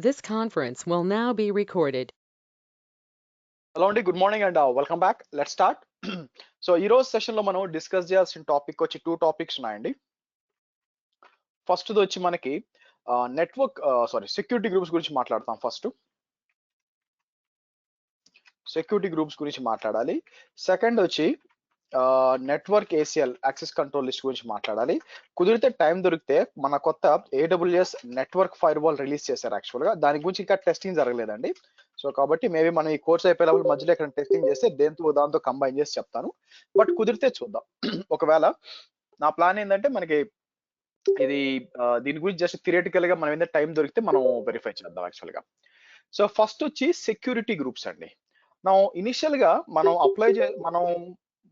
This conference will now be recorded. Hello అండి, good morning and welcome back. Let start. So ఈ రోజు session లో మనం discuss చేయాల్సిన టాపిక్ వచ్చి 2 టాపిక్స్ ఉన్నాయండి. ఫస్ట్ వచ్చి మనకి నెట్వర్క్ సెక్యూరిటీ గ్రూప్స్ గురించి మాట్లాడతాం. ఫస్ట్ సెక్యూరిటీ గ్రూప్స్ గురించి మాట్లాడాలి. సెకండ్ వచ్చి network ACL access control list గురించి మాట్లాడాలి. కుదిరితే టైం దొరికితే మన కొత్త AWS network fire wall release చేశారు. యాక్చువల్ గా దాని గురించి ఇంకా టెస్టింగ్ జరగలేదండి. సో కాబట్టి మేబీ మనం ఈ కోర్స్ అయిపోయేటప్పుడు మధ్యలో ఎక్కడ టెస్టింగ్ చేస్తే దాంతో కంబైన్ చేసి చెప్తాను. బట్ కుదిరితే చూద్దాం. ఒకవేళ నా ప్లాన్ ఏంటంటే మనకి ఇది దీని గురించి జస్ట్ థియరిటికల్ గా మనం ఏంటంటే టైం దొరికితే మనం వెరిఫై చేద్దాం యాక్చువల్ గా. సో ఫస్ట్ వచ్చి సెక్యూరిటీ గ్రూప్స్ అండి. నా ఇనిషియల్ గా మనం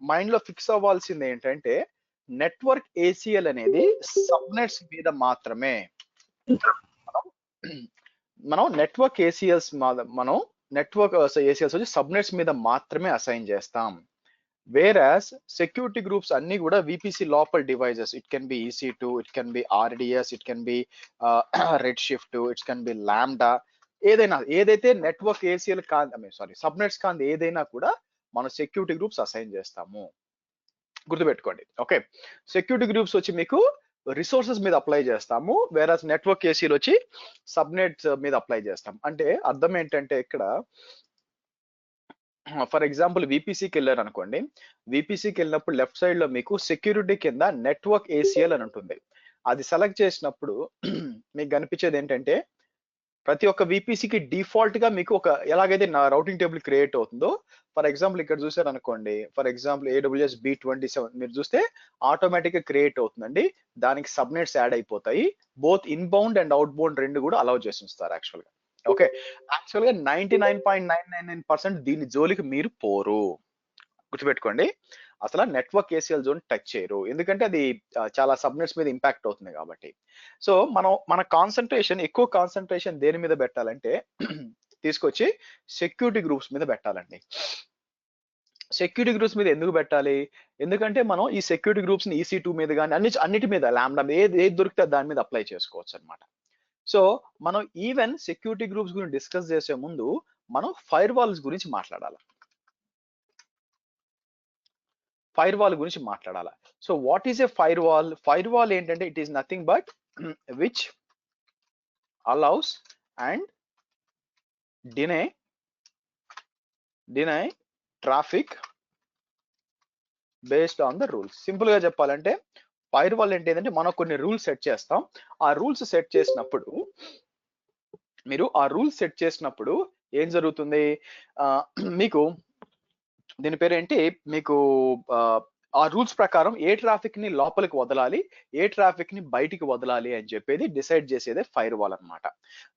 మైండ్ లో ఫిక్స్ అవ్వాల్సింది ఏంటంటే నెట్వర్క్ ఏసీఎల్ అనేది సబ్నెట్స్ మీద మాత్రమే. మనం నెట్వర్క్ ఏసీఎల్స్ మనం నెట్వర్క్ ఏసీఎల్స్ వచ్చి సబ్నెట్స్ మీద మాత్రమే అసైన్ చేస్తాం. వేరాస్ సెక్యూరిటీ గ్రూప్స్ అన్ని కూడా విపిసి లోపల devices, it can be EC2, it can be RDS, it can be red shift, it's can be lambda, ఏదైతే నెట్వర్క్ ఏసీఎల్ సబ్నెట్స్ కాదు ఏదైనా కూడా మనం సెక్యూరిటీ గ్రూప్స్ అసైన్ చేస్తాము. గుర్తుపెట్టుకోండి. ఓకే, సెక్యూరిటీ గ్రూప్స్ వచ్చి మీకు రిసోర్సెస్ మీద అప్లై చేస్తాము, వేరే నెట్వర్క్ ఏసీలు వచ్చి సబ్నెట్స్ మీద అప్లై చేస్తాం. అంటే అర్థం ఏంటంటే ఇక్కడ ఫర్ ఎగ్జాంపుల్ విపిసికి వెళ్ళారు అనుకోండి. విపిసికి వెళ్ళినప్పుడు లెఫ్ట్ సైడ్ లో మీకు సెక్యూరిటీ కింద నెట్వర్క్ ఏసీఎల్ అని ఉంటుంది. అది సెలెక్ట్ చేసినప్పుడు మీకు కనిపించేది ఏంటంటే ప్రతి ఒక్క విపిసికి డిఫాల్ట్ గా మీకు ఒక ఎలాగైతే నా రౌటింగ్ టేబుల్ క్రియేట్ అవుతుందో, ఫర్ ఎగ్జాంపుల్ ఇక్కడ చూసారు అనుకోండి, ఫర్ ఎగ్జాంపుల్ AWS B27 మీరు చూస్తే ఆటోమేటిక్ గా క్రియేట్ అవుతుందండి. దానికి సబ్నెట్స్ యాడ్ అయిపోతాయి. Both inbound and out bound రెండు కూడా అలౌ చేసి ఉంచుతారు యాక్చువల్ గా. ఓకే, యాక్చువల్ గా 99.999% దీని జోలికి మీరు పోరు. గుర్తుపెట్టుకోండి, అసలు నెట్వర్క్ ఏసీఎల్ జోన్ టచ్ చేయరు, ఎందుకంటే అది చాలా సబ్నెట్స్ మీద ఇంపాక్ట్ అవుతుంది కాబట్టి. సో మన ఎక్కువ కాన్సన్ట్రేషన్ దేని మీద పెట్టాలంటే తీసుకొచ్చి సెక్యూరిటీ గ్రూప్స్ మీద పెట్టాలండి. సెక్యూరిటీ గ్రూప్స్ మీద ఎందుకు పెట్టాలి? ఎందుకంటే మనం ఈ సెక్యూరిటీ గ్రూప్స్ ని EC2 మీద కానీ అన్నిటి మీద లాంబ్డా ఏది దొరికితే దాని మీద అప్లై చేసుకోవచ్చు అనమాట. సో మనం ఈవెన్ సెక్యూరిటీ గ్రూప్స్ గురించి డిస్కస్ చేసే ముందు మనం ఫైర్ వాల్స్ గురించి మాట్లాడాలి. ఫైర్ వాల్ గురించి మాట్లాడాలి. So what is a firewall? Firewall ఏంటంటే it is nothing but which allows and deny traffic based on the rules. Simple గా చెప్పాలంటే ఫైర్ వాల్ ఏంటంటే మనం కొన్ని రూల్స్ సెట్ చేస్తాం. ఆ రూల్స్ సెట్ చేసినప్పుడు ఏం జరుగుతుంది? మీకు దీని పేరు ఏంటి, మీకు ఆ రూల్స్ ప్రకారం ఏ ట్రాఫిక్ ని లోపలికి వదలాలి, ఏ ట్రాఫిక్ ని బయటికి వదలాలి అని చెప్పేది డిసైడ్ చేసేదే ఫైర్ వాల్ అనమాట.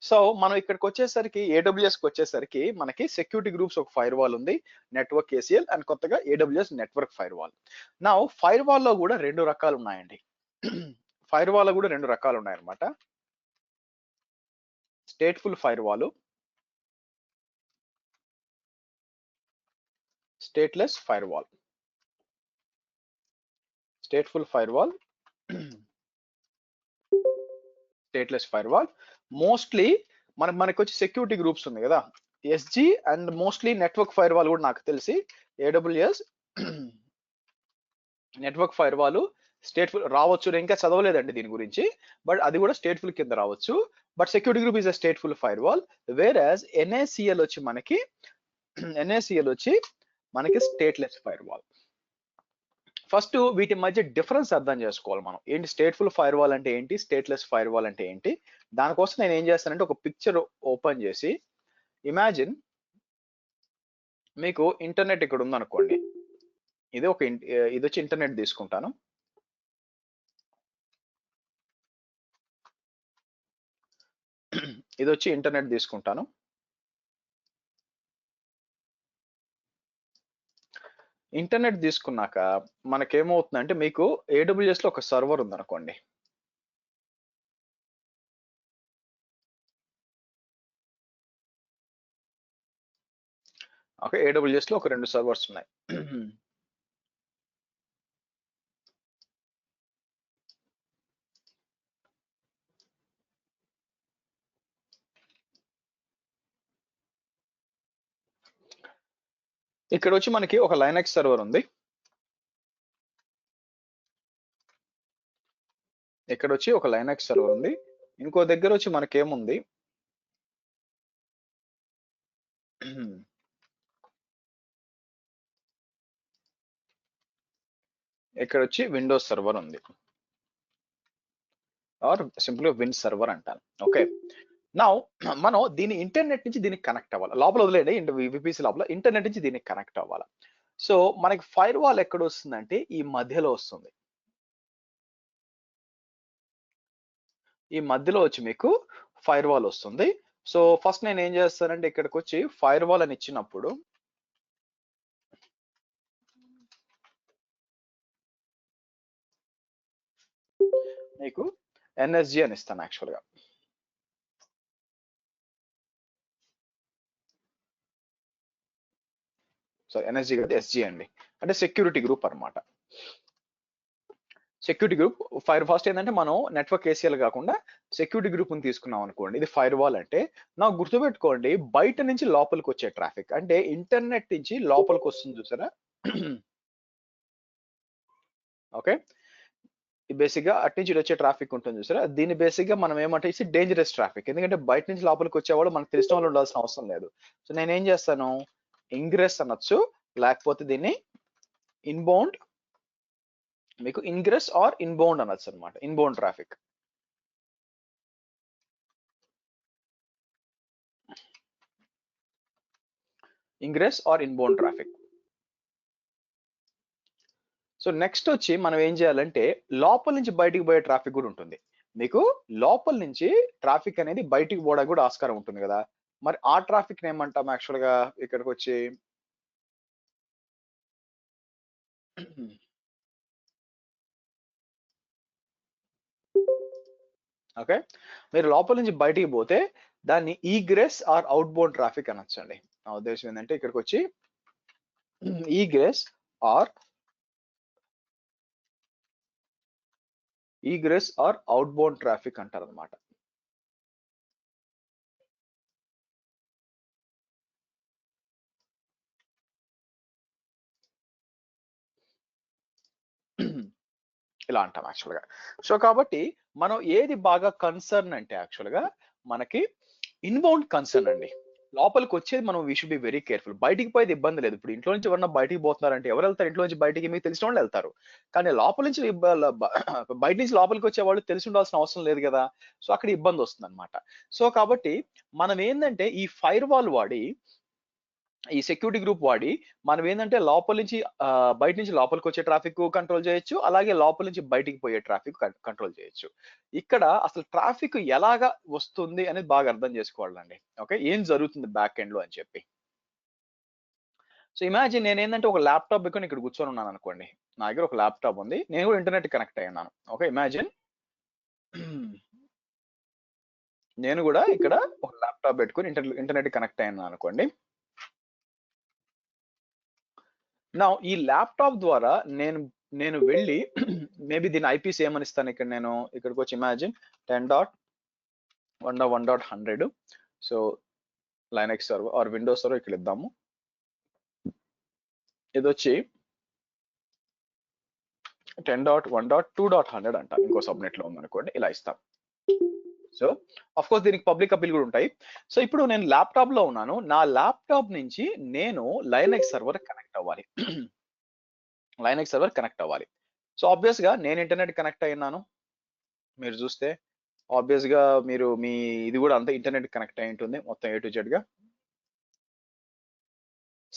సో మనం ఇక్కడికి వచ్చేసరికి AWS కి వచ్చేసరికి మనకి సెక్యూరిటీ గ్రూప్స్ ఒక ఫైర్ వాల్ ఉంది, నెట్వర్క్ ఏసీఎల్ అండ్ కొత్తగా AWS నెట్వర్క్ ఫైర్ వాల్. నా ఫైర్ వాల్ లో కూడా రెండు రకాలు ఉన్నాయండి. ఫైర్ వాల్ లో కూడా రెండు రకాలు ఉన్నాయన్నమాట. Stateful fire wall, stateless fire wall. Stateful fire wall, stateless fire wall. Mostly మనకి వచ్చి సెక్యూరిటీ గ్రూప్స్ ఉంది కదా, SG and mostly network fire wall కూడా నాకు తెలిసి AWS network fire wall stateful రావచ్చు. నేను ఇంకా చదవలేదండి దీని గురించి, బట్ అది కూడా స్టేట్ఫుల్ కింద రావచ్చు. But security group is a stateful firewall. Whereas NACL వచ్చి మనకి స్టేట్లెస్ ఫైర్ వాల్. ఫస్ట్ వీటి మధ్య డిఫరెన్స్ అర్థం చేసుకోవాలి మనం. ఏంటి స్టేట్ఫుల్ ఫైర్ వాల్ అంటే ఏంటి, స్టేట్లెస్ ఫైర్ వాల్ అంటే ఏంటి? దానికోసం నేను ఏం చేస్తానంటే ఒక పిక్చర్ ఓపెన్ చేసి, ఇమాజిన్ మీకు ఇంటర్నెట్ ఇక్కడ ఉందనుకోండి. ఇది వచ్చి ఇంటర్నెట్ తీసుకుంటాను. ఇది వచ్చి ఇంటర్నెట్ తీసుకుంటాను. ఇంటర్నెట్ తీసుకున్నాక మనకేమవుతుందంటే మీకు AWS లో ఒక సర్వర్ ఉందనుకోండి. ఓకే, AWS లో ఒక 2 సర్వర్స్ ఉన్నాయి. ఇక్కడ వచ్చి మనకి ఒక లైనక్స్ సర్వర్ ఉంది. ఇక్కడ వచ్చి ఒక లైనక్స్ సర్వర్ ఉంది. ఇంకో దగ్గర వచ్చి మనకేముంది, ఇక్కడ వచ్చి విండోస్ సర్వర్ ఉంది, ఆర్ సింపుల్ విన్ సర్వర్ అంటాను. ఓకే, నౌ మనం దీని ఇంటర్నెట్ నుంచి దీనికి కనెక్ట్ అవ్వాలి. లోపల వదిలేండి, విపిసి లోపల ఇంటర్నెట్ నుంచి దీనికి కనెక్ట్ అవ్వాలి. సో మనకి ఫైర్ వాల్ ఎక్కడ వస్తుందంటే ఈ మధ్యలో వస్తుంది. ఈ మధ్యలో వచ్చి మీకు ఫైర్ వాల్ వస్తుంది. సో ఫస్ట్ నేను ఏం చేస్తానంటే ఇక్కడికి వచ్చి ఫైర్ వాల్ అని ఇచ్చినప్పుడు మీకు ఎన్ఎస్జి అని ఇస్తాను. యాక్చువల్గా సో ఎన్ఎస్జి కాదు, ఎస్జి అండి, అంటే సెక్యూరిటీ గ్రూప్ అన్నమాట. సెక్యూరిటీ గ్రూప్ ఫస్ట్ ఏంటంటే మనం నెట్వర్క్ ఏసీఎల్ కాకుండా సెక్యూరిటీ గ్రూప్ ని తీసుకున్నాం అనుకోండి, ఇది ఫైర్ వాల్ అంటే నాకు గుర్తుపెట్టుకోండి, బయట నుంచి లోపలికి వచ్చే ట్రాఫిక్, అంటే ఇంటర్నెట్ నుంచి లోపలికి వస్తుంది చూసారా. ఓకే, బేసిక్ గా అటు నుంచి వచ్చే ట్రాఫిక్ ఉంటుంది చూసారా, దీన్ని బేసిక్ గా మనం ఏమంటే డేంజరస్ ట్రాఫిక్, ఎందుకంటే బయట నుంచి లోపలికి వచ్చేవాళ్ళు మనకు తెలిసిన వాళ్ళు ఉండాల్సిన అవసరం లేదు. సో నేను ఏం చేస్తాను, ఇంగ్రెస్ అనొచ్చు, లేకపోతే దీన్ని ఇన్బౌండ్, మీకు ఇంగ్రెస్ ఆర్ ఇన్బౌండ్ అనొచ్చు అనమాట, inbound traffic. Ingress or inbound traffic. So next వచ్చి మనం ఏం చేయాలంటే లోపల నుంచి బయటికి పోయే ట్రాఫిక్ కూడా ఉంటుంది. మీకు లోపల నుంచి ట్రాఫిక్ అనేది బయటికి పోవడానికి కూడా ఆస్కారం ఉంటుంది కదా, మరి ఆ ట్రాఫిక్ ఏమంటాం యాక్చువల్ గా ఇక్కడికి వచ్చి ఓకే, మీరు లోపల నుంచి బయటికి పోతే దాన్ని ఈగ్రెస్ ఆర్ అవుట్ బౌండ్ ట్రాఫిక్ అనొచ్చండి. నా ఉద్దేశం ఏంటంటే ఇక్కడికి వచ్చి ఈగ్రెస్ ఆర్ అవుట్ బౌండ్ ట్రాఫిక్ అంటారు అనమాట. ఇలా అంటాం యాక్చువల్ గా. సో కాబట్టి మనం ఏది బాగా కన్సర్న్ అంటే యాక్చువల్ గా మనకి ఇన్బౌండ్ కన్సర్న్ అండి. లోపలికి వచ్చేది మనం we should be very careful. బయటికి పోయేది ఇబ్బంది లేదు. ఇప్పుడు ఇంట్లో నుంచి ఎవరన్నా బయటికి పోతున్నారంటే ఎవరు వెళ్తారు? ఇంట్లో నుంచి బయటికి మీకు తెలిసిన వాళ్ళు వెళ్తారు. కానీ లోపల నుంచి బయట నుంచి లోపలికి వచ్చే వాళ్ళు తెలిసి ఉండాల్సిన అవసరం లేదు కదా. సో అక్కడ ఇబ్బంది వస్తుంది అనమాట. సో కాబట్టి మనం ఏంటంటే ఈ ఫైర్ వాల్ వాడి, ఈ సెక్యూరిటీ గ్రూప్ వాడి మనం ఏంటంటే లోపల నుంచి బయట నుంచి లోపలికి వచ్చే ట్రాఫిక్ కంట్రోల్ చేయొచ్చు, అలాగే లోపల నుంచి బయటికి పోయే ట్రాఫిక్ కంట్రోల్ చేయొచ్చు. ఇక్కడ అసలు ట్రాఫిక్ ఎలాగా వస్తుంది అనేది బాగా అర్థం చేసుకోవాలండి. ఓకే, ఏం జరుగుతుంది బ్యాక్ ఎండ్ లో అని చెప్పి. సో ఇమాజిన్ నేను ఏంటంటే ఒక ల్యాప్టాప్ పెట్టుకొని ఇక్కడ కూర్చొని ఉన్నాను అనుకోండి. నా దగ్గర ఒక ల్యాప్టాప్ ఉంది, నేను కూడా ఇంటర్నెట్ కనెక్ట్ అయి ఉన్నాను. ఓకే, ఇమాజిన్ నేను కూడా ఇక్కడ ఒక ల్యాప్టాప్ పెట్టుకొని ఇంటర్నెట్ కనెక్ట్ అయ్యాను అనుకోండి. నా ఈ ల్యాప్టాప్ ద్వారా నేను వెళ్ళి మేబీ దీని ఐపీసీ ఏమని ఇస్తాను ఇక్కడ, నేను ఇక్కడికి వచ్చి imagine 10.1.1.100. So Linux server or Windows server ఇక్కడ ఇద్దాము. ఇది వచ్చి 10.1.2.100 అంట, ఇంకో సబ్నెట్ లో ఉందనుకోండి, ఇలా ఇస్తాం. సో అఫ్ కోర్స్ దీనికి పబ్లిక్ అపీల్ కూడా ఉంటాయి. సో ఇప్పుడు నేను ల్యాప్టాప్ లో ఉన్నాను, నా ల్యాప్టాప్ నుంచి నేను లైనక్స్ సర్వర్ కనెక్ట్ అవ్వాలి. లైనక్స్ సర్వర్ కనెక్ట్ అవ్వాలి. సో ఆబ్వియస్ గా నేను ఇంటర్నెట్ కనెక్ట్ అయినాను, మీరు చూస్తే ఆబ్వియస్ గా మీరు మీ ఇది కూడా అంతా ఇంటర్నెట్ కనెక్ట్ అయి ఉంటుంది మొత్తం A to Z గా.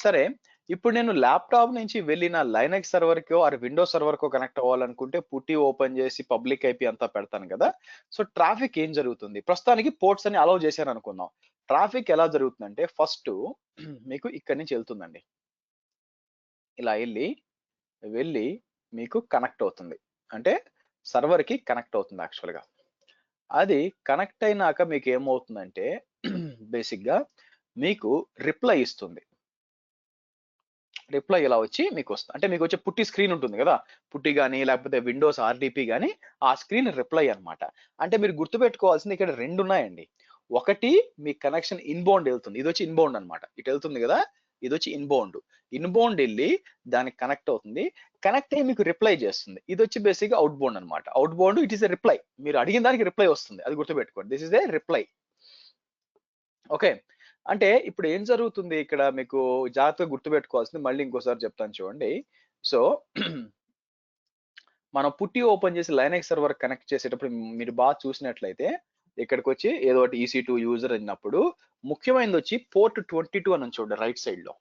సరే, ఇప్పుడు నేను ల్యాప్టాప్ నుంచి వెళ్ళి నా లైనక్స్ సర్వర్ కో ఆర్ విండోస్ సర్వర్ కో కనెక్ట్ అవ్వాలనుకుంటే పుట్టి ఓపెన్ చేసి పబ్లిక్ ఐపీ అంతా పెడతాను కదా. సో ట్రాఫిక్ ఏం జరుగుతుంది, ప్రస్తుతానికి పోర్ట్స్ అని అలౌ చేశాను అనుకుందాం. ట్రాఫిక్ ఎలా జరుగుతుందంటే ఫస్ట్ మీకు ఇక్కడి నుంచి వెళ్తుందండి, ఇలా వెళ్ళి మీకు కనెక్ట్ అవుతుంది, అంటే సర్వర్ కి కనెక్ట్ అవుతుంది యాక్చువల్ గా. అది కనెక్ట్ అయినాక మీకు ఏమవుతుందంటే బేసిక్ గా మీకు రిప్లై ఇస్తుంది. రిప్లై ఇలా వచ్చి మీకు వస్తుంది, అంటే మీకు వచ్చే పుట్టి స్క్రీన్ ఉంటుంది కదా, పుట్టి కానీ లేకపోతే విండోస్ ఆర్డిపి కానీ ఆ స్క్రీన్ రిప్లై అన్నమాట. అంటే మీరు గుర్తుపెట్టుకోవాల్సింది ఇక్కడ రెండు ఉన్నాయండి. ఒకటి మీ కనెక్షన్ ఇన్బౌండ్ వెళ్తుంది, ఇది వచ్చి ఇన్బౌండ్ అన్నమాట, ఇటు వెళ్తుంది కదా, ఇది వచ్చి ఇన్బౌండ్ వెళ్ళి దానికి కనెక్ట్ అవుతుంది, కనెక్ట్ అయ్యి మీకు రిప్లై చేస్తుంది. ఇది వచ్చి బేసిక్గా అవుట్ బౌండ్ అనమాట. Out bound it is a reply, మీరు అడిగిన దానికి రిప్లై వస్తుంది, అది గుర్తుపెట్టుకోండి. This is a reply. Okay, అంటే ఇప్పుడు ఏం జరుగుతుంది ఇక్కడ మీకు జాగ్రత్తగా గుర్తుపెట్టుకోవాల్సింది, మళ్ళీ ఇంకోసారి చెప్తాను చూడండి. సో మనం పుట్టి ఓపెన్ చేసి లైనక్స్ సర్వర్ కనెక్ట్ చేసేటప్పుడు మీరు బాగా చూసినట్లయితే ఇక్కడికి వచ్చి ఏదో ఒకటి EC2 యూజర్ అన్నప్పుడు ముఖ్యమైనది వచ్చి పోర్ట్ 22 అని చూడండి రైట్ సైడ్ లో.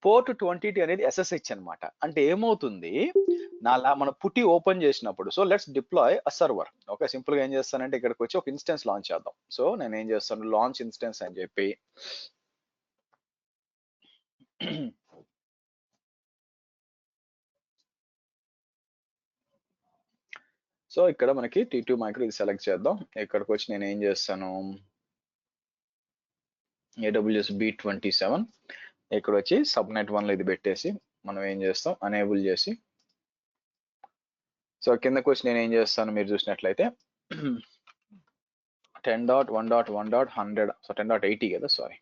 పోర్ట్ 22 అనేది SSH అన్నమాట. అంటే ఏమవుతుంది, మనం పుట్టి ఓపెన్ చేసినప్పుడు, so let's deploy a server. Okay, simple గా ఏం చేస్తానంటే ఇక్కడికి వచ్చి ఒక ఇన్స్టెన్స్ లాంచ్ చేద్దాం. సో నేను ఏం చేస్తాను, లాంచ్ ఇన్స్టెన్స్ అని చెప్పి సో ఇక్కడ మనకి T2 మైక్రో ఇది సెలెక్ట్ చేద్దాం. ఇక్కడికి వచ్చి నేను ఏం చేస్తాను, AWS B27 ఇక్కడ వచ్చి సబ్నెట్ 1 లో ఇది పెట్టేసి మనం ఏం చేస్తాం, అనేబుల్ చేసి, సో కిందకి వచ్చి నేను ఏం చేస్తాను మీరు చూసినట్లయితే 10.1.1.100, సో 10.80 కదా, సారీ,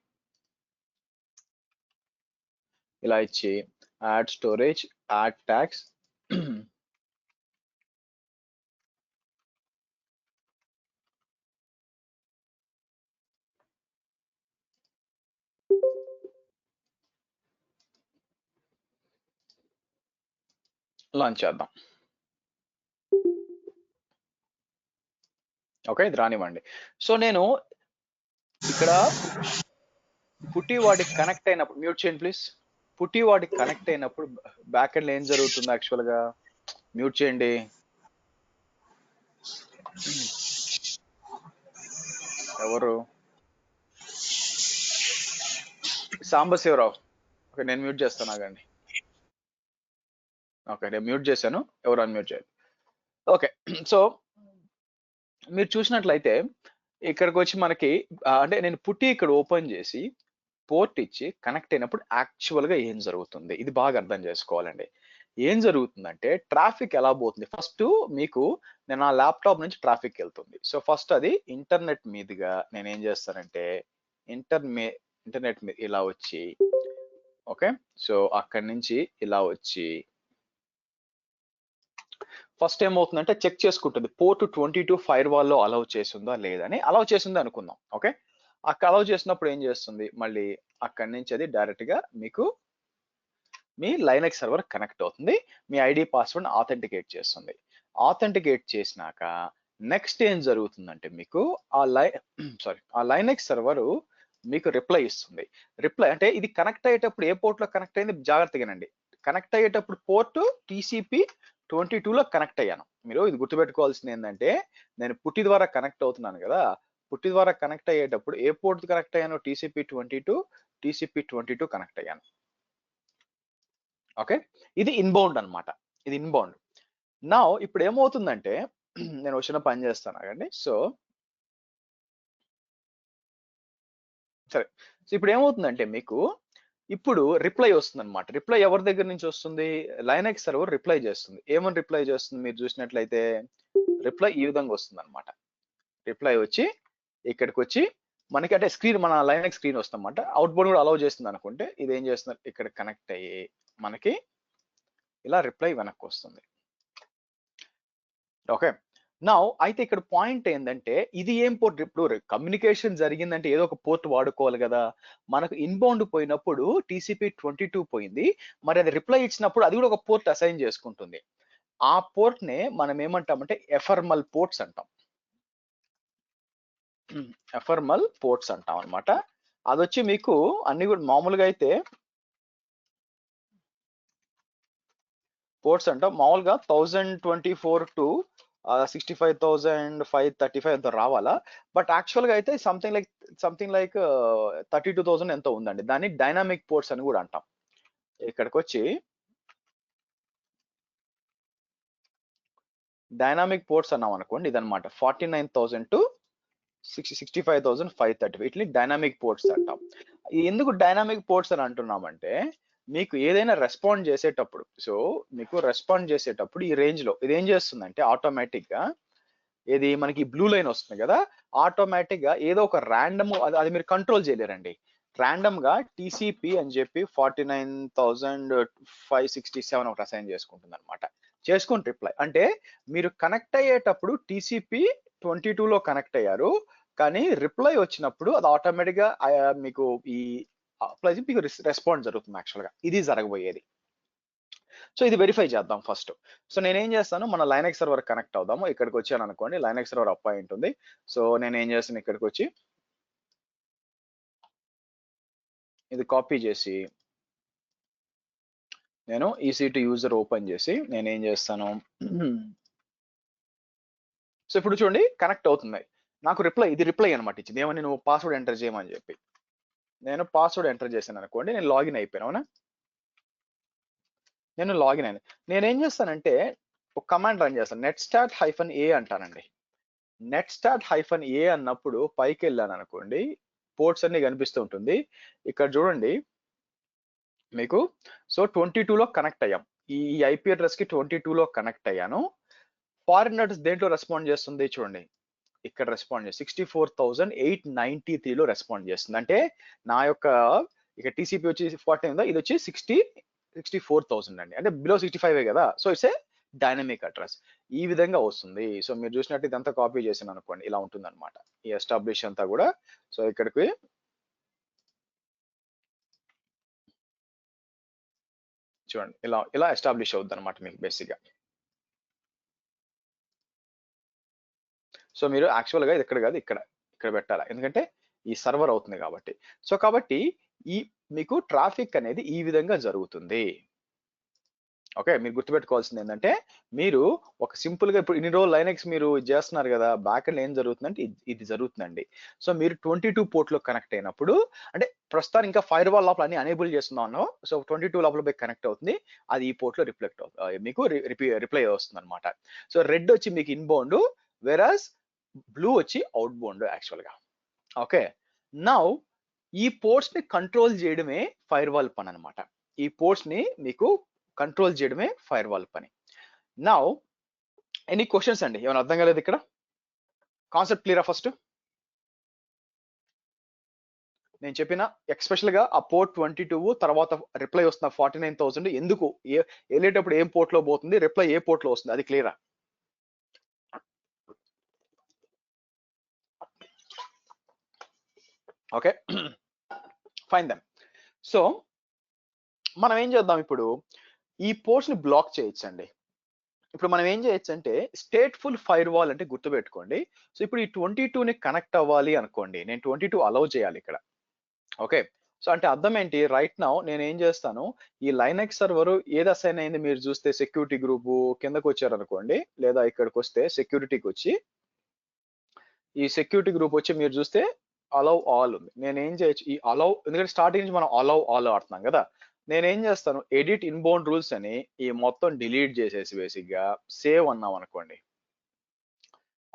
ఇలా ఇచ్చి add storage, add tags, launch చేద్దాం. ఓకే, ఇది రానివ్వండి. సో నేను ఇక్కడ పుట్టి వాటికి కనెక్ట్ అయినప్పుడు, మ్యూట్ చేయండి ప్లీజ్. పుట్టి వాటికి కనెక్ట్ అయినప్పుడు బ్యాక్ ఎండ్ ఏం జరుగుతుంది యాక్చువల్ గా, మ్యూట్ చేయండి. ఎవరు, సాంబశివరావు. ఓకే, నేను మ్యూట్ చేస్తాను, ఆగండి. ఓకే, నేను మ్యూట్ చేశాను, ఎవరు అన్మ్యూట్ చేయాలి. ఓకే, సో మీరు చూసినట్లయితే ఇక్కడికి వచ్చి మనకి అంటే నేను పుట్టి ఇక్కడ ఓపెన్ చేసి పోర్ట్ ఇచ్చి కనెక్ట్ అయినప్పుడు యాక్చువల్ గా ఏం జరుగుతుంది, ఇది బాగా అర్థం చేసుకోవాలండి. ఏం జరుగుతుందంటే ట్రాఫిక్ ఎలా పోతుంది, ఫస్ట్ మీకు నేను నా ల్యాప్టాప్ నుంచి ట్రాఫిక్ వెళ్తుంది. సో ఫస్ట్ అది ఇంటర్నెట్ మీదుగా నేను ఏం చేస్తానంటే ఇంటర్నెట్ మీద ఇలా వచ్చి, ఓకే, సో అక్కడి నుంచి ఇలా వచ్చి ఫస్ట్ ఏమవుతుందంటే చెక్ చేసుకుంటుంది పోర్ట్ 22 ఫైర్ వాల్ లో అలౌ చేసిందా లేదని. అలౌ చేసింది అనుకుందాం. ఓకే, అక్కడ అలౌ చేసినప్పుడు ఏం చేస్తుంది, మళ్ళీ అక్కడి నుంచి అది డైరెక్ట్ గా మీకు మీ లైనక్స్ సర్వర్ కనెక్ట్ అవుతుంది, మీ ఐడి పాస్వర్డ్ ఆథెంటికేట్ చేస్తుంది. ఆథెంటికేట్ చేసినాక నెక్స్ట్ ఏం జరుగుతుందంటే మీకు ఆ లైనక్స్ సర్వర్ మీకు రిప్లై ఇస్తుంది. రిప్లై అంటే ఇది కనెక్ట్ అయ్యేటప్పుడు ఏ పోర్ట్ లో కనెక్ట్ అయింది జాగ్రత్తగానండి. కనెక్ట్ అయ్యేటప్పుడు పోర్ట్ TCP/22 లో కనెక్ట్ అయ్యాను. మీరు ఇది గుర్తుపెట్టుకోవాల్సింది ఏంటంటే నేను పుట్టి ద్వారా కనెక్ట్ అవుతున్నాను కదా, పుట్టి ద్వారా కనెక్ట్ అయ్యేటప్పుడు ఏ పోర్ట్ కనెక్ట్ అయ్యాను, TCP/22 కనెక్ట్ అయ్యాను. ఓకే, ఇది ఇన్బౌండ్ అన్నమాట, ఇది ఇన్బౌండ్. నా ఇప్పుడు ఏమవుతుందంటే నేను వచ్చిన పని చేస్తాను ఆగండి. సో సరే, సో ఇప్పుడు ఏమవుతుందంటే మీకు ఇప్పుడు రిప్లై వస్తుంది అనమాట. రిప్లై ఎవరి దగ్గర నుంచి వస్తుంది, లైనక్స్ సర్వర్ రిప్లై చేస్తుంది. ఏమని రిప్లై చేస్తుంది మీరు చూసినట్లయితే రిప్లై ఈ విధంగా వస్తుంది అనమాట. రిప్లై వచ్చి ఇక్కడికి వచ్చి మనకి అంటే స్క్రీన్, మన లైనక్స్ స్క్రీన్ వస్తుంది అనమాట. అవుట్బౌండ్ కూడా అలౌ చేస్తుంది అనుకుంటే ఇది ఏం చేస్తుంది, ఇక్కడ కనెక్ట్ అయ్యి మనకి ఇలా రిప్లై వెనక్కి వస్తుంది. ఓకే, నా అయితే ఇక్కడ పాయింట్ ఏంటంటే ఇది ఏం పోర్ట్, ఇప్పుడు కమ్యూనికేషన్ జరిగిందంటే ఏదో ఒక పోర్ట్ వాడుకోవాలి కదా. మనకు ఇన్బౌండ్ పోయినప్పుడు TCP/22 పోయింది, మరి అది రిప్లై ఇచ్చినప్పుడు అది కూడా ఒక పోర్ట్ అసైన్ చేసుకుంటుంది. ఆ పోర్ట్ నే మనం ఏమంటామంటే ఎఫర్మల్ పోర్ట్స్ అంటాం. ఎఫర్మల్ పోర్ట్స్ అంటాం అనమాట. అది వచ్చి మీకు అన్ని కూడా మామూలుగా అయితే పోర్ట్స్ అంటాం, మామూలుగా 1024 to 65,535 ఎంతో రావాలా. బట్ యాక్చువల్ గా అయితే సంథింగ్ లైక్ 32,000 ఎంతో ఉందండి. దాన్ని డైనామిక్ పోర్ట్స్ అని కూడా అంటాం. ఇక్కడికి వచ్చి డైనామిక్ పోర్ట్స్ అన్నాం అనుకోండి, ఇదనమాట 49,000 to 65,535, వీటిని డైనామిక్ పోర్ట్స్ అంటాం. ఎందుకు డైనామిక్ పోర్ట్స్ అని అంటున్నామంటే మీకు ఏదైనా రెస్పాండ్ చేసేటప్పుడు, సో మీకు రెస్పాండ్ చేసేటప్పుడు ఈ రేంజ్ లో ఇది ఏం చేస్తుందంటే ఆటోమేటిక్ గా ఏది మనకి బ్లూ లైన్ వస్తుంది కదా, ఆటోమేటిక్ గా ఏదో ఒక ర్యాండమ్, అది మీరు కంట్రోల్ చేయలేరండి. ర్యాండమ్ గా టీసీపీ అని చెప్పి 49,567 ఒకటి అసైన్ చేసుకుంటుంది అనమాట. చేసుకుని రిప్లై అంటే మీరు కనెక్ట్ అయ్యేటప్పుడు టీసీపీ 22 లో కనెక్ట్ అయ్యారు, కానీ రిప్లై వచ్చినప్పుడు అది ఆటోమేటిక్ గా మీకు ఈ మీకు రెస్పాన్స్ జరుగుతుంది. యాక్చువల్ గా ఇది జరగబోయేది. సో ఇది వెరిఫై చేద్దాం ఫస్ట్. సో నేనేం చేస్తాను, మన లైనెక్స్ సర్వర్ కనెక్ట్ అవుదాము. ఇక్కడికి వచ్చాను అనుకోండి, లైనెక్స్ సర్వర్ అప్ అయి ఉంటుంది. సో నేను ఏం చేస్తాను, ఇక్కడికి వచ్చి ఇది కాపీ చేసి నేను EC2 యూజర్ ఓపెన్ చేసి నేనేం చేస్తాను, సో ఇప్పుడు చూడండి కనెక్ట్ అవుతుంది. నాకు ఇది రిప్లై అనమాట ఇచ్చింది, ఏమని, నువ్వు పాస్వర్డ్ ఎంటర్ చేయమని చెప్పి. నేను పాస్వర్డ్ ఎంటర్ చేశాను అనుకోండి, నేను లాగిన్ అయిపోయాను. అవునా, నేను లాగిన్ అయ్యాను. నేనేం చేస్తానంటే ఒక కమాండ్ రన్ చేస్తాను, netstart-a అంటానండి. netstart-a అన్నప్పుడు పైకి వెళ్ళాను అనుకోండి, పోర్ట్స్ అన్ని కనిపిస్తూ ఉంటుంది. ఇక్కడ చూడండి మీకు, సో 22 లో కనెక్ట్ అయ్యాం. ఈ IP అడ్రస్ కి 22 లో కనెక్ట్ అయ్యాను. ఫారిన్ అడ్రస్ దేంట్లో రెస్పాండ్ చేస్తుంది చూడండి, ఇక్కడ రెస్పాండ్ చేస్తుంది 64,893 లో రెస్పాండ్ చేస్తుంది. అంటే నా యొక్క ఇక TCP వచ్చి 40 ఉందా, ఇది వచ్చి 64,000 అండి, అంటే బిలో 65 కదా. So it's a dynamic address, ఈ విధంగా వస్తుంది. సో మీరు చూసినట్టు ఇదంతా కాపీ చేసాను అనుకోండి, ఇలా ఉంటుంది అనమాట ఈ ఎస్టాబ్లిష్ అంతా కూడా. సో ఇక్కడికి చూడండి, ఇలా ఎస్టాబ్లిష్ అవుతుంది అనమాట మీకు బేసిక్ గా. సో మీరు యాక్చువల్ గా ఇది ఇక్కడ కాదు, ఇక్కడ పెట్టాలి, ఎందుకంటే ఈ సర్వర్ అవుతుంది కాబట్టి. సో కాబట్టి ఈ మీకు ట్రాఫిక్ అనేది ఈ విధంగా జరుగుతుంది. ఓకే, మీరు గుర్తుపెట్టుకోవాల్సింది ఏంటంటే, మీరు ఒక సింపుల్ గా ఇప్పుడు ఇన్ని రోజులు లైనెక్స్ మీరు చేస్తున్నారు కదా, బ్యాక్ ఎండ్ ఏం జరుగుతుందంటే ఇది జరుగుతుందండి. సో మీరు 22 పోర్ట్ లో కనెక్ట్ అయినప్పుడు, అంటే ప్రస్తుతానికి ఇంకా ఫైర్ వాల్ లోపల అన్ని అనేబుల్ చేస్తున్నాను. సో 22 లోపల పోయి కనెక్ట్ అవుతుంది, అది ఈ పోర్ట్ లో రిఫ్లెక్ట్ అవుతుంది, మీకు రిప్లై వస్తుంది అనమాట. సో రెడ్ వచ్చి మీకు ఇన్బౌండ్, వెరాస్ బ్లూ వచ్చి అవుట్ బౌండ్ యాక్చువల్ గా. ఓకే, నౌ ఈ పోర్ట్స్ ని కంట్రోల్ చేయడమే ఫైర్ వాల్ పని అనమాట. ఈ పోర్ట్స్ ని మీకు కంట్రోల్ చేయడమే ఫైర్ వాల్ పని. నౌ ఎనీ క్వశ్చన్స్ అండి, ఏమైనా అర్థం కాలేదు ఇక్కడ? కాన్సెప్ట్ క్లియరా? ఫస్ట్ నేను చెప్పిన ఎక్స్పెషల్ గా ఆ పోర్ట్ 22 తర్వాత రిప్లై వస్తున్న 49,000 ఎందుకు, వెళ్ళేటప్పుడు ఏం పోర్ట్ లో పోతుంది, రిప్లై ఏ పోర్ట్ లో వస్తుంది, అది క్లియరా? Okay, fine then. సో మనం ఏం చేద్దాం, ఇప్పుడు ఈ పోర్ట్స్ ని బ్లాక్ చేయొచ్చండి. ఇప్పుడు మనం ఏం చేయొచ్చు అంటే, స్టేట్ఫుల్ ఫైర్ వాల్ అంటే గుర్తుపెట్టుకోండి. సో ఇప్పుడు ఈ 22 ని కనెక్ట్ అవ్వాలి అనుకోండి, నేను 22 అలౌ చేయాలి ఇక్కడ. ఓకే, సో అంటే అర్థం ఏంటి, రైట్ నౌ నేను ఏం చేస్తాను, ఈ లైనెక్స్ సర్వర్ ఏది అసైన్ అయింది మీరు చూస్తే సెక్యూరిటీ గ్రూప్ కిందకు వచ్చారు అనుకోండి, లేదా ఇక్కడికి వస్తే సెక్యూరిటీకి వచ్చి, ఈ సెక్యూరిటీ గ్రూప్ వచ్చి మీరు చూస్తే అలౌ ఆల్ ఉంది. నేను ఏం చేయొచ్చు, ఈ అలౌ, ఎందుకంటే స్టార్టింగ్ నుంచి మనం అలౌ ఆల్ ఆడుతున్నాం కదా, నేనేం చేస్తాను, ఎడిట్ ఇన్బౌండ్ రూల్స్ అని ఈ మొత్తం డిలీట్ చేసేసి బేసిక్ గా సేవ్ అన్నాం అనుకోండి,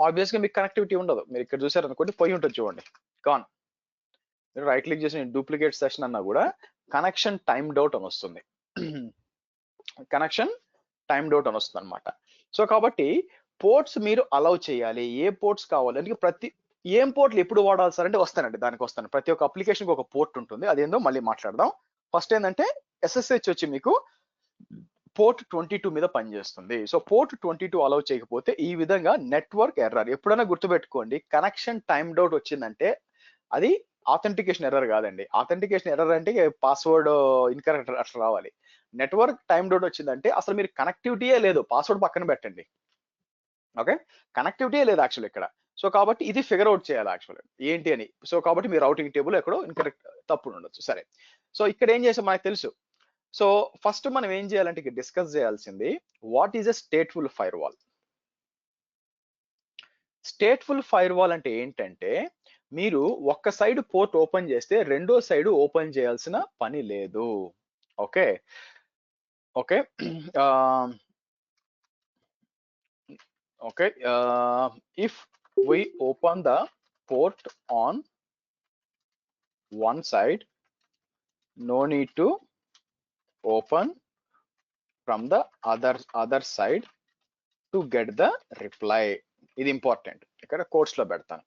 ఆబ్వియస్ గా మీకు కనెక్టివిటీ ఉండదు. మీరు ఇక్కడ చూసారు అనుకోండి, పోయి ఉంటుంది చూడండి, కాన్. మీరు రైట్ క్లిక్ చేసి డూప్లికేట్ సెషన్ అన్నా కూడా కనెక్షన్ టైమ్డ్ అవుట్ అని వస్తుంది, కనెక్షన్ టైమ్డ్ అవుట్ అని వస్తుంది అనమాట. సో కాబట్టి పోర్ట్స్ మీరు అలౌ చేయాలి, ఏ పోర్ట్స్ కావాలి అంటే ఏం పోర్ట్లు ఎప్పుడు వాడాలి సార్ అంటే వస్తానండి, దానికి వస్తాను. ప్రతి ఒక్క అప్లికేషన్ ఒక పోర్ట్ ఉంటుంది, అదేందో మళ్ళీ మాట్లాడదాం. ఫస్ట్ ఏంటంటే SSH వచ్చి మీకు పోర్ట్ 22 మీద పనిచేస్తుంది. సో పోర్ట్ 22 అలౌ చేయకపోతే ఈ విధంగా నెట్వర్క్ ఎర్రర్. ఎప్పుడైనా గుర్తుపెట్టుకోండి, కనెక్షన్ టైమ్డ్ అవుట్ వచ్చిందంటే అది ఆథెంటికేషన్ ఎర్రర్ కాదండి. ఆథెంటికేషన్ ఎర్రర్ అంటే పాస్వర్డ్ ఇన్కరెక్ట్ అట్లా రావాలి. నెట్వర్క్ టైమ్డ్ అవుట్ వచ్చిందంటే అసలు మీరు కనెక్టివిటీయే లేదు, పాస్వర్డ్ పక్కన పెట్టండి. ఓకే, కనెక్టివిటీయే లేదు యాక్చువల్ ఇక్కడ. సో కాబట్టి ఇది ఫిగర్ అవుట్ చేయాలి యాక్చువల్ ఏంటి అని. సో కాబట్టి మీ రౌటింగ్ టేబుల్ ఎక్కడో ఇన్కరెక్ట్ తప్పు ఉండొచ్చు. సరే, సో ఇక్కడ ఏం చేసాం మనకు తెలుసు. సో ఫస్ట్ మనం ఏం చేయాలంటే ఇక్కడ డిస్కస్ చేయాల్సింది, what is a stateful fire wall. Stateful fire wall అంటే ఏంటంటే, మీరు ఒక్క సైడ్ పోర్ట్ ఓపెన్ చేస్తే రెండో సైడ్ ఓపెన్ చేయాల్సిన పని లేదు. Okay okay okay, if we open the port on one side, no need to open from the other side to get the reply. ఇది ఇంపార్టెంట్, ఇక్కడ కోట్స్ లో పెడతాను.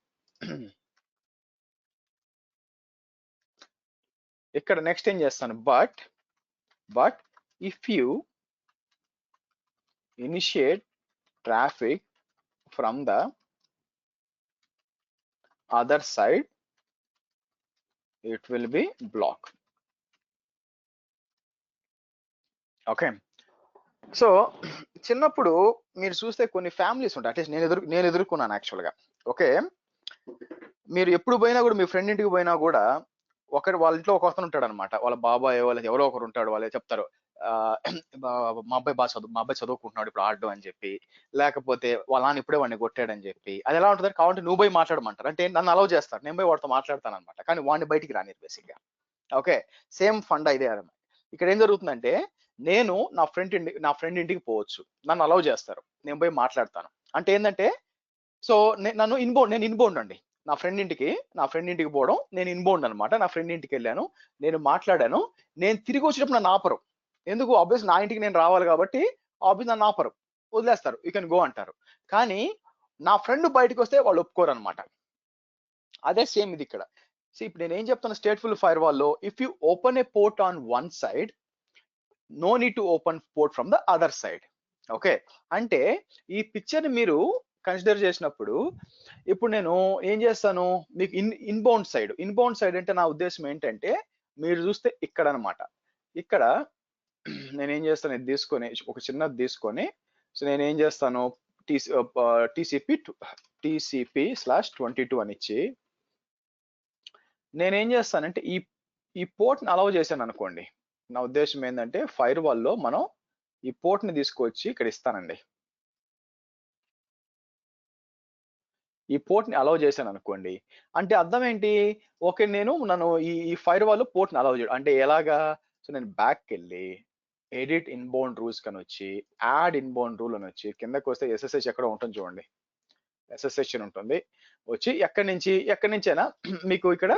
ఇక్కడ నెక్స్ట్ ఏం చేస్తాను, but if you initiate traffic from the other side it will be block. Okay, so చిన్నప్పుడు మీరు చూస్తే కొన్ని ఫ్యామిలీస్ ఉంటాయి, అట్లీస్ట్ నేను ఎదుర్కొన్నాను యాక్చువల్గా. ఓకే, మీరు ఎప్పుడు పోయినా కూడా, మీ ఫ్రెండ్ ఇంటికి పోయినా కూడా వాళ్ళ ఇంట్లో ఒక అతను ఉంటాడు అనమాట, వాళ్ళ బాబాయ్ వాళ్ళ ఎవరో ఒకరు ఉంటాడు, వాళ్ళే చెప్తారు మా అబ్బాయి చదువుకుంటున్నాడు ఇప్పుడు ఆడడం అని చెప్పి, లేకపోతే వాళ్ళ నాన్న ఇప్పుడే వాడిని కొట్టాడని చెప్పి. అది ఎలా ఉంటుంది కాబట్టి నువ్వు పోయి మాట్లాడమంటారు, అంటే నన్ను అలౌ చేస్తారు, నేను పోయి వాడితో మాట్లాడతాను అనమాట, కానీ వాడిని బయటికి రానిరు బేసిక్ గా. ఓకే, సేమ్ ఫండ్ ఇదే అనమాట. ఇక్కడ ఏం జరుగుతుందంటే, నేను నా ఫ్రెండ్ ఇంటికి పోవచ్చు, నన్ను అలౌ చేస్తారు, నేను పోయి మాట్లాడతాను. అంటే ఏంటంటే, సో నేను ఇన్బౌండ్ అండి, నా ఫ్రెండ్ ఇంటికి పోవడం, నేను ఇన్బౌండ్ అనమాట. నా ఫ్రెండ్ ఇంటికి వెళ్ళాను, నేను మాట్లాడాను, నేను తిరిగి వచ్చేటప్పుడు నన్ను ఆపరు. ఎందుకు, ఆబ్వియస్ నా ఇంటికి నేను రావాలి కాబట్టి ఆబ్వియస్ నన్ను ఆపరు, వదిలేస్తారు, యూ కెన్ గో అంటారు. కానీ నా ఫ్రెండ్ బయటకు వస్తే వాళ్ళు ఒప్పుకోరు అనమాట. అదే సేమ్ ఇది ఇక్కడ. సో ఇప్పుడు నేను ఏం చెప్తాను, స్టేట్ఫుల్ ఫైర్ వాల్ లో if you open a port on one side, no need to open port from the other side. Okay, అంటే ఈ పిక్చర్ ని మీరు కన్సిడర్ చేసినప్పుడు, ఇప్పుడు నేను ఏం చేస్తాను, మీకు ఇన్బౌండ్ సైడ్ అంటే నా ఉద్దేశం ఏంటంటే, మీరు చూస్తే ఇక్కడ అనమాట, ఇక్కడ నేను ఏం చేస్తాను, ఇది తీసుకొని ఒక చిన్నది తీసుకొని, సో నేను ఏం చేస్తాను, TCP/22 అని ఇచ్చి, నేనేం చేస్తానంటే ఈ పోర్ట్ ని అలౌ చేశాను అనుకోండి. నా ఉద్దేశం ఏంటంటే, ఫైర్ వాల్ లో మనం ఈ పోర్ట్ ని తీసుకొచ్చి ఇక్కడ ఇస్తానండి. ఈ పోర్ట్ ని అలౌ చేశాను అనుకోండి, అంటే అర్థం ఏంటి, ఓకే నన్ను ఈ ఫైర్ వాల్ పోర్ట్ ని అలౌ చేయడం అంటే ఎలాగా. సో నేను బ్యాక్ వెళ్ళి ఎడిట్ ఇన్బౌండ్ రూల్స్ కని వచ్చి, యాడ్ ఇన్బౌండ్ రూల్ అని వచ్చి, కిందకి వస్తే SSH ఎక్కడ ఉంటుంది చూడండి, SSH అని ఉంటుంది, వచ్చి ఎక్కడి నుంచి అయినా మీకు ఇక్కడ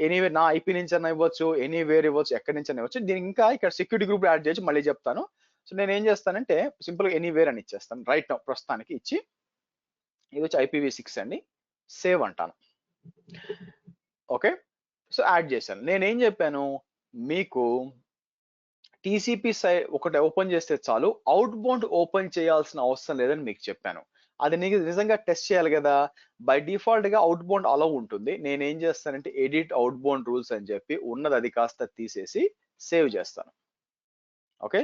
ఎనీవేర్, నా IP నుంచి అయినా ఇవ్వచ్చు, ఎనీవేర్ ఇవ్వచ్చు, ఎక్కడి నుంచి అయినా ఇవ్వచ్చు. దీనికి ఇంకా ఇక్కడ సెక్యూరిటీ గ్రూప్ యాడ్ చేయొచ్చు, మళ్ళీ చెప్తాను. సో నేను ఏం చేస్తానంటే, సింపుల్ గా ఎనీవేర్ అని ఇచ్చేస్తాను రైట్ నౌ, ప్రస్తుతానికి ఇచ్చి, ఇది వచ్చి IPv6 అండి, సేవ్ అంటాను. ఓకే, సో యాడ్ చేశాను. నేనేం చెప్పాను మీకు, TCP ఒకటి ఓపెన్ చేస్తే చాలు, అవుట్ బౌండ్ ఓపెన్ చేయాల్సిన అవసరం లేదని మీకు చెప్పాను. అది నీకు నిజంగా టెస్ట్ చేయాలి కదా, బై డిఫాల్ట్ గా అవుట్ బౌండ్ అలౌ ఉంటుంది. నేనేం చేస్తానంటే, ఎడిట్ అవుట్ బౌండ్ రూల్స్ అని చెప్పి ఉన్నది అది కాస్త తీసేసి సేవ్ చేస్తాను. ఓకే,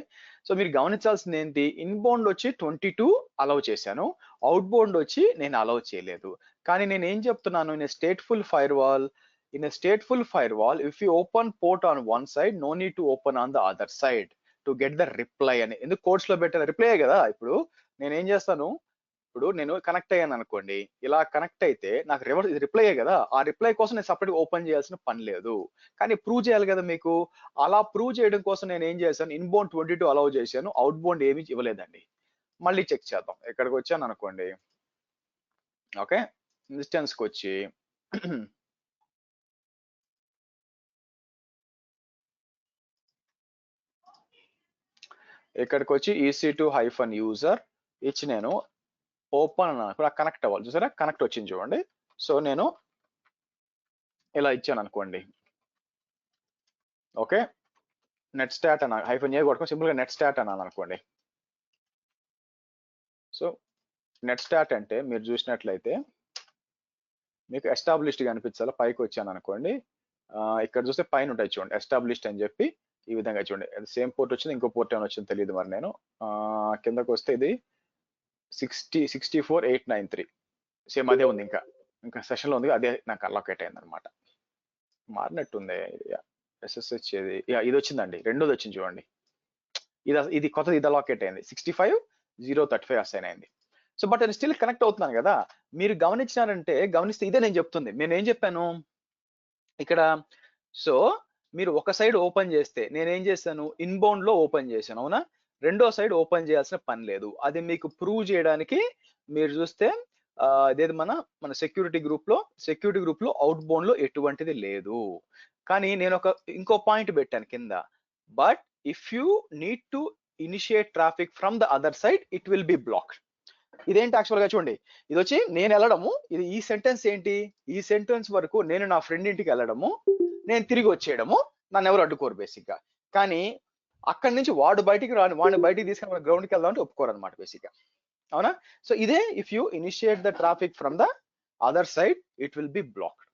సో మీరు గమనించాల్సింది ఏంటి, ఇన్బౌండ్ వచ్చి 22 అలౌ చేశాను, అవుట్ బౌండ్ వచ్చి నేను అలౌ చేయలేదు. కానీ నేను ఏం చెప్తున్నాను, in stateful fire wall if you open port on one side, no need to open on the other side to get the reply అని. ఎందుకు కోడ్స్ లో పెట్టాను, రిప్లై కదా. ఇప్పుడు నేను ఏం చేస్తాను, ఇప్పుడు నేను కనెక్ట్ అయ్యాను అనుకోండి, ఇలా కనెక్ట్ అయితే నాకు రివర్స్ రిప్లై కదా, ఆ రిప్లై కోసం నేను సపరేట్ ఓపెన్ చేయాల్సిన పని లేదు. కానీ ప్రూవ్ చేయాలి కదా మీకు, అలా ప్రూవ్ చేయడం కోసం నేను ఏం చేశాను, ఇన్బౌండ్ 22 అలౌ చేశాను, అవుట్ బౌండ్ ఏమీ ఇవ్వలేదండి. మళ్ళీ చెక్ చేద్దాం, ఎక్కడికి వచ్చాను అనుకోండి. ఓకే, ఇన్స్టెన్స్ కి వచ్చి ఇక్కడికి వచ్చి EC2-user ఇచ్చి నేను ఓపెన్ అన్నాను, కనెక్ట్ అవ్వాలి, చూసారా కనెక్ట్ వచ్చింది చూడండి. సో నేను ఇలా ఇచ్చాను అనుకోండి. ఓకే, నెట్ స్టాట్ అన్న -a కొట్టుకొని సింపుల్ గా నెట్ స్టాట్ అన్నాను అనుకోండి. సో నెట్ స్టాట్ అంటే మీరు చూసినట్లయితే మీకు ఎస్టాబ్లిష్డ్ కనిపించాలి, పైకి వచ్చాను అనుకోండి. ఇక్కడ చూస్తే పైన ఉంటాయి చూడండి, ఎస్టాబ్లిష్డ్ అని చెప్పి, ఈ విధంగా చూడండి. సేమ్ పోర్ట్ వచ్చింది, ఇంకో పోర్ట్ ఏమైనా వచ్చింది తెలియదు మరి. నేను కిందకు వస్తే ఇది 64893 సేమ్ అదే ఉంది, ఇంకా సెషన్ లో ఉంది, అదే నాకు అలొకేట్ అయింది అనమాట. మారినట్టుంది SSH, ఇది వచ్చిందండి, రెండోది వచ్చింది చూడండి, ఇది కొత్తది, ఇది అలొకేట్ అయింది, 65,035 అసైన్ అయింది. సో బట్ నేను స్టిల్ కనెక్ట్ అవుతున్నాను కదా. మీరు గమనిస్తే ఇదే నేను చెప్తుంది. నేను ఏం చెప్పాను ఇక్కడ, సో మీరు ఒక సైడ్ ఓపెన్ చేస్తే, నేనేం చేశాను, ఇన్బౌండ్ లో ఓపెన్ చేశాను, అవునా, రెండో సైడ్ ఓపెన్ చేయాల్సిన పని లేదు. అది మీకు ప్రూవ్ చేయడానికి మీరు చూస్తే ఇదేది మన సెక్యూరిటీ గ్రూప్ లో అవుట్ బౌండ్ లో ఎటువంటిది లేదు. కానీ నేను ఇంకో పాయింట్ పెట్టాను కింద, but if you need to initiate traffic from the other side it will B blocked. ఇదేంటి యాక్చువల్ గా చూడండి, ఇది వచ్చి నేను వెళ్ళడము, ఇది ఈ సెంటెన్స్ ఏంటి, ఈ సెంటెన్స్ వరకు నేను నా ఫ్రెండ్ ఇంటికి వెళ్ళడము, నేను తిరిగి వచ్చేయడము, నన్ను ఎవరు అడ్డుకోరు బేసిక్ గా. కానీ అక్కడి నుంచి వాడు బయటికి రాని వాడిని బయటికి తీసుకుని గ్రౌండ్కి వెళ్దాం అంటే ఒప్పుకోరు అనమాట బేసిక్ గా. అవునా? సో ఇదే if you initiate the traffic from the other side it will B blocked.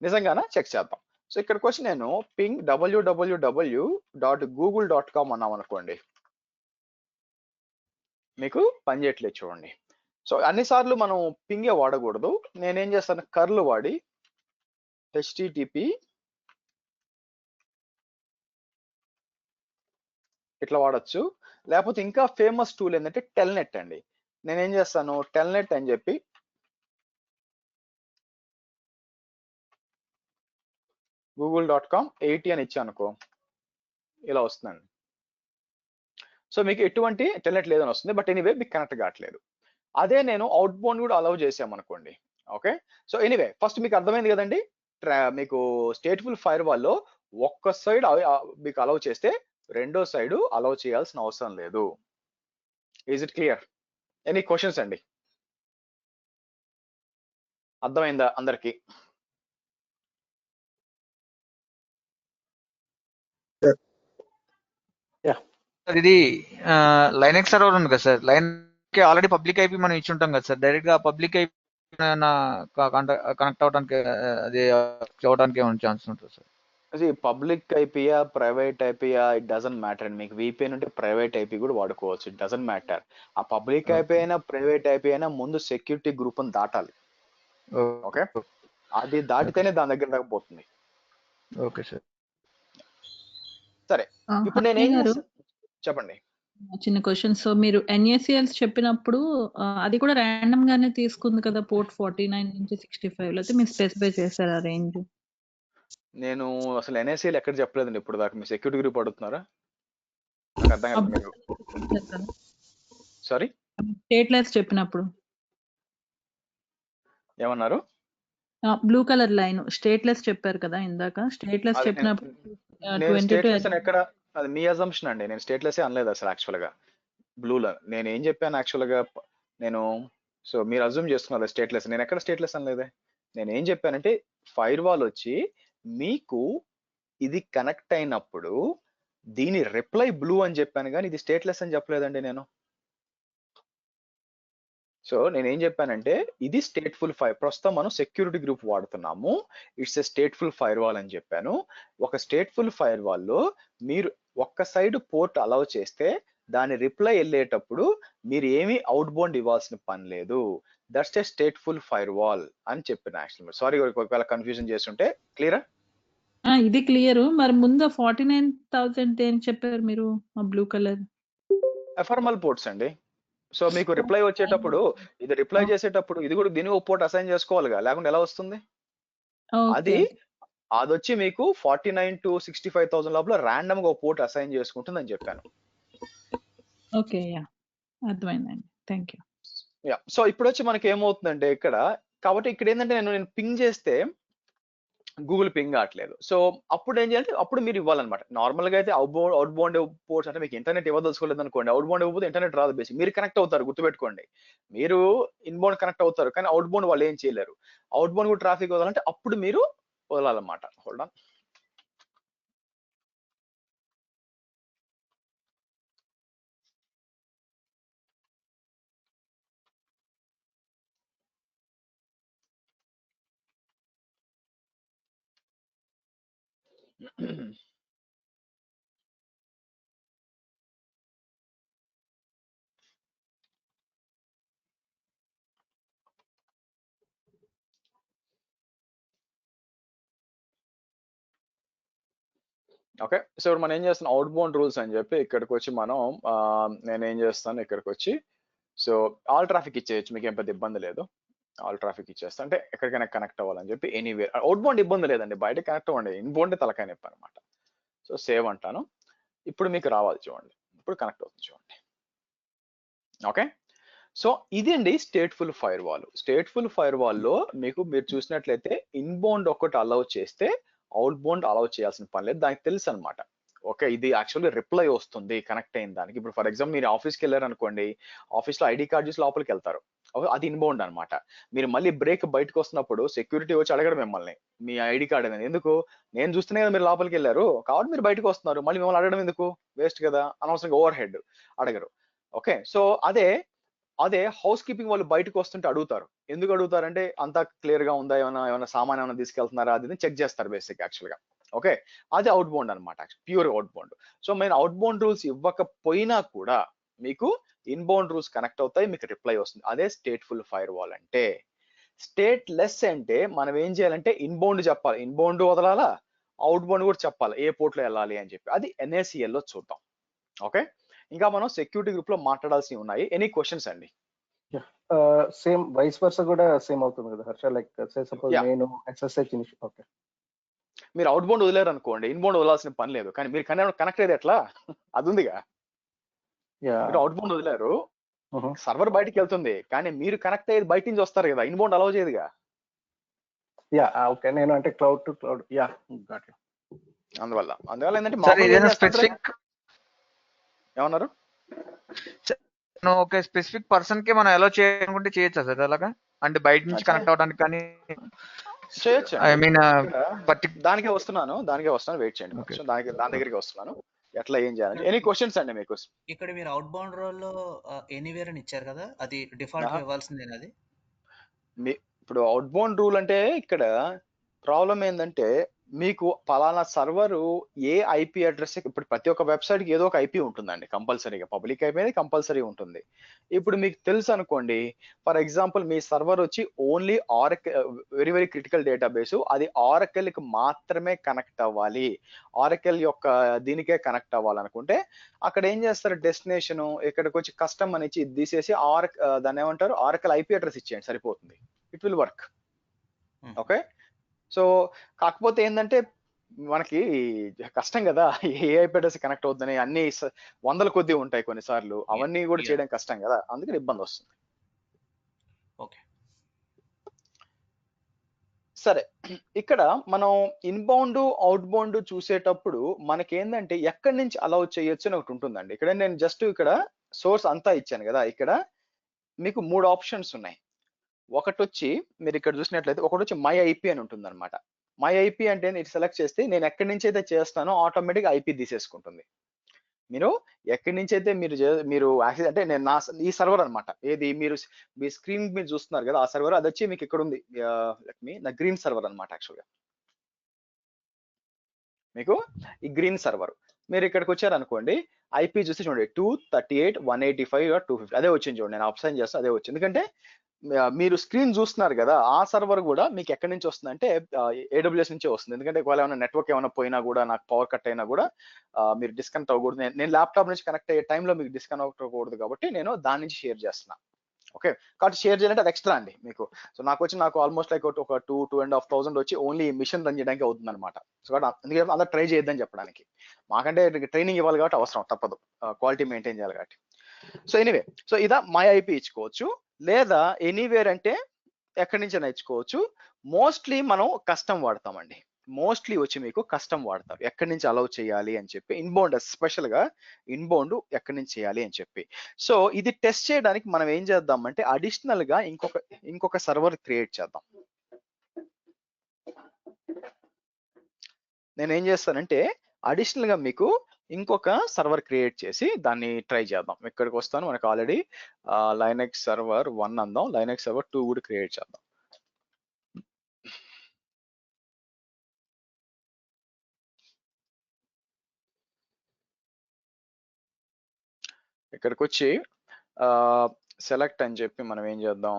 నిజంగానా? చెక్ చేద్దాం. సో ఇక్కడికి వచ్చి నేను పింగ్ www.google.com అన్నాం అనుకోండి, మీకు పని చేయట్లేదు చూడండి. సో అన్నిసార్లు మనం పింగే వాడకూడదు. నేనేం చేస్తాను, కర్ల్ వాడి http ఇట్లా వాడచ్చు. లేకపోతే ఇంకా ఫేమస్ టూల్ ఏంటంటే టెల్నెట్ అండి. నేనేం చేస్తాను, టెల్నెట్ అని చెప్పి google.com 80 అని ఇచ్చాను అనుకో, ఇలా వస్తుందండి. సో మీకు ఎటువంటి టెల్నెట్ లేదని వస్తుంది, బట్ ఎనీవే మీకు కనెక్ట్ కావట్లేదు. అదే నేను అవుట్ బౌండ్ కూడా అలౌ చేసామనుకోండి. ఓకే, సో ఎనీవే ఫస్ట్ మీకు అర్థమైంది కదండి. మీకు స్టేట్ఫుల్ ఫైర్ వాల్ లో ఒక్క సైడ్ మీకు అలౌ చేస్తే రెండో సైడ్ అలౌ చేయాల్సిన అవసరం లేదు. Is it clear? Any questions అండి? అర్థమైందా అందరికి? సార్ ఇది లైనెక్స్ సర్వర్ ఉంది కదా సార్, లైన్ కి ఆల్రెడీ పబ్లిక్ ఐపీ మనం ఇచ్చి ఉంటాం కదా సార్, డైరెక్ట్ గా పబ్లిక్ ఐపీ కనెక్ట్ అవడానికి అది చూడడానికి ఏమైనా ఛాన్స్ ఉంటుంది సార్? పబ్లిక్ ఐపీయా ప్రైవేట్ ఐపీయా ఇట్ డజంట్ మ్యాటర్ అండి. మీకు VPN ఉంటే ప్రైవేట్ ఐపీ కూడా వాడుకోవచ్చు, ఇట్ డజంట్ మ్యాటర్. ఆ పబ్లిక్ ఐపీ అయినా ప్రైవేట్ ఐపీ అయినా ముందు సెక్యూరిటీ గ్రూప్ అని దాటాలి. ఓకే, అది దాటితేనే దాని దగ్గర దాకా పోతుంది. Okay sir. సరే, ఇప్పుడు నేను ఏం చేస్తాను చెప్పండి. చిన్న క్వశ్చన్. సో మీరు NACLs చెప్పినప్పుడు అది కూడా ర్యాండమ్ గానే తీసుకుంది కదా, పోర్ట్ 49 నుంచి 65, లేకపోతే మీరు స్పెసిఫై చేశారా రేంజ్? నేను అసలు NACL ఎక్కడ చెప్పలేదండి ఇప్పుడు దాకా. మీ సెక్యూరిటీ గ్రూప్ అడుగుతున్నారా? నాకు అర్థం కాదు మీరు. సారీ, స్టేట్లెస్ చెప్పినప్పుడు ఏమన్నారు? బ్లూ కలర్ లైన్ స్టేట్లెస్ చెప్పారు కదా ఇందాక. స్టేట్లెస్ చెప్పినప్పుడు ఎక్కడ, అది మీ అజంప్షన్ అండి. నేను స్టేట్లెస్ అనలేదు అసలు యాక్చువల్ గా. బ్లూలో నేను ఏం చెప్పాను యాక్చువల్ గా, నేను సో మీరు అజ్యూమ్ చేస్తున్నారు స్టేట్లెస్. నేను ఎక్కడ స్టేట్లెస్ అనలేదే. నేను ఏం చెప్పానంటే ఫైర్ వాల్ వచ్చి మీకు ఇది కనెక్ట్ అయినప్పుడు దీని రిప్లై బ్లూ అని చెప్పాను, కానీ ఇది స్టేట్లెస్ అని చెప్పలేదండి నేను. సో నేనేం చెప్పానంటే ఇది స్టేట్ఫుల్ ఫైర్, ప్రస్తుతం మనం సెక్యూరిటీ గ్రూప్ వాడుతున్నాము, it's a stateful fire wall అని చెప్పాను. ఒక స్టేట్ఫుల్ ఫైర్ వాల్ లో మీరు ఒక్క సైడ్ పోర్ట్ అలౌ చేస్తే దాని రిప్లై వెళ్ళేటప్పుడు మీరు ఏమీ అవుట్ బౌండ్ ఇవ్వాల్సిన పని లేదు. That's a stateful fire wall అని చెప్పిన. యాక్చువల్ సారీ ఒకవేళ కన్ఫ్యూజన్ చేస్తుంటే. క్లియరా? ఇది క్లియర్. మరి ముందు 49,000 ఏం చెప్పారు మీరు? బ్లూ కలర్ ఎఫర్మల్ పోర్ట్స్ అండి. సో మీకు రిప్లై వచ్చేటప్పుడు, ఇది రిప్లై చేసేటప్పుడు ఇది కూడా దీని ఒక పోర్ట్ అసైన్ చేసుకోవాలిగా, లేకుంటే ఎలా వస్తుంది? అది వచ్చి మీకు 49 to 65,000 లోపల ర్యాండమ్ గా ఒక పోర్ట్ అసైన్ చేసుకుంటుందని చెప్పాను. ఓకే, యా అర్థమైందండి. Thank you. యా, సో ఇప్పుడు వచ్చి మనకి ఏమవుతుందంటే ఇక్కడ, కాబట్టి ఇక్కడ ఏంటంటే నేను పింగ్ చేస్తే గూగుల్ పింగ్ కావట్లేదు. సో అప్పుడు ఏం చేయాలంటే అప్పుడు మీరు ఇవ్వాలన్నమాట. నార్మల్ గా అయితే అవుట్ బౌండ్ పోర్ట్స్ అంటే మీకు ఇంటర్నెట్ ఇవ్వదలుచుకోలేదు అనుకోండి, అవుట్ బౌండ్ ఇవ్వకపోతే ఇంటర్నెట్ రాదు. బేసిక్ మీరు కనెక్ట్ అవుతారు, గుర్తుపెట్టుకోండి. మీరు ఇన్బౌండ్ కనెక్ట్ అవుతారు, కానీ అవుట్ బౌండ్ వాళ్ళు ఏం చేయలేరు. అవుట్ బౌండ్ కూడా ట్రాఫిక్ వదలాలంటే అప్పుడు మీరు వదలాలన్నమాట. Hold on. ఓకే, సో ఇప్పుడు మనం ఏం చేస్తాం, అవుట్ బౌండ్ రూల్స్ అని చెప్పి ఇక్కడికి వచ్చి మనం నేను ఏం చేస్తాను ఇక్కడికి వచ్చి, సో ఆల్ ట్రాఫిక్ ఇచ్చేయచ్చు, మీకు ఏం పెద్ద ఇబ్బంది లేదు. ఆల్ ట్రాఫిక్ ఇచ్చేస్తా అంటే ఎక్కడికైనా కనెక్ట్ అవ్వాలని చెప్పి ఎనీవేర్. అవుట్ బౌండ్ ఇబ్బంది లేదండి, బయట కనెక్ట్ అవ్వండి. ఇన్బౌండ్ తలకాయ నొప్పి అనమాట. సో సేవ్ అంటాను. ఇప్పుడు మీకు రావాలి చూడండి, ఇప్పుడు కనెక్ట్ అవుతుంది చూడండి. ఓకే, సో ఇది అండి stateful fire wall. Stateful firewall లో మీకు మీరు చూసినట్లయితే ఇన్బౌండ్ ఒకటి అలౌ చేస్తే అవుట్ బౌండ్ అలౌ చేయాల్సిన పని లేదు, దానికి తెలుసు అనమాట. ఓకే, ఇది యాక్చువల్గా రిప్లై వస్తుంది కనెక్ట్ అయిన దానికి. ఇప్పుడు ఫర్ ఎగ్జాంపుల్ మీరు ఆఫీస్కి వెళ్ళారు అనుకోండి, ఆఫీస్లో ID కార్డ్ చూసి లోపలికి వెళ్తారు. అది ఇన్బౌండ్ అన్నమాట. మీరు మళ్ళీ బ్రేక్ బయటకు వస్తున్నప్పుడు సెక్యూరిటీ వచ్చి అడగడం మిమ్మల్ని మీ ఐడి కార్డ్ అనేది. ఎందుకు? నేను చూస్తేనే కదా మీరు లోపలికి వెళ్ళారు, కాబట్టి మీరు బయటకు వస్తున్నారు, మళ్ళీ మిమ్మల్ని అడగడం ఎందుకు? వేస్ట్ కదా, అనవసరంగా ఓవర్ హెడ్ అడగరు. ఓకే, సో అదే హౌస్ కీపింగ్ వాళ్ళు బయటకు వస్తుంటే అడుగుతారు. ఎందుకు అడుగుతారంటే అంతా క్లియర్ గా ఉందా, ఏమైనా సామాన్ ఏమైనా తీసుకెళ్తున్నారా, అది చెక్ చేస్తారు బేసిక్ యాక్చువల్ గా. ఓకే, అది అవుట్ బౌండ్ అనమాట, ప్యూర్ అవుట్ బౌండ్. సో మేము అవుట్ బౌండ్ రూల్స్ ఇవ్వకపోయినా కూడా మీకు ఇన్బౌండ్ రూల్స్ కనెక్ట్ అవుతాయి, మీకు రిప్లై వస్తుంది. అదే స్టేట్ఫుల్ ఫైర్ వాల్ అంటే. స్టేట్ లెస్ అంటే మనం ఏం చేయాలంటే ఇన్బౌండ్ చెప్పాలి, ఇన్బౌండ్ వదలాలా, అవుట్ బౌండ్ కూడా చెప్పాలి ఏ పోర్ట్ లో వెళ్ళాలి అని చెప్పి. అది NACL లో చూద్దాం. ఓకే, ఇంకా మనం సెక్యూరిటీ గ్రూప్ లో మాట్లాడాల్సి ఉన్నాయి. ఎనీ క్వశ్చన్స్ అండి? సేమ్ వైస్ వర్సా కూడా సేమ్ అవుతుంది కదా హర్ష, లైక్ సపోజ్ Yeah. నేను SSH ఓకే, మీరు అవుట్ బౌండ్ వదిలేరు అనుకోండి, ఇన్బౌండ్ వదలాల్సిన పని లేదు. కానీ మీరు కనెక్ట్ అయ్యేది ఎట్లా? అది ఉందిగా. యా మీరు అవుట్ బౌండ్ వదిలేరు, సర్వర్ బయటికి వెళ్తుంది, కానీ మీరు కనెక్ట్ అయ్యేది బయట నుంచి వస్తారు కదా, ఇన్బౌండ్ అలౌ చేయదుగా. యా ఓకే, నేను అంటే cloud to cloud. Yeah got it. అందువల్ల ఏంటంటే సార్ మామూలుగా ఏం ఏదైనా చేస్తుంటారు? స్పెసిఫిక్ ఏమన్నారు? ఒక స్పెసిఫిక్ పర్సన్ కి మనం ఎలా చేయాలనుకుంటే చేయొచ్చా సార్ అలాగా? అంటే బయట నుంచి కనెక్ట్ అవడానికి కానీ చేయొచ్చు. ఐ మీన్ దానికే వస్తున్నాను వెయిట్ చేయండి. Okay. సో దాని దగ్గరికి వస్తున్నాను, ఎట్లా ఏం చేయాలి. ఎనీ క్వశ్చన్స్ అండి మీకు? ఇక్కడ మీరు అవుట్ బౌండ్ రోల్ లో ఎనీవేర్ అని ఇచ్చారు కదా, అది డిఫాల్ట్ ఇవ్వాల్సిందేనా? అది ఇప్పుడు అవుట్ బౌండ్ రూల్ అంటే ఇక్కడ ప్రాబ్లం ఏంటంటే మీకు పలానా సర్వర్ ఏ IP అడ్రస్, ఇప్పుడు ప్రతి ఒక్క వెబ్సైట్ కి ఏదో ఒక IP ఉంటుందండి కంపల్సరీగా, పబ్లిక్ IP అనేది కంపల్సరీ ఉంటుంది. ఇప్పుడు మీకు తెలుసు అనుకోండి, ఫర్ ఎగ్జాంపుల్ మీ సర్వర్ వచ్చి only very very critical database, అది ఆరకిల్ కి మాత్రమే కనెక్ట్ అవ్వాలి, ఆరకిల్ యొక్క దీనికే కనెక్ట్ అవ్వాలనుకుంటే అక్కడ ఏం చేస్తారు, డెస్టినేషన్ ఇక్కడికి వచ్చి కస్టమ్ అని ఇచ్చి తీసేసి దాన్ని ఏమంటారు, ఆరకిల్ IP అడ్రస్ ఇచ్చేయండి, సరిపోతుంది. It will work. Okay, so కాకపోతే ఏంటంటే మనకి కష్టం కదా, ఏ IP అడ్రస్ కనెక్ట్ అవుతుందని అన్ని వందల కొద్ది ఉంటాయి కొన్నిసార్లు, అవన్నీ కూడా చేయడం కష్టం కదా, అందుకని ఇబ్బంది వస్తుంది. ఓకే, సరే, ఇక్కడ మనం ఇన్బౌండ్ అవుట్ బౌండ్ చూసేటప్పుడు మనకేందంటే ఎక్కడి నుంచి అలౌ చేయొచ్చు అని ఒకటి ఉంటుందండి. ఇక్కడ నేను జస్ట్ ఇక్కడ సోర్స్ అంతా ఇచ్చాను కదా, ఇక్కడ మీకు 3 ఆప్షన్స్ ఉన్నాయి. ఒకటి వచ్చి మీరు ఇక్కడ చూసినట్లయితే ఒకటి వచ్చి మై IP అని ఉంటుంది అనమాట. మై IP అంటే నేను సెలెక్ట్ చేస్తే నేను ఎక్కడి నుంచి అయితే చేస్తానో ఆటోమేటిక్ IP తీసేసుకుంటుంది. మీరు ఎక్కడి నుంచి అయితే మీరు యాక్సెస్ అంటే నేను ఈ సర్వర్ అనమాట, ఏది మీరు మీ స్క్రీన్ మీద చూస్తున్నారు కదా, ఆ సర్వర్ అది వచ్చి మీకు ఇక్కడ ఉంది, నా గ్రీన్ సర్వర్ అనమాట. యాక్చువల్గా మీకు ఈ గ్రీన్ సర్వర్, మీరు ఇక్కడికి వచ్చారనుకోండి, IP చూస్తే చూడండి 238.185.250 అదే వచ్చింది చూడండి. నేను అప్సైన్ చేస్తాను, అదే వచ్చింది. ఎందుకంటే మీరు స్క్రీన్ చూస్తున్నారు కదా, ఆ సర్వర్ కూడా మీకు ఎక్కడి నుంచి వస్తుందంటే AWS నుంచే వస్తుంది. ఎందుకంటే ఒకవేళ ఏమైనా నెట్వర్క్ ఏమైనా పోయినా కూడా, నాకు పవర్ కట్ అయినా కూడా మీరు డిస్కనెక్ట్ అవ్వకూడదు. నేను ల్యాప్టాప్ నుంచి కనెక్ట్ అయ్యే టైంలో మీకు డిస్కనెక్ట్ అవ్వకూడదు, కాబట్టి నేను దాని నుంచి షేర్ చేస్తున్నా. ఓకే, కాబట్టి షేర్ చేయాలంటే అది ఎక్స్ట్రా అండి మీకు. సో నాకు ఆల్మోస్ట్ లైక్ ఒక 2,500 వచ్చి ఓన్లీ మిషన్ రన్ చేయడానికి అవుతుంది అనమాట. సో అందుకే అందరూ ట్రై చేయొద్దని చెప్పడానికి, మాకంటే ట్రైనింగ్ ఇవ్వాలి కాబట్టి అవసరం, తప్పదు, క్వాలిటీ మెయింటైన్ చేయాలి కాబట్టి. సో ఎనీవే, సో ఇదా మై IP ఇచ్చుకోవచ్చు, లేదా ఎనీవేర్ అంటే ఎక్కడి నుంచి ఇచ్చుకోవచ్చు. మోస్ట్లీ మనం కస్టమ్ వాడతామండి, మోస్ట్లీ వచ్చి మీకు కస్టమ్ వాడతారు, ఎక్కడి నుంచి అలౌ చేయాలి అని చెప్పి. ఇన్బౌండ్ ఎస్పెషల్ గా ఇన్బౌండ్ ఎక్కడి నుంచి చేయాలి అని చెప్పి. సో ఇది టెస్ట్ చేయడానికి మనం ఏం చేద్దామంటే అడిషనల్ గా ఇంకొక సర్వర్ క్రియేట్ చేద్దాం. నేను ఏం చేస్తానంటే అడిషనల్ గా మీకు ఇంకొక సర్వర్ క్రియేట్ చేసి దాన్ని ట్రై చేద్దాం. ఇక్కడికి వస్తాను, మనకు ఆల్రెడీ లైనక్స్ సర్వర్ 1 అందాం, లైనక్స్ సర్వర్ 2 కూడా క్రియేట్ చేద్దాం. ఇక్కడికి వచ్చి సెలెక్ట్ అని చెప్పి మనం ఏం చేద్దాం,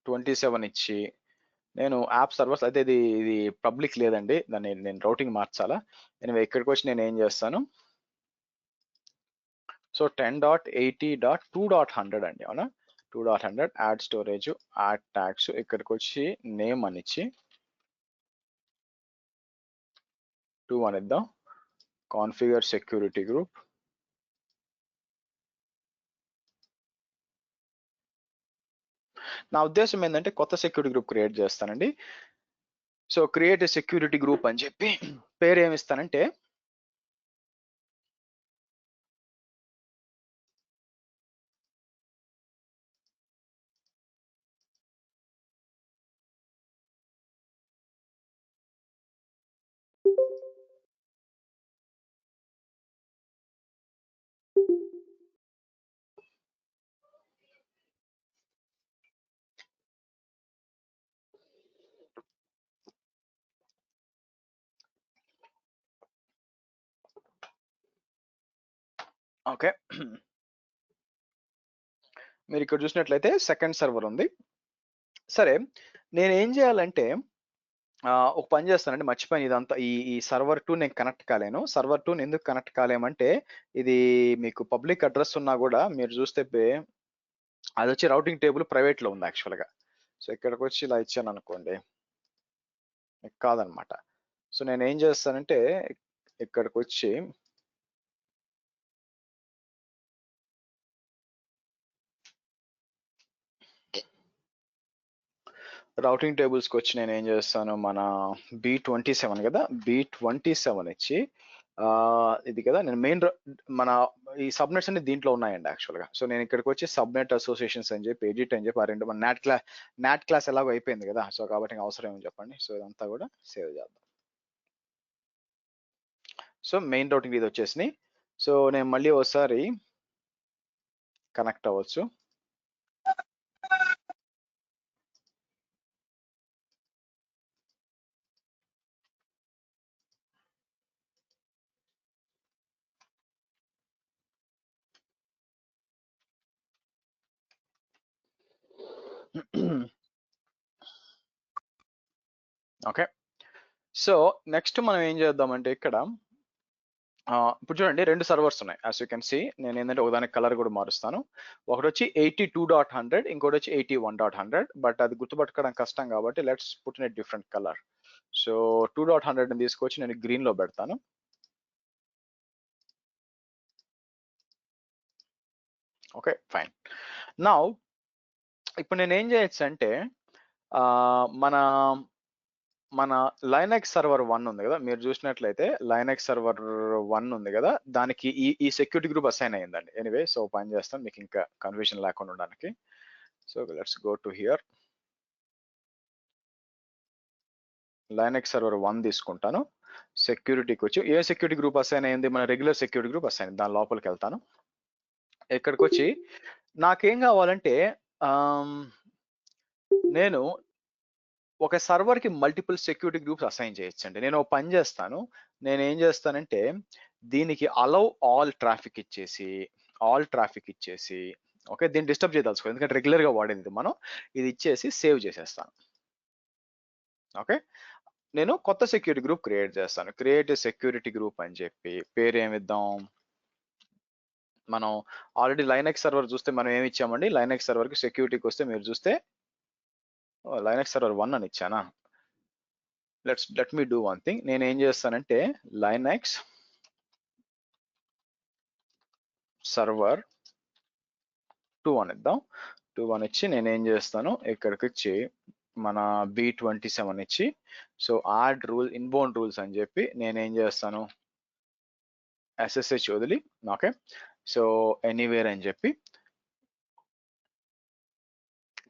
"27" ఇచ్చి, నేను యాప్ సర్వర్స్ అయితే ఇది పబ్లిక్ లేదండి, దాన్ని నేను రౌటింగ్ మార్చాలా. ఎనివే ఇక్కడికి వచ్చి నేను ఏం చేస్తాను, సో 10.80.2.100 అండి, అవునా, 2.100 యాడ్ స్టోరేజ్, యాడ్ ట్యాగ్స్, ఇక్కడికి వచ్చి నేమ్ అని ఇచ్చి 2 అని ఇద్దాం, కాన్ఫిగర్ సెక్యూరిటీ గ్రూప్. నా ఉద్దేశం ఏంటంటే కొత్త సెక్యూరిటీ గ్రూప్ క్రియేట్ చేస్తానండి. సో క్రియేట్ సెక్యూరిటీ గ్రూప్ అని చెప్పి పేరు ఏమి ఇస్తానంటే ఓకే, మీరు ఇక్కడ చూసినట్లయితే సెకండ్ సర్వర్ ఉంది. సరే, నేను ఏం చేయాలంటే ఒక పని చేస్తానండి, మర్చిపోయాను ఇదంతా. ఈ సర్వర్ 2 నేను కనెక్ట్ కాలేను. సర్వర్ 2 ఎందుకు కనెక్ట్ కాలేమంటే, ఇది మీకు పబ్లిక్ అడ్రస్ ఉన్నా కూడా మీరు చూస్తే అది వచ్చి రౌటింగ్ టేబుల్ ప్రైవేట్ లో ఉంది యాక్చువల్ గా. సో ఇక్కడికి వచ్చి ఇలా ఇచ్చాను అనుకోండి, కాదనమాట. సో నేను ఏం చేస్తానంటే ఇక్కడికి వచ్చి రౌటింగ్ టేబుల్స్కి వచ్చి నేను ఏం చేస్తాను, మన B27 కదా, B27 ఇచ్చి ఇది కదా, నేను మెయిన్ మన ఈ సబ్నెట్స్ అన్ని దీంట్లో ఉన్నాయండి యాక్చువల్గా. సో నేను ఇక్కడికి వచ్చి సబ్నెట్ అసోసియేషన్స్ అని చెప్పి ఎడిట్ అని చెప్పి ఆ రెండు, మన నాట్ క్లాస్ ఎలాగో అయిపోయింది కదా, సో కాబట్టి ఇంకా అవసరం ఏమని చెప్పండి. సో ఇదంతా కూడా సేవ్ చేద్దాం. సో మెయిన్ రౌటింగ్ ఇది వచ్చేసినాయి. సో నేను మళ్ళీ ఒకసారి కనెక్ట్ అవ్వచ్చు. ఓకే, సో నెక్స్ట్ మనం ఏం చేద్దామంటే ఇక్కడ ఇప్పుడు చూడండి, రెండు సర్వర్స్ ఉన్నాయి యాజ్ యూ కెన్ సీ. నేను ఏంటంటే ఒకదానికి కలర్ కూడా మారుస్తాను. ఒకటి వచ్చి 82.100, ఇంకోటి వచ్చి 81.100. బట్ అది గుర్తుపట్టుకోవడం కష్టం కాబట్టి let's put in a different colour. So 2.100 ని తీసుకొచ్చి నేను గ్రీన్ లో పెడతాను. Okay, fine. నౌ ఇప్పుడు నేను ఏం చేయొచ్చు అంటే మన లైనెక్స్ సర్వర్ 1 ఉంది కదా, మీరు చూసినట్లయితే లైనెక్స్ సర్వర్ 1 ఉంది కదా, దానికి ఈ సెక్యూరిటీ గ్రూప్ అసైన్ అయ్యిందండి. ఎనీవే, సో పని చేస్తాను మీకు ఇంకా కన్ఫ్యూజన్ లేకుండా ఉండడానికి. So let's go to hear. Linux server 1 తీసుకుంటాను. సెక్యూరిటీకి వచ్చి ఏ సెక్యూరిటీ గ్రూప్ అసైన్ అయ్యింది, మన రెగ్యులర్ సెక్యూరిటీ గ్రూప్ అసైన్, దాని లోపలికి వెళ్తాను. ఇక్కడికి వచ్చి నాకేం కావాలంటే నేను ఒక సర్వర్ కి మల్టిపుల్ సెక్యూరిటీ గ్రూప్స్ అసైన్ చేయొచ్చండి. నేను ఒక పని చేస్తాను, నేను ఏం చేస్తానంటే దీనికి అలౌ ఆల్ ట్రాఫిక్ ఇచ్చేసి ఓకే, దీన్ని డిస్టర్బ్ చేయదలుచుకో, ఎందుకంటే రెగ్యులర్ గా వాడేది మనం, ఇది ఇచ్చేసి సేవ్ చేసేస్తాను. ఓకే, నేను కొత్త సెక్యూరిటీ గ్రూప్ క్రియేట్ చేస్తాను. క్రియేట్ సెక్యూరిటీ గ్రూప్ అని చెప్పి పేరు ఏమిద్దాం, మనం ఆల్రెడీ లైనెక్స్ సర్వర్ చూస్తే మనం ఏమి ఇచ్చామండి, లైనెక్స్ సర్వర్ కి సెక్యూరిటీకి వస్తే మీరు చూస్తే లైనెక్స్ సర్వర్ 1 అని ఇచ్చానా. Let me do one thing. నేను ఏం చేస్తానంటే లైనెక్స్ సర్వర్ 2 అని ఇద్దాం. 2 అని ఇచ్చి నేను ఏం చేస్తాను, ఇక్కడికి వచ్చి మన B27 ఇచ్చి, so add rule inbound rules అని చెప్పి నేను ఏం చేస్తాను, SSH వదిలి, ఓకే, సో ఎనీవేర్ అని చెప్పి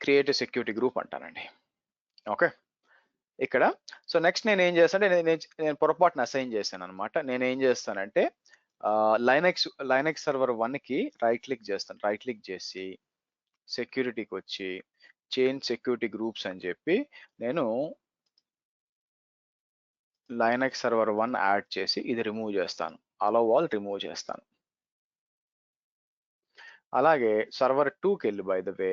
క్రియేట్ సెక్యూరిటీ గ్రూప్ అంటానండి. ఓకే, ఇక్కడ సో నెక్స్ట్ నేను ఏం చేస్తానంటే నేను పొరపాటున అసైన్ చేశాను అనమాట. నేను ఏం చేస్తానంటే లైనెక్స్ సర్వర్ 1 కి రైట్ క్లిక్ చేసి సెక్యూరిటీకి వచ్చి చేంజ్ సెక్యూరిటీ గ్రూప్స్ అని చెప్పి నేను లైనెక్స్ సర్వర్ 1 యాడ్ చేసి ఇది రిమూవ్ చేస్తాను, అలౌ ఆల్ రిమూవ్ చేస్తాను. అలాగే సర్వర్ 2కి వెళ్ళి బై ద వే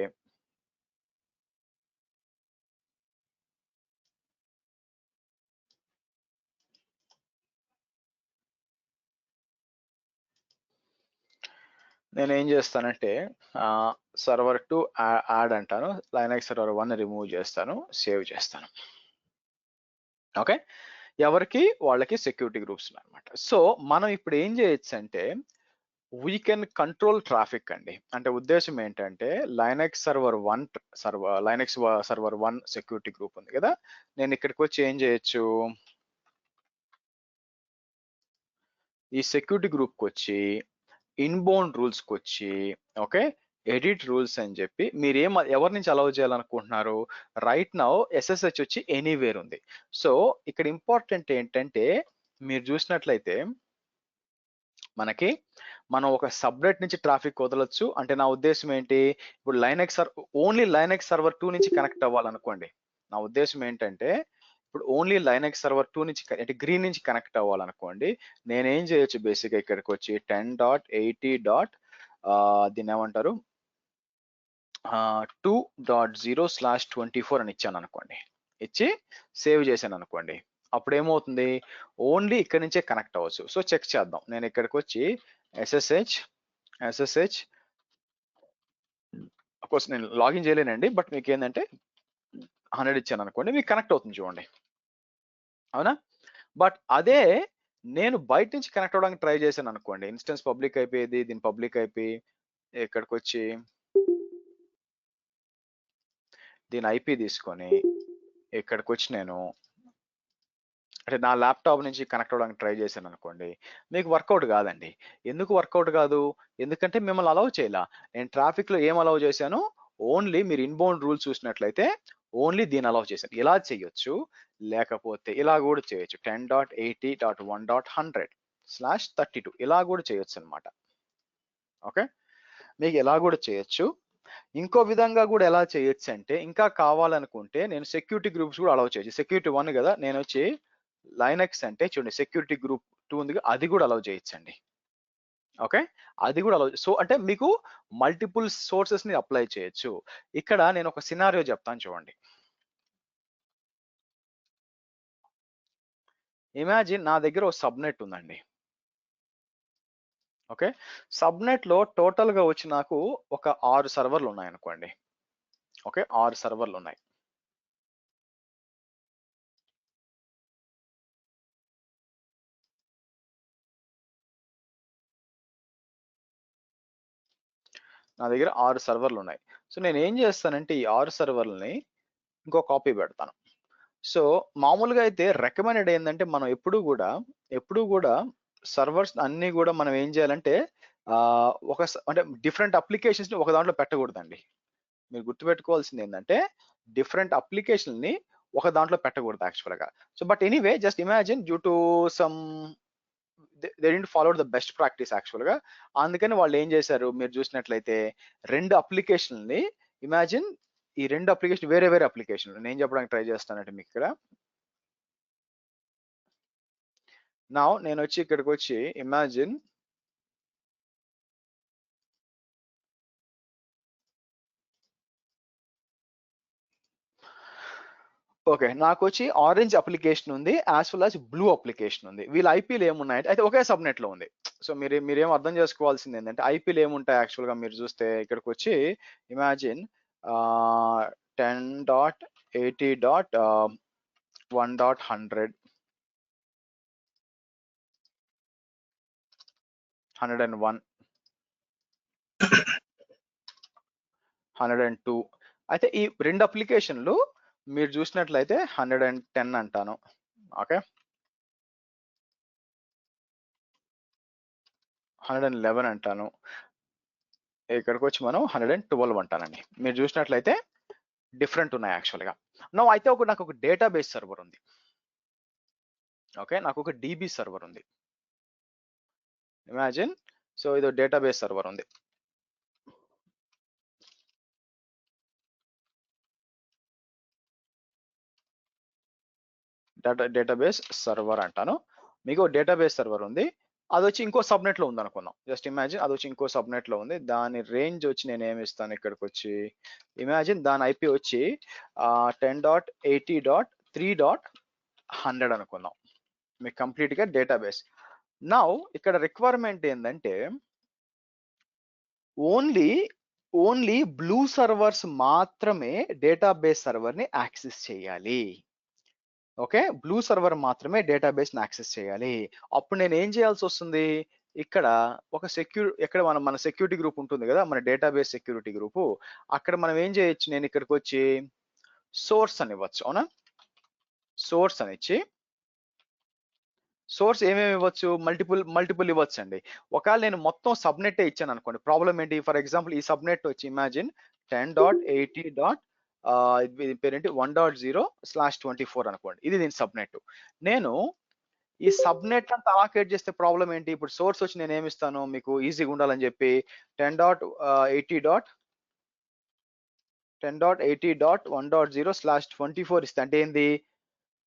నేను ఏం చేస్తానంటే సర్వర్ 2 యాడ్ అంటాను, లైనెక్స్ సర్వర్ 1 రిమూవ్ చేస్తాను, సేవ్ చేస్తాను. ఓకే, ఎవరికి వాళ్ళకి సెక్యూరిటీ గ్రూప్స్ అనమాట. సో మనం ఇప్పుడు ఏం చేయొచ్చు అంటే వీ కెన్ కంట్రోల్ ట్రాఫిక్ అండి. అంటే ఉద్దేశం ఏంటంటే లైనెక్స్ సర్వర్ 1 సెక్యూరిటీ గ్రూప్ ఉంది కదా, నేను ఇక్కడికి వచ్చి ఏం చేయొచ్చు, ఈ సెక్యూరిటీ గ్రూప్కి వచ్చి ఇన్బౌండ్ రూల్స్కి వచ్చి ఓకే, ఎడిట్ రూల్స్ అని చెప్పి మీరు ఎవరి నుంచి అలౌ చేయాలనుకుంటున్నారు, రైట్ నౌ SSH వచ్చి ఎనీవేర్ ఉంది. సో ఇక్కడ ఇంపార్టెంట్ ఏంటంటే మీరు చూసినట్లయితే మనం ఒక సబ్నెట్ నుంచి ట్రాఫిక్ వదలొచ్చు. అంటే నా ఉద్దేశం ఏంటి, ఇప్పుడు ఓన్లీ లైనెక్స్ సర్వర్ 2 నుంచి కనెక్ట్ అవ్వాలనుకోండి. నా ఉద్దేశం ఏంటంటే ఇప్పుడు ఓన్లీ లైనక్స్ సర్వర్ 2 నుంచి అంటే గ్రీన్ నుంచి కనెక్ట్ అవ్వాలనుకోండి, నేనేం చేయొచ్చు బేసిక్గా ఇక్కడికి వచ్చి 10.80. దీన్ని ఏమంటారు 2.0/24 అని ఇచ్చాను అనుకోండి, ఇచ్చి సేవ్ చేశాను అనుకోండి, అప్పుడు ఏమవుతుంది ఓన్లీ ఇక్కడ నుంచే కనెక్ట్ అవ్వచ్చు. సో చెక్ చేద్దాం. నేను ఇక్కడికి వచ్చి SSH అఫ్కోర్స్ నేను లాగిన్ చేయలేనండి, బట్ మీకు ఏంటంటే 100 ఇచ్చాను అనుకోండి, మీకు కనెక్ట్ అవుతుంది చూడండి, అవునా? బట్ అదే నేను బయట నుంచి కనెక్ట్ అవ్వడానికి ట్రై చేశాను అనుకోండి, ఇన్స్టెన్స్ పబ్లిక్ అయిపోయేది, దీని పబ్లిక్ అయిపోయి ఇక్కడికి వచ్చి దీని ఐపీ తీసుకొని ఇక్కడికి వచ్చి నేను అంటే నా ల్యాప్టాప్ నుంచి కనెక్ట్ అవ్వడానికి ట్రై చేశాను అనుకోండి, మీకు వర్కౌట్ కాదండి. ఎందుకు వర్కౌట్ కాదు? ఎందుకంటే మిమ్మల్ని అలౌ చేయాల. నేను ట్రాఫిక్ లో ఏం అలౌ చేశాను, ఓన్లీ మీరు ఇన్బౌండ్ రూల్స్ చూసినట్లయితే ఓన్లీ దీని అలౌ చేశాను. ఇలా చేయొచ్చు, లేకపోతే ఇలా కూడా చేయొచ్చు 10.80.1.100/32 ఇలా కూడా చేయొచ్చు అనమాట. ఓకే, మీకు ఎలా కూడా చేయొచ్చు. ఇంకో విధంగా కూడా ఎలా చేయొచ్చు అంటే, ఇంకా కావాలనుకుంటే నేను సెక్యూరిటీ గ్రూప్స్ కూడా అలౌ చేయొచ్చు. సెక్యూరిటీ 1 కదా, నేను వచ్చి లైనక్స్ అంటే చూడండి సెక్యూరిటీ గ్రూప్ 2 ఉంది, అది కూడా అలౌ చేయొచ్చండి. ఓకే, అది కూడా అలౌ. సో అంటే మీకు మల్టిపుల్ సోర్సెస్ ని అప్లై చేయొచ్చు. ఇక్కడ నేను ఒక సినారియో చెప్తాను చూడండి. ఇమాజిన్ నా దగ్గర ఒక సబ్నెట్ ఉందండి. ఓకే, సబ్నెట్ లో టోటల్ గా వచ్చి నాకు ఒక 6 సర్వర్లు ఉన్నాయి అనుకోండి. ఓకే, 6 సర్వర్లు ఉన్నాయి. నా దగ్గర 6 సర్వర్లు ఉన్నాయి. సో నేను ఏం చేస్తానంటే ఈ 6 సర్వర్లని ఇంకో కాపీ పెడతాను. సో మామూలుగా అయితే రికమెండెడ్ ఏంటంటే మనం ఎప్పుడు కూడా సర్వర్స్ అన్ని కూడా మనం ఏం చేయాలంటే అంటే డిఫరెంట్ అప్లికేషన్స్ ని ఒక దాంట్లో పెట్టకూడదండి. మీరు గుర్తుపెట్టుకోవాల్సింది ఏంటంటే డిఫరెంట్ అప్లికేషన్ ని ఒక దాంట్లో పెట్టకూడదు యాక్చువల్ గా. So but anyway just imagine due to some they didn't follow the best practice actual గా. అందుకని వాళ్ళు ఏం చేశారు, మీరు చూసినట్లయితే 2 అప్లికేషన్ని ఇమాజిన్, ఈ 2 అప్లికేషన్ వేరే వేరే అప్లికేషన్లు. నేను చెప్పడానికి ట్రై చేస్తానంటే మీకు ఇక్కడ నా నేను వచ్చి ఇక్కడికి వచ్చి ఇమాజిన్ ఓకే, నాకు వచ్చి ఆరెంజ్ అప్లికేషన్ ఉంది, as well as blue application ఉంది. వీళ్ళ ఐపీలు ఏమున్నాయంటే అయితే ఒకే సబ్నెట్ లో ఉంది. సో మీరేం అర్థం చేసుకోవాల్సింది ఏంటంటే ఐపీలు ఏముంటాయి యాక్చువల్ గా మీరు చూస్తే ఇక్కడికి వచ్చి ఇమాజిన్ 10.80.1.100 101 102. అయితే ఈ 2 అప్లికేషన్లు మీరు చూసినట్లయితే 110 అంటాను. ఓకే, 111 అంటాను. ఇక్కడికి వచ్చి మనం 112 అంటానండి. మీరు చూసినట్లయితే డిఫరెంట్ ఉన్నాయి యాక్చువల్ గా. అయితే నాకు ఒక డేటాబేస్ సర్వర్ ఉంది. ఓకే, నాకు ఒక డిబి సర్వర్ ఉంది ఇమాజిన్. సో ఇది డేటాబేస్ సర్వర్ ఉంది. డేటాబేస్ సర్వర్ అంటాను. మీకు డేటాబేస్ సర్వర్ ఉంది, అది వచ్చి ఇంకో సబ్నెట్ లో ఉంది అనుకుందాం. జస్ట్ ఇమాజిన్ అది వచ్చి ఇంకో సబ్నెట్ లో ఉంది. దాని రేంజ్ వచ్చి నేను ఏమి ఇస్తాను ఇక్కడికి వచ్చి ఇమాజిన్ దాని ఐపీ వచ్చి 10.80.3.100 అనుకుందాం. మీకు కంప్లీట్ గా డేటాబేస్. నౌ ఇక్కడ రిక్వైర్మెంట్ ఏంటంటే ఓన్లీ బ్లూ సర్వర్స్ మాత్రమే డేటాబేస్ సర్వర్ ని యాక్సెస్ చేయాలి. ఓకే, బ్లూ సర్వర్ మాత్రమే డేటాబేస్ ని యాక్సెస్ చేయాలి. అప్పుడు నేను ఏం చేయాల్సి వస్తుంది, ఇక్కడ ఒక ఇక్కడ మన సెక్యూరిటీ గ్రూప్ ఉంటుంది కదా, మన డేటాబేస్ సెక్యూరిటీ గ్రూప్. అక్కడ మనం ఏం చేయొచ్చు, నేను ఇక్కడికి వచ్చి సోర్స్ అని ఇవ్వచ్చు. అవునా, సోర్స్ అని ఇచ్చి సోర్స్ ఏమేమి ఇవ్వచ్చు, మల్టిపుల్ ఇవ్వచ్చు అండి. ఒకవేళ నేను మొత్తం సబ్నెట్ ఇచ్చాను అనుకోండి, ప్రాబ్లం ఏంటి, ఫర్ ఎగ్జాంపుల్ ఈ సబ్నెట్ వచ్చి ఇమాజిన్ 10.80. పేరేంటి 1.0/24 అనుకోండి, ఇది దీని సబ్నెట్. నేను ఈ సబ్నెట్ అంతా అలొకేట్ చేస్తే ప్రాబ్లం ఏంటి, ఇప్పుడు సోర్స్ వచ్చి నేను ఏమి ఇస్తాను మీకు ఈజీగా ఉండాలని చెప్పి 10.80.1.0/24 ఇస్తే అంటే ఏంది,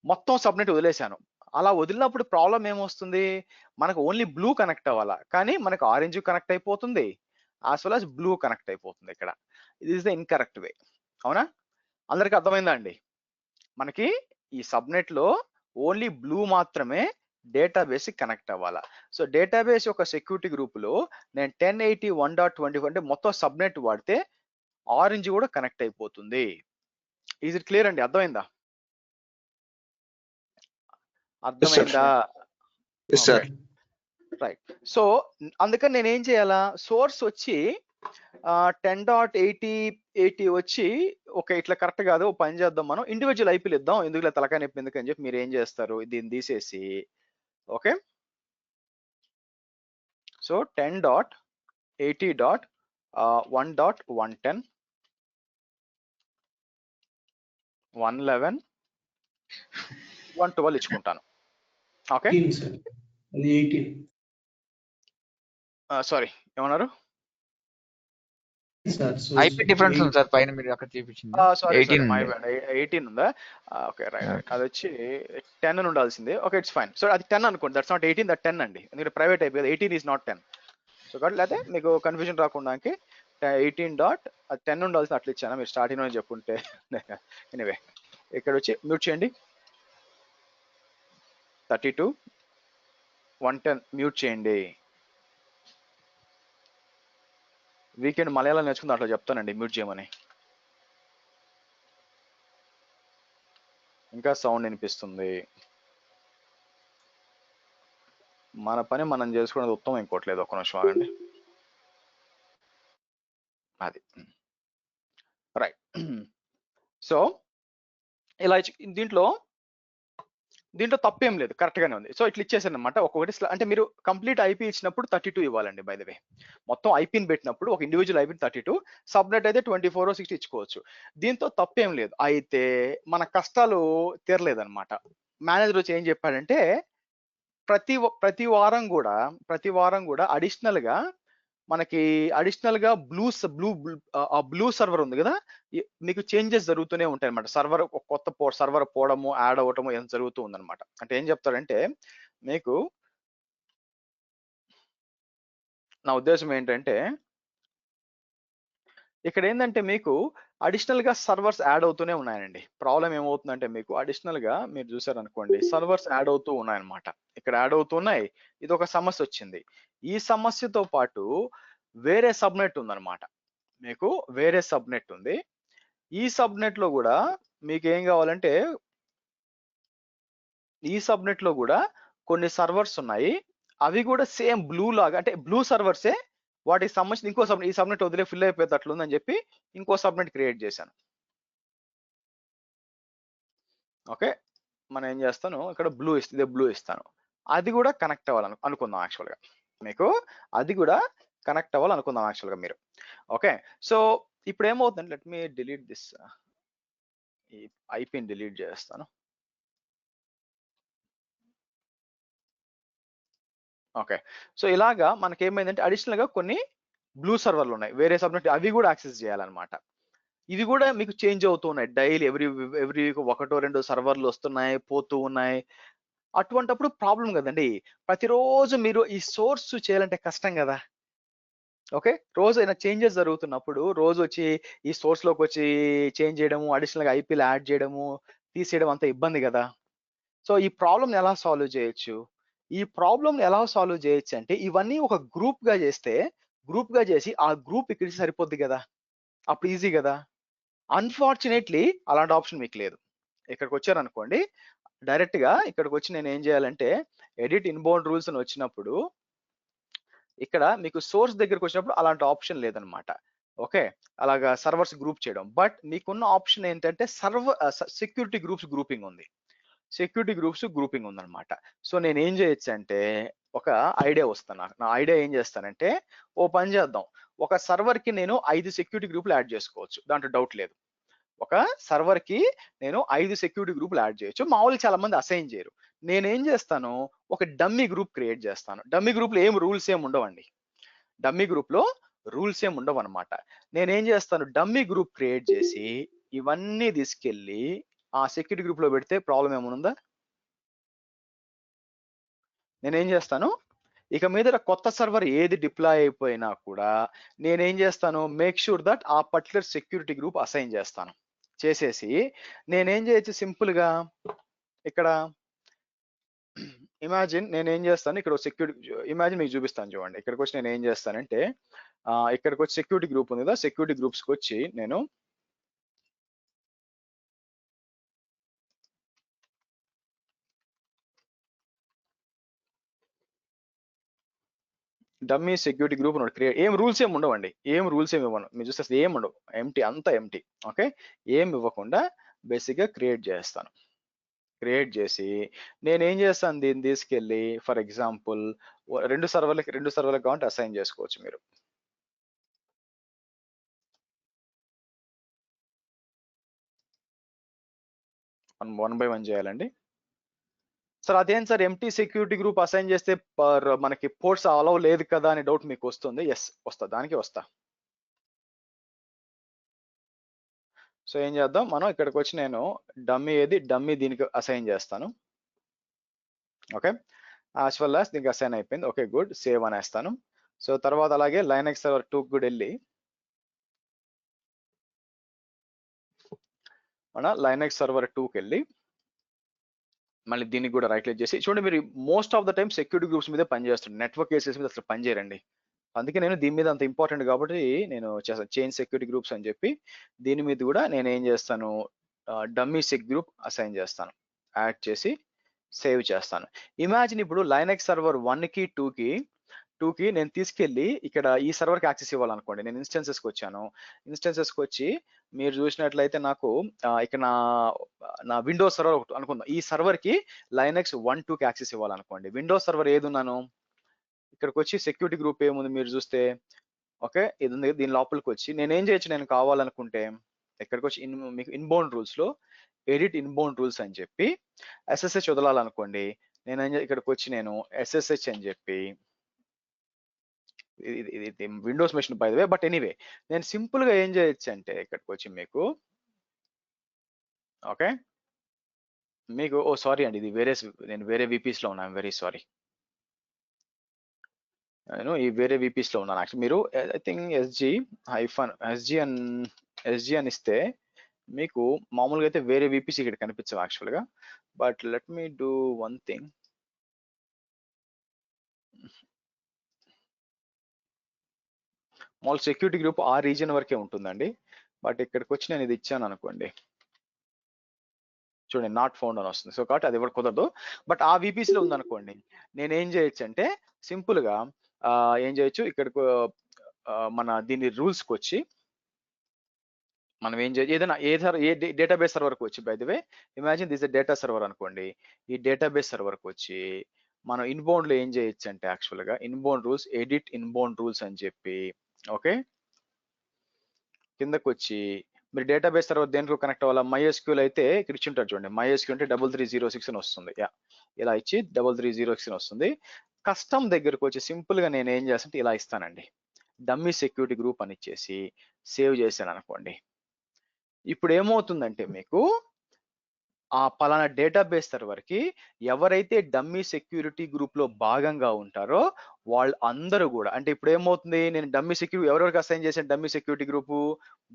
మొత్తం సబ్నెట్ వదిలేశాను. అలా వదిలినప్పుడు ప్రాబ్లం ఏమొస్తుంది, మనకు ఓన్లీ బ్లూ కనెక్ట్ అవ్వాలా, కానీ మనకు ఆరెంజ్ కనెక్ట్ అయిపోతుంది, as well as blue connect అయిపోతుంది. ఇక్కడ ఇది ఇస్ ద ఇన్కరెక్ట్ వే. అవునా, అందరికి అర్థమైందా అండి? మనకి ఈ సబ్నెట్ లో ఓన్లీ బ్లూ మాత్రమే డేటాబేస్ కనెక్ట్ అవ్వాలా. సో డేటాబేస్ యొక్క సెక్యూరిటీ గ్రూప్ లో నేను 1080.1.24 అంటే మొత్తం సబ్నెట్ వాడితే ఆరెంజ్ కూడా కనెక్ట్ అయిపోతుంది. ఈజ్ ఇట్ క్లియర్ అండి? అర్థమైందా? అర్థమైందా? రైట్. సో అందుకని నేను ఏం చేయాలా, సోర్స్ వచ్చి 10.80 వచ్చి ఓకే ఇట్లా కరెక్ట్ కాదు, ఓ పని చేద్దాం, మనం ఇండివిజువల్ ఐపీలు ఇద్దాం, ఎందుకు తలకాయ నొప్పి ఎందుకు అని చెప్పి మీరు ఏం చేస్తారు, దీన్ని తీసేసి ఓకే. సో 10.80.1.110 111 112 ఇచ్చుకుంటాను. ఓకే సారీ ఏమన్నారు? ఐపీ డిఫరెన్స్ ఉంది సార్ పైన మీరు అక్కడ చూపించింది. సారీ 18 ఉందా? Okay right. Okay. అది వచ్చి 10 అని ఉండాల్సిందే. Okay it's fine. సో అది 10 అనుకోండి, దట్స్ నాట్ 18, దట్ 10 అండి, ఎందుకంటే ప్రైవేట్ అయిపోయి 18 ఈజ్ నాట్ 10. సో కాబట్టి లేకపోతే మీకు కన్ఫ్యూజన్ రాకుండా 18.10 ఉండాల్సింది, అట్లా ఇచ్చాను, మీరు స్టార్టింగ్ లో చెప్పుంటే. ఎనీవే ఇక్కడ వచ్చి మ్యూట్ చేయండి, 32.110 మ్యూట్ చేయండి. వీకెండ్ మలయాళం నేర్చుకుంది, అట్లా చెప్తానండి మ్యూట్ చేయమని. ఇంకా సౌండ్ వినిపిస్తుంది. మన పని మనం చేసుకునేది ఉత్తమం, ఇంకోట్లేదు. ఒక్క నిమిషం ఆగండి. అది రైట్. సో ఇలా దీంట్లో తప్పేం లేదు, కరెక్ట్ గానే ఉంది. సో ఇట్లా ఇచ్చేసాను అనమాట. ఒక్కొక్కటి అంటే మీరు కంప్లీట్ ఐపీ ఇచ్చినప్పుడు 32 ఇవ్వాలండి. బై ద వే మొత్తం ఐపీని పెట్టినప్పుడు ఒక ఇండివిజువల్ ఐపీ 32, సబ్నెట్ అయితే 24 60 ఇచ్చుకోవచ్చు. దీంతో తప్పేం లేదు. అయితే మన కష్టాలు తీరలేదన్నమాట. మేనేజర్ వచ్చి ఏం చెప్పాడంటే ప్రతి వారం కూడా అడిషనల్ గా మనకి బ్లూ సర్వర్ ఉంది కదా, మీకు చేంజెస్ జరుగుతూనే ఉంటాయి అనమాట. సర్వర్ కొత్త సర్వర్ పోవడము, యాడ్ అవ్వటము ఎంత జరుగుతూ ఉందన్నమాట. అంటే ఏం చెప్తారంటే మీకు, నా ఉద్దేశం ఏంటంటే ఇక్కడ ఏంటంటే మీకు అడిషనల్ గా సర్వర్స్ యాడ్ అవుతూనే ఉన్నాయండి. ప్రాబ్లం ఏమవుతుందంటే మీకు అడిషనల్ గా మీరు చూసారనుకోండి, సర్వర్స్ యాడ్ అవుతూ ఉన్నాయన్నమాట. ఇక్కడ యాడ్ అవుతున్నాయి, ఇది ఒక సమస్య వచ్చింది. ఈ సమస్యతో పాటు వేరే సబ్నెట్ ఉందన్నమాట. మీకు వేరే సబ్నెట్ ఉంది. ఈ సబ్నెట్ లో కూడా మీకు ఏం కావాలంటే, ఈ సబ్నెట్ లో కూడా కొన్ని సర్వర్స్ ఉన్నాయి, అవి కూడా సేమ్ బ్లూ లాగా, అంటే బ్లూ సర్వర్సే, వాటికి సంబంధించిన ఇంకో సబ్నెట్, ఈ సబ్నెట్ వదిలే ఫిల్ అయిపోయేటట్లుందని చెప్పి ఇంకో సబ్నెట్ క్రియేట్ చేశాను. ఓకే, మనం ఏం చేస్తాను, ఇక్కడ బ్లూ ఇస్తాను, అది కూడా కనెక్ట్ అవ్వాలని అనుకుందాం. యాక్చువల్గా మీకు అది కూడా కనెక్ట్ అవ్వాలనుకుందాం యాక్చువల్గా మీరు. ఓకే, సో ఇప్పుడు ఏమవుతుందంటే, లెట్ మీ డిలీట్ దిస్, ఈ ఐపీని డిలీట్ చేస్తాను. ఓకే, సో ఇలాగా మనకి ఏమైందంటే అడిషనల్ గా కొన్ని బ్లూ సర్వర్లు ఉన్నాయి, వేరే సబ్నెట్, అవి కూడా యాక్సెస్ చేయాలన్నమాట. ఇవి కూడా మీకు చేంజ్ అవుతూ ఉన్నాయి డైలీ, ఎవ్రీ వీక్ 1-2 సర్వర్లు వస్తున్నాయి, పోతూ ఉన్నాయి. అటువంటప్పుడు ప్రాబ్లం కదండి. ప్రతిరోజు మీరు ఈ సోర్స్ చేయాలంటే కష్టం కదా. ఓకే, రోజు అయినా చేంజెస్ జరుగుతున్నప్పుడు రోజు వచ్చి ఈ సోర్స్ లోకి వచ్చి చేంజ్ చేయడము, అడిషనల్ గా ఐపీలు యాడ్ చేయడము, తీసేయడం అంత ఇబ్బంది కదా. సో ఈ ప్రాబ్లం ఎలా సాల్వ్ చేయొచ్చు? ఈ ప్రాబ్లం ఎలా సాల్వ్ చేయొచ్చు అంటే, ఇవన్నీ ఒక గ్రూప్ గా చేసి ఆ గ్రూప్ ఇక్కడికి సరిపోద్ది కదా, అప్పుడు ఈజీ కదా. అన్ఫార్చునేట్లీ అలాంటి ఆప్షన్ మీకు లేదు. ఇక్కడికి వచ్చారనుకోండి, డైరెక్ట్ గా ఇక్కడికి వచ్చి నేను ఏం చేయాలంటే, ఎడిట్ ఇన్బౌండ్ రూల్స్ అని వచ్చినప్పుడు ఇక్కడ మీకు సోర్స్ దగ్గరకు వచ్చినప్పుడు అలాంటి ఆప్షన్ లేదనమాట. ఓకే, అలాగా సర్వర్స్ గ్రూప్ చేయడం. బట్ మీకున్న ఆప్షన్ ఏంటంటే సెక్యూరిటీ గ్రూపింగ్ ఉంది. సెక్యూరిటీ గ్రూపింగ్ ఉందన్నమాట. సో నేను ఏం చేయొచ్చు అంటే, ఒక ఐడియా వస్తాను. నా ఐడియా ఏం చేస్తానంటే, ఓ పని చేద్దాం, ఒక సర్వర్ కి నేను 5 సెక్యూరిటీ గ్రూపులు యాడ్ చేసుకోవచ్చు, దాంట్లో డౌట్ లేదు. ఒక సర్వర్ కి నేను 5 సెక్యూరిటీ గ్రూపులు యాడ్ చేయొచ్చు. మామూలుగా చాలా మంది అసైన్ చేయరు. నేనేం చేస్తాను, ఒక డమ్మీ గ్రూప్ క్రియేట్ చేస్తాను. డమ్మీ గ్రూప్ లో రూల్స్ ఏం ఉండవండి. డమ్మీ గ్రూప్ లో రూల్స్ ఏం ఉండవు అనమాట. నేనేం చేస్తాను, డమ్మీ గ్రూప్ క్రియేట్ చేసి ఇవన్నీ తీసుకెళ్ళి ఆ సెక్యూరిటీ గ్రూప్ లో పెడితే ప్రాబ్లం ఏమైనా ఉందా? నేనేం చేస్తాను, ఇక మీద కొత్త సర్వర్ ఏది డిప్లాయ్ అయిపోయినా కూడా నేనేం చేస్తాను, మేక్ షూర్ దట్ ఆ పర్టికులర్ సెక్యూరిటీ గ్రూప్ అసైన్ చేస్తాను. చేసేసి నేనేం చేయొచ్చు, సింపుల్ గా ఇక్కడ ఇమాజిన్ నేనేం చేస్తాను, ఇక్కడ సెక్యూరిటీ ఇమాజిన్ మీకు చూపిస్తాను చూడండి. ఇక్కడికి వచ్చి నేను ఏం చేస్తానంటే ఇక్కడికి వచ్చి సెక్యూరిటీ గ్రూప్ ఉంది కదా, సెక్యూరిటీ గ్రూప్స్ కి వచ్చి నేను డమ్మీ సెక్యూరిటీ గ్రూప్ క్రియేట్, ఏం రూల్స్ ఏమి ఉండవండి, ఏం రూల్స్ ఏమి ఇవ్వను, మీరు చూస్తే ఏం ఉండవు, ఎంటీ, అంతా ఎంటీ. ఓకే, ఏం ఇవ్వకుండా బేసిక్ గా క్రియేట్ చేస్తాను. క్రియేట్ చేసి నేనేం చేస్తాను, దీన్ని తీసుకెళ్ళి ఫర్ ఎగ్జాంపుల్ రెండు సర్వర్లకు కావాలంటే అసైన్ చేసుకోవచ్చు మీరు. వన్ బై వన్ చేయాలండి. సార్ అదేం sir empty security group assign చేస్తే మనకి పోర్ట్స్ అలౌ లేదు కదా అనే డౌట్ మీకు వస్తుంది. ఎస్, వస్తా, దానికి వస్తా. సో ఏం చేద్దాం, మనం ఇక్కడికి వచ్చి నేను డమ్మీ దీనికి అసైన్ చేస్తాను. ఓకే, యాజ్ వెల్ యాజ్ దీనికి అసైన్ అయిపోయింది. ఓకే గుడ్, సేవ్ అనేస్తాను. సో తర్వాత అలాగే లైనక్స్ సర్వర్ 2 కూడా వెళ్ళి మన లైనక్స్ సర్వర్ 2కి వెళ్ళి మళ్ళీ దీనికి కూడా రైట్ క్లిక్ చేసి చూడండి, మీరు most of the time security groups మీద పనిచేస్తుంది, నెట్వర్క్ ఏసెస్ మీద అసలు పనిచేయరండి. అందుకే నేను దీని మీద అంత ఇంపార్టెంట్ కాబట్టి నేను చేస్తాను చేంజ్ సెక్యూరిటీ గ్రూప్స్ అని చెప్పి దీని మీద కూడా నేను ఏం చేస్తాను, డమ్మీ సెక్ గ్రూప్ అసైన్ చేస్తాను, యాడ్ చేసి సేవ్ చేస్తాను. ఇమాజిన్ ఇప్పుడు లైనక్స్ సర్వర్ 1కి 2కి నేను తీసుకెళ్ళి ఇక్కడ ఈ సర్వర్కి యాక్సెస్ ఇవ్వాలనుకోండి. నేను ఇన్స్టెన్సెస్కి వచ్చాను, ఇన్స్టెన్సెస్కి వచ్చి మీరు చూసినట్లయితే నాకు ఇక్కడ నా విండోస్ సర్వర్ ఒకటి అనుకుందాం, ఈ సర్వర్కి లైనక్స్ 1-2కి యాక్సెస్ ఇవ్వాలనుకోండి. విండోస్ సర్వర్ ఏది ఉన్నాను, ఇక్కడికి వచ్చి సెక్యూరిటీ గ్రూప్ ఏముంది మీరు చూస్తే, ఓకే ఇది ఉంది. దీని లోపలికి వచ్చి నేనేం చేయొచ్చు, నేను కావాలనుకుంటే ఇక్కడికి వచ్చి మీకు ఇన్బౌండ్ రూల్స్ లో ఎడిట్ ఇన్బౌండ్ రూల్స్ అని చెప్పి ఎస్ఎస్హెచ్ వదలాలనుకోండి. నేను ఇక్కడికి వచ్చి నేను ఎస్ఎస్హెచ్ అని చెప్పి, ఇది Windows machine by the way, but anyway నేను సింపుల్ గా ఏం చేయొచ్చు అంటే ఇక్కడికి వచ్చి మీకు ఓకే మీకు సారీ అండి, ఇది నేను వేరే విపిస్ లో ఉన్నాను, వెరీ సారీ, నేను ఈ వేరే విపిస్ లో ఉన్నాను యాక్చువల్లీ. మీరు ఐ థింక్ ఎస్జి అని ఇస్తే మీకు మామూలుగా అయితే వేరే విపిస్ ఇక్కడ కనిపించవు యాక్చువల్ గా. But let me do one thing, మామూలు సెక్యూరిటీ గ్రూప్ ఆ రీజన్ వరకే ఉంటుందండి. బట్ ఇక్కడికి వచ్చి నేను ఇది ఇచ్చాను అనుకోండి, చూడండి నాట్ ఫౌండ్ అని వస్తుంది. సో కాబట్టి అది ఎవరు కుదరదు. బట్ ఆ విపిసి లో ఉందనుకోండి, నేను ఏం చేయొచ్చు అంటే సింపుల్ గా ఏం చేయొచ్చు, ఇక్కడికి మన దీని రూల్స్కి వచ్చి మనం ఏం చేయొచ్చు, ఏదైనా ఏ డేటాబేస్ సర్వర్కి వచ్చి, by the way imagine this data server అనుకోండి, ఈ డేటాబేస్ సర్వర్కి వచ్చి మనం ఇన్బౌండ్ లో ఏం చేయొచ్చు అంటే యాక్చువల్ గా inbound rules, edit inbound rules అని చెప్పి ఓకే కిందకు వచ్చి మీరు డేటాబేస్ సర్వర్ దేనికి కనెక్ట్ అవ్వాలా, MySQL అయితే ఇక్కడ ఇచ్చి ఉంటారు చూడండి, MySQL అంటే 3306 అని వస్తుంది. ఇలా ఇచ్చి 3306 అని వస్తుంది. కస్టమ్ దగ్గరకు వచ్చి సింపుల్ గా నేను ఏం చేస్తానంటే ఇలా ఇస్తానండి, డమ్మీ సెక్యూరిటీ గ్రూప్ అని ఇచ్చేసి సేవ్ చేశాను అనుకోండి. ఇప్పుడు ఏమవుతుందంటే మీకు ఆ పలానా డేటాబేస్ సర్వర్ కి ఎవరైతే డమ్మీ సెక్యూరిటీ గ్రూప్ లో భాగంగా ఉంటారో వాళ్ళు అందరూ కూడా, అంటే ఇప్పుడు ఏమవుతుంది, నేను డమ్మీ సెక్యూరిటీ ఎవరెవరికి అసైన్ చేశాను, డమ్మీ సెక్యూరిటీ గ్రూప్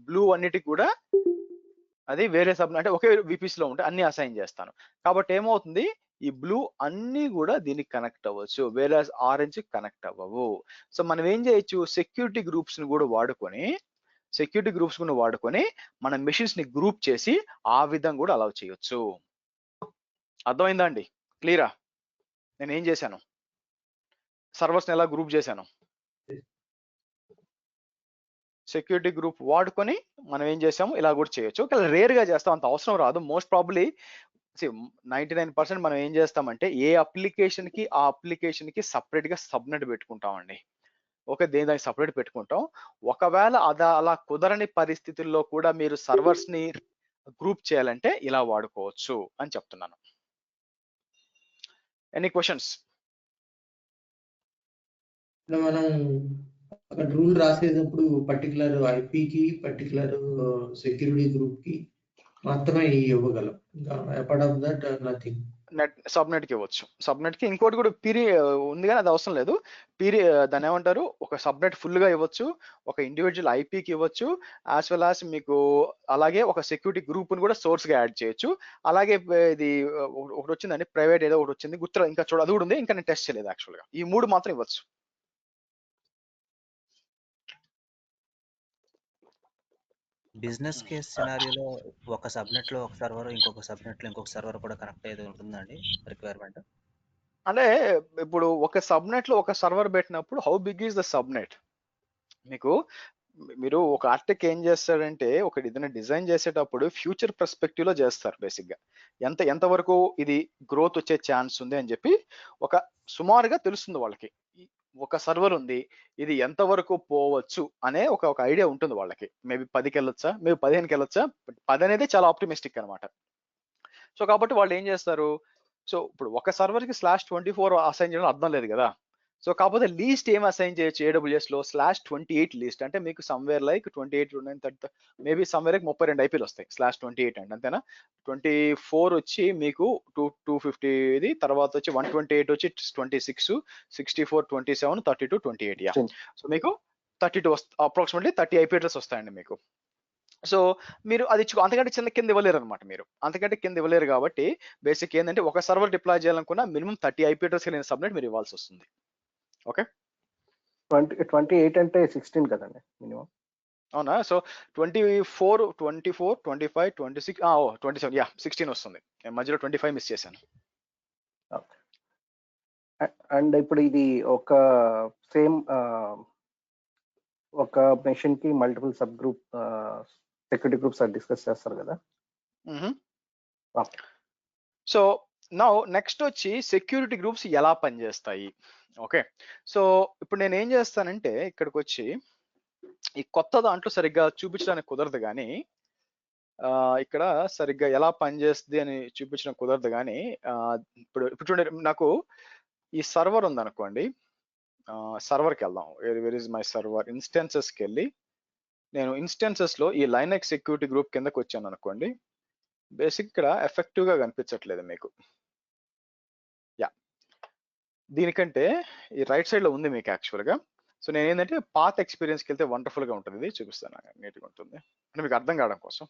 బ్లూ అన్నిటికి కూడా అది వేరే సబ్ అంటే ఒకే విపిస్ లో ఉంటే అన్ని అసైన్ చేస్తాను. కాబట్టి ఏమవుతుంది, ఈ బ్లూ అన్ని కూడా దీనికి కనెక్ట్ అవ్వచ్చు, వేరే ఆరెంజ్ కనెక్ట్ అవ్వవు. సో మనం ఏం చేయొచ్చు, సెక్యూరిటీ గ్రూప్స్ ని కూడా వాడుకొని మన మెషిన్స్ ని గ్రూప్ చేసి ఆ విధంగా కూడా అలౌ చేయొచ్చు. అర్థమైందా అండి, క్లియరా? నేను ఏం చేశాను, సర్వర్స్ ని ఎలా గ్రూప్ చేశాను, సెక్యూరిటీ గ్రూప్ వాడుకొని మనం ఏం చేసాము ఇలా కూడా చేయొచ్చు. రేర్ గా చేస్తాం, అంత అవసరం రాదు. మోస్ట్ ప్రాబబ్లీ 99% మనం ఏం చేస్తామంటే ఏ అప్లికేషన్ కి ఆ అప్లికేషన్ కి సపరేట్ గా సబ్నెట్ పెట్టుకుంటామండి. ఓకే, దానికి సపరేట్ పెట్టుకుంటాం. ఒకవేళ అలా కుదరని పరిస్థితుల్లో కూడా మీరు సర్వర్స్ ని గ్రూప్ చేయాలంటే ఇలా వాడుకోవచ్చు అని చెప్తున్నాను. Any questions? మనం అక్కడ రూల్ రాసేటప్పుడు పర్టికులర్ ఐపీకి, పర్టికులర్ సెక్యూరిటీ గ్రూప్ కి మాత్రమే ఇవ్వగలం. Apart of that nothing. Subnet కి ఇవ్వచ్చు. సబ్నెట్ కి ఇంకోటి కూడా ఉంది కానీ అది అవసరం లేదు. దాన్ని ఏమంటారు, ఒక సబ్నెట్ ఫుల్ గా ఇవ్వచ్చు, ఒక ఇండివిజువల్ ఐపీకి ఇవ్వచ్చు, యాజ్ వెల్ యాజ్ మీకు అలాగే ఒక సెక్యూరిటీ గ్రూప్ ని కూడా సోర్స్ గా యాడ్ చేయొచ్చు. అలాగే ఇది ఒకటి వచ్చిందండి, ప్రైవేట్ ఏదో ఒకటి వచ్చింది గుర్తు, ఇంకా చూడ అది కూడా ఉంది, ఇంకా నేను టెస్ట్ చేయలేదు యాక్చువల్ గా. ఈ 3 మాత్రం ఇవ్వచ్చు. బిజినెస్ కేస్ సినారియోలో ఒక సబ్నెట్ లో ఒక సర్వర్, ఇంకొక సబ్నెట్ లో ఇంకొక సర్వర్ కూడా కనెక్ట్ అయ్యేది ఉంటుందండి రిక్వైర్మెంట్? అంటే ఇప్పుడు ఒక సబ్నెట్ లో ఒక సర్వర్ పెట్టినప్పుడు how big is the subnet? మీరు ఒక ఆర్టిక్ ఏం చేస్తారంటే, ఒక ఏదైనా డిజైన్ చేసేటప్పుడు ఫ్యూచర్ పర్స్పెక్టివ్ లో చేస్తారు బేసిక్ గా. ఎంత వరకు ఇది గ్రోత్ వచ్చే ఛాన్స్ ఉంది అని చెప్పి ఒక సుమారుగా తెలుస్తుంది వాళ్ళకి. ఒక సర్వర్ ఉంది, ఇది ఎంత వరకు పోవచ్చు అనే ఒక ఐడియా ఉంటుంది వాళ్ళకి. మేబీ 10కి వెళ్ళొచ్చా, మేబీ 15కి వెళ్ళొచ్చా. 10 అనేది చాలా ఆప్టిమిస్టిక్ అనమాట. సో కాబట్టి వాళ్ళు ఏం చేస్తారు, సో ఇప్పుడు ఒక సర్వర్ కి /24 అసైన్ చేయడం అర్థం లేదు కదా. సో కాకపోతే లీస్ట్ ఏం అసైన్ చేయొచ్చు AWS లో /28 లీస్ట్. అంటే మీకు somewhere like 28, 29, 30, maybe somewhere like 32 ఐపీలు వస్తాయి /28 అంటే, అంతేనా? 24 వచ్చి మీకు 250 ఇది, తర్వాత వచ్చి 128 వచ్చి 26, 64 27, 32 28. యా, సో మీకు 32 అప్రాక్సిమేట్లీ 30 IP అడ్రస్ వస్తాయండి మీకు. సో మీరు అది అంతకంటే కింద ఇవ్వలేరు అనమాట. మీరు అంతకంటే కింద ఇవ్వలేరు కాబట్టి బేసిక్ ఏంటంటే, ఒక సర్వర్ డిప్లాయ్ చేయాలనుకున్నా మినిమం 30 IP అడ్రస్ కలిగిన సబ్నెట్ మీరు ఇవ్వాల్సి వస్తుంది. ఓకే, 28 అంటే 16 కదండి మినిమం. అవునా? సో 24, 24, 25, 26, 27, యా 16 వస్తుంది. మధ్యలో 25 మిస్ చేశాను. అండ్ ఇప్పుడు ఇది ఒక సేమ్ ఒక మెషిన్ కి multiple sub group security groups discuss చేస్తారు కదా. సో నౌ నెక్స్ట్ వచ్చి సెక్యూరిటీ గ్రూప్స్ ఎలా పనిచేస్తాయి. ఓకే, సో ఇప్పుడు నేను ఏం చేస్తానంటే, ఇక్కడికి వచ్చి ఈ కొత్త దాంట్లో సరిగ్గా చూపించడానికి కుదరదు కానీ, ఇక్కడ సరిగ్గా ఎలా పనిచేస్తుంది అని చూపించడం కుదరదు కానీ, ఇప్పుడు చూడండి, నాకు ఈ సర్వర్ ఉందనుకోండి, సర్వర్కి వెళ్దాం. Where is my server? ఇన్స్టెన్సెస్కి వెళ్ళి, నేను ఇన్స్టెన్సెస్ లో ఈ లైనక్స్ సెక్యూరిటీ గ్రూప్ కిందకి వచ్చాను అనుకోండి. బేసిక్ ఇక్కడ ఎఫెక్టివ్ గా కనిపించట్లేదు మీకు. యా, దీనికంటే ఈ రైట్ సైడ్ లో ఉంది మీకు యాక్చువల్ గా. సో నేను ఏంటంటే పాత్ ఎక్స్పీరియన్స్కి వెళ్తే వండర్ఫుల్ గా ఉంటుంది, ఇది చూపిస్తాను, నీట్గా ఉంటుంది అంటే మీకు అర్థం కావడం కోసం.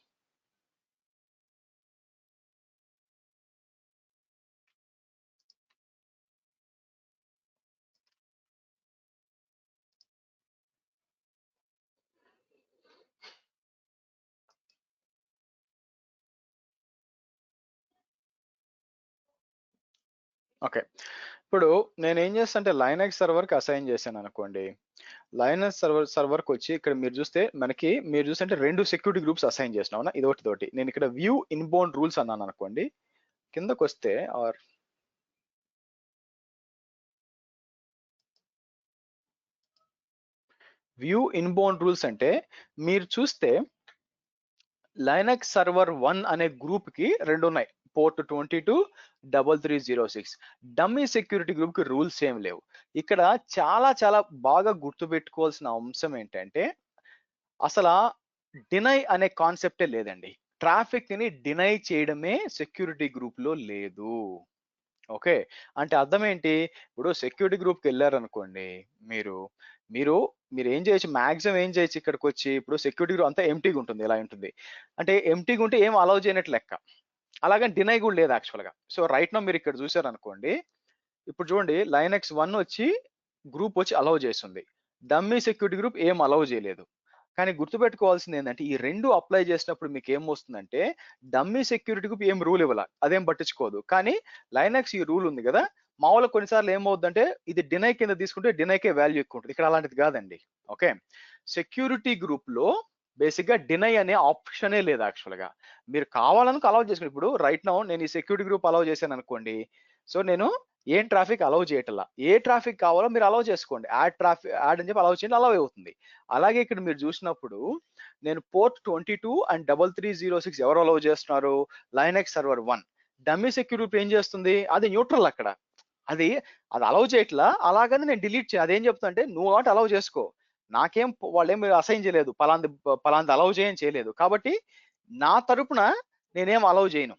ఓకే, ఇప్పుడు నేను ఏం చేస్తాను అంటే, లైనక్స్ సర్వర్కి అసైన్ చేశాను అనుకోండి. లైనక్స్ సర్వర్కి వచ్చి ఇక్కడ మీరు చూస్తే మీరు చూస్తే 2 సెక్యూరిటీ గ్రూప్స్ అసైన్ చేసినా, ఇదొకటి. నేను ఇక్కడ వ్యూ ఇన్బౌండ్ రూల్స్ అన్నాను అనుకోండి. కిందకు వస్తే వ్యూ ఇన్బౌండ్ రూల్స్ అంటే, మీరు చూస్తే లైనక్స్ సర్వర్ 1 అనే గ్రూప్ కి 2 ఉన్నాయి, పోర్ట్ 22, 3306. డమ్మీ సెక్యూరిటీ గ్రూప్ కి రూల్స్ ఏం లేవు. ఇక్కడ చాలా చాలా బాగా గుర్తుపెట్టుకోవాల్సిన అంశం ఏంటంటే, అసలు డినై అనే కాన్సెప్టే లేదండి. ట్రాఫిక్ ని డినై చేయడమే సెక్యూరిటీ గ్రూప్ లో లేదు. ఓకే, అంటే అర్థం ఏంటి? ఇప్పుడు సెక్యూరిటీ గ్రూప్కి వెళ్ళారనుకోండి, మీరు ఏం చేయొచ్చు, మాక్సిమం ఏం చేయొచ్చు, ఇక్కడికి వచ్చి ఇప్పుడు సెక్యూరిటీ గ్రూప్ అంతా ఎంటీగా ఉంటుంది. ఎలా ఉంటుంది అంటే, ఎంటీగా ఉంటే ఏం అలౌ చేయనట్టు లెక్క. అలాగని డినై కూడా లేదు యాక్చువల్గా. సో రైట్ నో మీరు ఇక్కడ చూసారనుకోండి, ఇప్పుడు చూడండి, లైనక్స్ 1 వచ్చి గ్రూప్ వచ్చి అలౌ చేస్తుంది, డమ్మీ సెక్యూరిటీ గ్రూప్ ఏం అలౌ చేయలేదు. కానీ గుర్తుపెట్టుకోవాల్సింది ఏంటంటే, ఈ 2 అప్లై చేసినప్పుడు మీకు ఏం వస్తుందంటే, డమ్మీ సెక్యూరిటీ గ్రూప్ ఏం రూల్ ఇవ్వాలి, అదేం పట్టించుకోదు. కానీ లైనక్స్ ఈ రూల్ ఉంది కదా, మామూలుగా కొన్నిసార్లు ఏమవుతుందంటే, ఇది డినై కింద తీసుకుంటే డినైకే వాల్యూ ఎక్కువ ఉంటుంది. ఇక్కడ అలాంటిది కాదండి. ఓకే, సెక్యూరిటీ గ్రూప్ లో బేసిక్ గా డినై అనే ఆప్షనే లేదు యాక్చువల్ గా. మీరు కావాలనుకో అలౌ చేసుకుని, ఇప్పుడు రైట్ నౌ నేను ఈ సెక్యూరిటీ గ్రూప్ అలౌ చేశాను అనుకోండి. సో నేను ఏం ట్రాఫిక్ అలౌ చేయటల్లా, ఏ ట్రాఫిక్ కావాలో మీరు అలౌ చేసుకోండి, యాడ్ అని చెప్పి అలౌ చేయండి, అలౌ అవుతుంది. అలాగే ఇక్కడ మీరు చూసినప్పుడు నేను పోర్ట్ 22 and 3306 ఎవరు అలౌ చేస్తున్నారు? Linux server 1. డమ్మీ సెక్యూరిటీ ఏం చేస్తుంది? అది న్యూట్రల్. అక్కడ అది అలౌ చేయట్లా. అలాగని నేను డిలీట్ చేయాలి. అదేం చెప్తా అంటే, నువ్వు వాటి అలౌ చేసుకో, నాకేం వాళ్ళు ఏం అసైన్ చేయలేదు, పలాంది అలౌ చేయని చేయలేదు. కాబట్టి నా తరపున నేనేం అలౌ చేయను,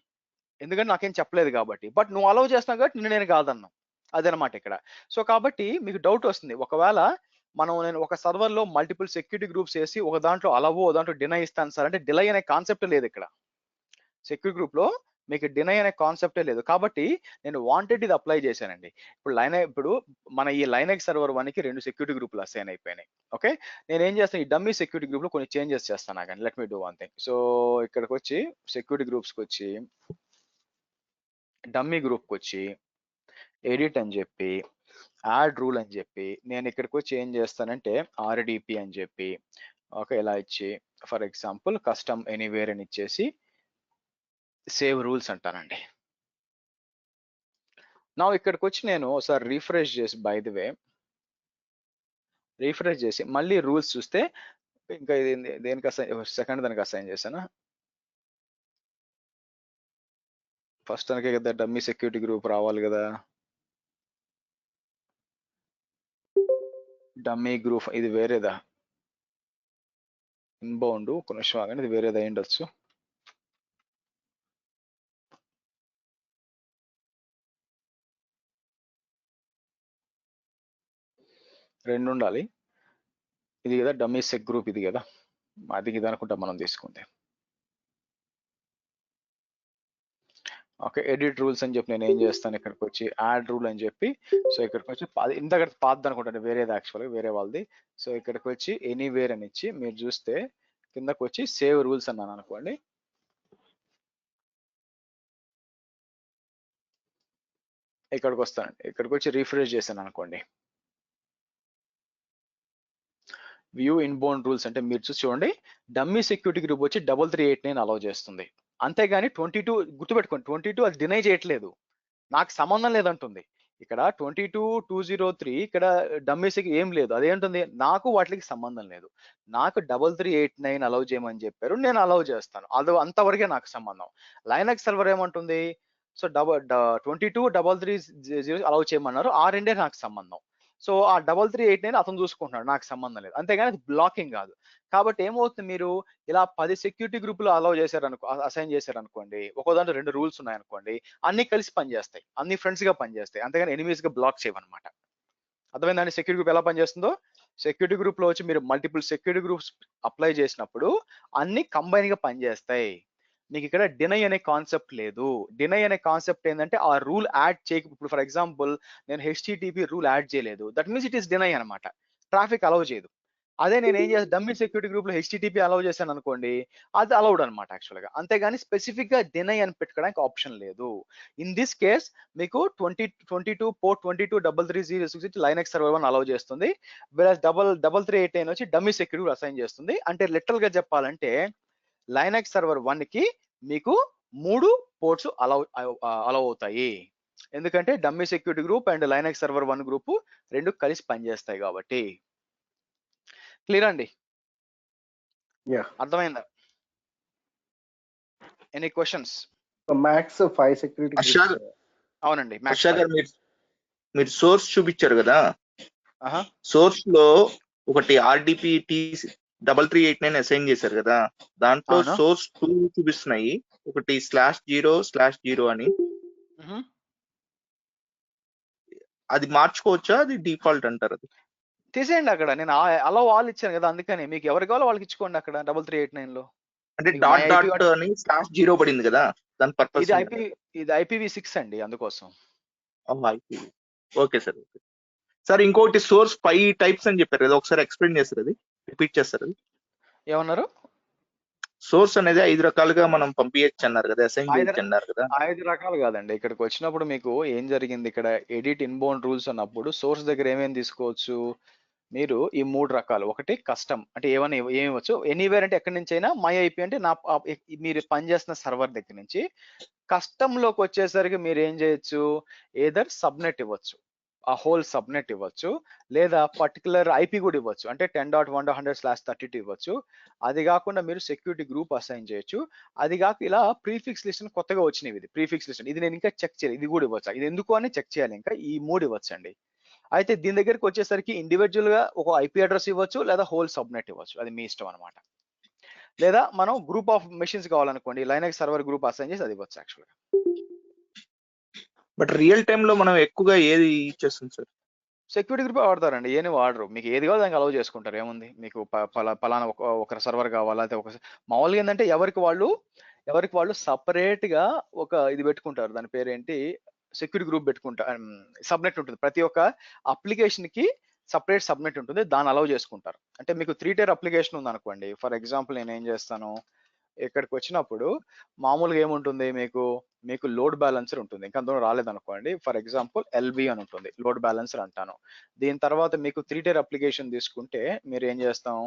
ఎందుకంటే నాకేం చెప్పలేదు కాబట్టి. బట్ నువ్వు అలౌ చేస్తున్నావు కాబట్టి నేను కాదన్నాను, అదనమాట ఇక్కడ. సో కాబట్టి మీకు డౌట్ వస్తుంది, ఒకవేళ నేను ఒక సర్వర్ లో మల్టిపుల్ సెక్యూరిటీ గ్రూప్స్ వేసి ఒక దాంట్లో అలవ్ ఒక దాంట్లో డినై ఇస్తాను సార్ అంటే డిలై అనే కాన్సెప్ట్ లేదు ఇక్కడ. సెక్యూరిటీ గ్రూప్ లో మీకు డినై అనే కాన్సెప్టే లేదు, కాబట్టి నేను వాంటెడ్ ఇది అప్లై చేశానండి. ఇప్పుడు మన ఈ లైనెక్స్ సర్వర్ 1 కి 2 సెక్యూరిటీ గ్రూపులు అసైన్ అయిపోయినాయి. ఓకే, నేను ఏం చేస్తాను, ఈ డమ్మీ సెక్యూరిటీ గ్రూప్ లో కొన్ని చేంజెస్ చేస్తాను. కానీ let me do one thing. So ఇక్కడికి వచ్చి సెక్యూరిటీ గ్రూప్స్ కి వచ్చి డమ్మీ గ్రూప్ కి వచ్చి ఎడిట్ అని చెప్పి యాడ్ రూల్ అని చెప్పి నేను ఇక్కడికి వచ్చి ఏం చేస్తానంటే ఆర్డిపి అని చెప్పి ఓకే ఇలా ఇచ్చి ఫర్ ఎగ్జాంపుల్ కస్టమ్ ఎనీవేర్ అని ఇచ్చేసి సేవ్ రూల్స్ అంటానండి. నా ఇక్కడికి వచ్చి నేను ఒకసారి రీఫ్రెష్ చేసి బై ది వే రీఫ్రెష్ చేసి మళ్ళీ రూల్స్ చూస్తే ఇంకా ఇది దేనికి సెకండ్ దానికి అసైన్ చేశాను. ఫస్ట్ దానికే కదా డమ్మీ సెక్యూరిటీ గ్రూప్ రావాలి కదా. డమ్మీ గ్రూప్ ఇది వేరేదా, ఇన్బౌండ్ ఒక నిమిషం ఆగండి, ఇది వేరేదా అయి ఉండొచ్చు. రెండు ఉండాలి. ఇది కదా డమ్మీ సెక్ గ్రూప్, ఇది కదా అది ఇది అనుకుంటా మనం తీసుకుంది. ఓకే ఎడిట్ రూల్స్ అని చెప్పి నేను ఏం చేస్తాను, ఇక్కడికి వచ్చి యాడ్ రూల్ అని చెప్పి సో ఇక్కడికి వచ్చి ఇంతకడ పాత్ అనుకుంటాను, వేరేది యాక్చువల్గా వేరే వాళ్ళది. సో ఇక్కడికి వచ్చి ఎనీవేర్ అని ఇచ్చి మీరు చూస్తే కిందకు వచ్చి సేవ్ రూల్స్ అన్నాను అనుకోండి. ఇక్కడికి వస్తానండి, ఇక్కడికి వచ్చి రీఫ్రెష్ చేశాను అనుకోండి. వ్యూ ఇన్బౌండ్ రూల్స్ అంటే మీరు చూసి చూడండి, డమ్మీ సెక్యూరిటీ గ్రూప్ వచ్చి 3389 అలౌ చేస్తుంది. అంతేగాని 22 గుర్తుపెట్టుకోండి, 22 అది డినై చేయట్లేదు, నాకు సంబంధం లేదంటుంది. ఇక్కడ 22,203 ఇక్కడ డమ్మీ సెక్యూరిటీ ఏం లేదు, అదేంటుంది నాకు వాటికి సంబంధం లేదు. నాకు 3389 అలౌ చేయమని చెప్పారు, నేను అలౌ చేస్తాను, అది అంతవరకే నాకు సంబంధం. లైనక్స్ సర్వర్ ఏమంటుంది, సో 22,330 అలౌ చేయమన్నారు, ఆ రెండే నాకు సంబంధం. సో ఆ 3389 అతను చూసుకుంటున్నాడు, నాకు సంబంధం లేదు, అంతేగాని అది బ్లాకింగ్ కాదు. కాబట్టి ఏమవుతుంది, మీరు ఇలా 10 సెక్యూరిటీ గ్రూపులు అలౌ చేశారనుకో అసైన్ చేశారనుకోండి, ఒక్కో దాంట్లో 2 రూల్స్ ఉన్నాయనుకోండి, అన్ని కలిసి పనిచేస్తాయి, అన్ని ఫ్రెండ్స్ గా పనిచేస్తాయి, అంతేగాని ఎనిమీస్ గా బ్లాక్ చేయవన్నమాట. అర్థమైందండి సెక్యూరిటీ గ్రూప్ ఎలా పనిచేస్తుందో. సెక్యూరిటీ గ్రూప్ లో వచ్చి మీరు మల్టిపుల్ సెక్యూరిటీ గ్రూప్స్ అప్లై చేసినప్పుడు అన్ని కంబైన్ గా పనిచేస్తాయి. మీకు ఇక్కడ డినై అనే కాన్సెప్ట్ లేదు. డినై అనే కాన్సెప్ట్ ఏంటంటే ఆ రూల్ యాడ్ చేయక, ఇప్పుడు ఫర్ ఎగ్జాంపుల్ నేను HTTP రూల్ యాడ్ చేయలేదు, that means it is deny అనమాట, ట్రాఫిక్ అలౌ చేయదు. అదే నేను ఏం చేస్తాను, డమ్మీ సెక్యూరిటీ గ్రూప్ లో HTTP అలౌ చేశాను అనుకోండి, అది అలౌడ్ అనమాట యాక్చువల్ గా, అంతేగాని స్పెసిఫిక్ గా డినై అని పెట్టుకోవడానికి ఆప్షన్ లేదు. ఇన్ దిస్ కేస్ మీకు 2022 పోర్ట్ 22,330 లైనక్స్ సర్వర్ 1 అలౌ చేస్తుంది, వేరే 3389 వచ్చి డమ్మీ సెక్యూరిటీ అసైన్ చేస్తుంది. అంటే లిటరల్ గా చెప్పాలంటే లైనక్స్ సర్వర్ 1 కి మీకు 3 పోర్ట్స్ అలౌ అవుతాయి, ఎందుకంటే dummy security group and Linux server 1 group రెండు కలిసి పనిచేస్తాయి కాబట్టి. క్లియర్ అండి, అర్థమైందా? Any questions? Max 5 security groups. అవునండి, హర్ష గారు మీరు సోర్స్ చూపించారు కదా, ఆహా సోర్స్ లో ఒకటి RDP T3389 అసైన్ చేశారు కదా, దాంట్లో అవును. సోర్స్ 2 చూపిస్తున్నాయి, ఒకటి /0/0 అని. అది మార్చుకోవచ్చా, అది డిఫాల్ట్ అంటారు? అది తీసేయండి, అక్కడ నేను అలా ఆల్ ఇచ్చాను కదా, అందుకని మీకు ఎవరు కావాలో వాళ్ళకి ఇచ్చుకోండి అక్కడ 3389 లో. అంటే మీకు డాట్ my డాట్ IP అని /0 పడింది కదా, దాని పర్పస్ ఇది IPv6 అండి, అందుకోసం. Okay sir, okay sir. ఇంకోటి సోర్స్ 5 టైప్స్ అని చెప్పారు కదా, ఒకసారి ఎక్స్ప్లెయిన్ చేస్తారు, అది రిపీట్ చేస్తారు. అది ఏమన్నారు? సోర్స్ అనేది 5 రకాలుగా మనం పంపించచ్చు అన్నారు కదా, అసైన్ చేయొచ్చు అన్నారు కదా. 5 రకాలు కాదండి, ఇక్కడికి వచ్చినప్పుడు మీకు ఏం జరిగింది, ఇక్కడ ఎడిట్ ఇన్బౌండ్ రూల్స్ అన్నప్పుడు సోర్స్ దగ్గర ఏమేమి తీసుకోవచ్చు మీరు, ఈ 3 రకాలు. ఒకటి కస్టమ్ అంటే ఏమని ఏమి ఇవ్వచ్చు, ఎనీవేర్ అంటే ఎక్కడి నుంచి అయినా, మై IP అంటే మీరు పనిచేస్తున్న సర్వర్ దగ్గర నుంచి. కస్టమ్ లోకి వచ్చేసరికి మీరు ఏం చేయొచ్చు, ఏదర్ సబ్నెట్ ఇవ్వచ్చు, ఆ హోల్ సబ్నెట్ ఇవ్వచ్చు, లేదా పర్టికులర్ IP కూడా ఇవ్వచ్చు, అంటే 10.1.100/32 ఇవ్వచ్చు. అది కాకుండా మీరు సెక్యూరిటీ గ్రూప్ అసైన్ చేయొచ్చు. అది కాక ఇలా ప్రీఫిక్స్ లిస్ట్ కొత్తగా వచ్చినవి, ఇది ప్రీఫిక్స్ లిస్ట్, ఇది నేను ఇంకా చెక్ చేయలేదు, ఇది కూడా ఇవ్వచ్చు. ఇది ఎందుకు అని చెక్ చేయాలి, ఇంకా ఈ 3 ఇవ్వచ్చు అండి. అయితే దీని దగ్గరికి వచ్చేసరికి ఇండివిజువల్ గా ఒక IP అడ్రస్ ఇవ్వచ్చు, లేదా హోల్ సబ్నెట్ ఇవ్వచ్చు, అది మీ ఇష్టం అనమాట. లేదా మనం గ్రూప్ ఆఫ్ మెషిన్స్ కావాలనుకోండి లైనక్స్ సర్వర్ గ్రూప్ అసైన్ చేసి అది ఇవ్వచ్చు యాక్చువల్గా. బట్ రియల్ టైమ్ లో మనం ఎక్కువగా ఏది చేస్తుంది సార్? సెక్యూరిటీ గ్రూప్ వాడతారండి, ఏని వాడరు. మీకు ఏది కావాలి దానికి అలౌ చేసుకుంటారు, ఏముంది. మీకు పలానా ఒక సర్వర్ కావాలా, అయితే ఒక మామూలుగా ఏంటంటే ఎవరికి వాళ్ళు సపరేట్ గా ఒక ఇది పెట్టుకుంటారు, దాని పేరేంటి, సెక్యూరిటీ గ్రూప్ పెట్టుకుంటారు. సబ్నెట్ ఉంటుంది, ప్రతి ఒక్క అప్లికేషన్ కి సపరేట్ సబ్నెట్ ఉంటుంది, దాన్ని అలౌ చేసుకుంటారు. అంటే మీకు 3 tier అప్లికేషన్ ఉంది అనుకోండి, ఫర్ ఎగ్జాంపుల్ నేను ఏం చేస్తాను, ఇక్కడికి వచ్చినప్పుడు మామూలుగా ఏముంటుంది, మీకు లోడ్ బ్యాలెన్సర్ ఉంటుంది, ఇంకా అందులో రాలేదనుకోండి, ఫర్ ఎగ్జాంపుల్ ఎల్బి అని ఉంటుంది, లోడ్ బ్యాలెన్సర్ అంటాను. దీని తర్వాత మీకు 3 tier అప్లికేషన్ తీసుకుంటే మీరు ఏం చేస్తాం,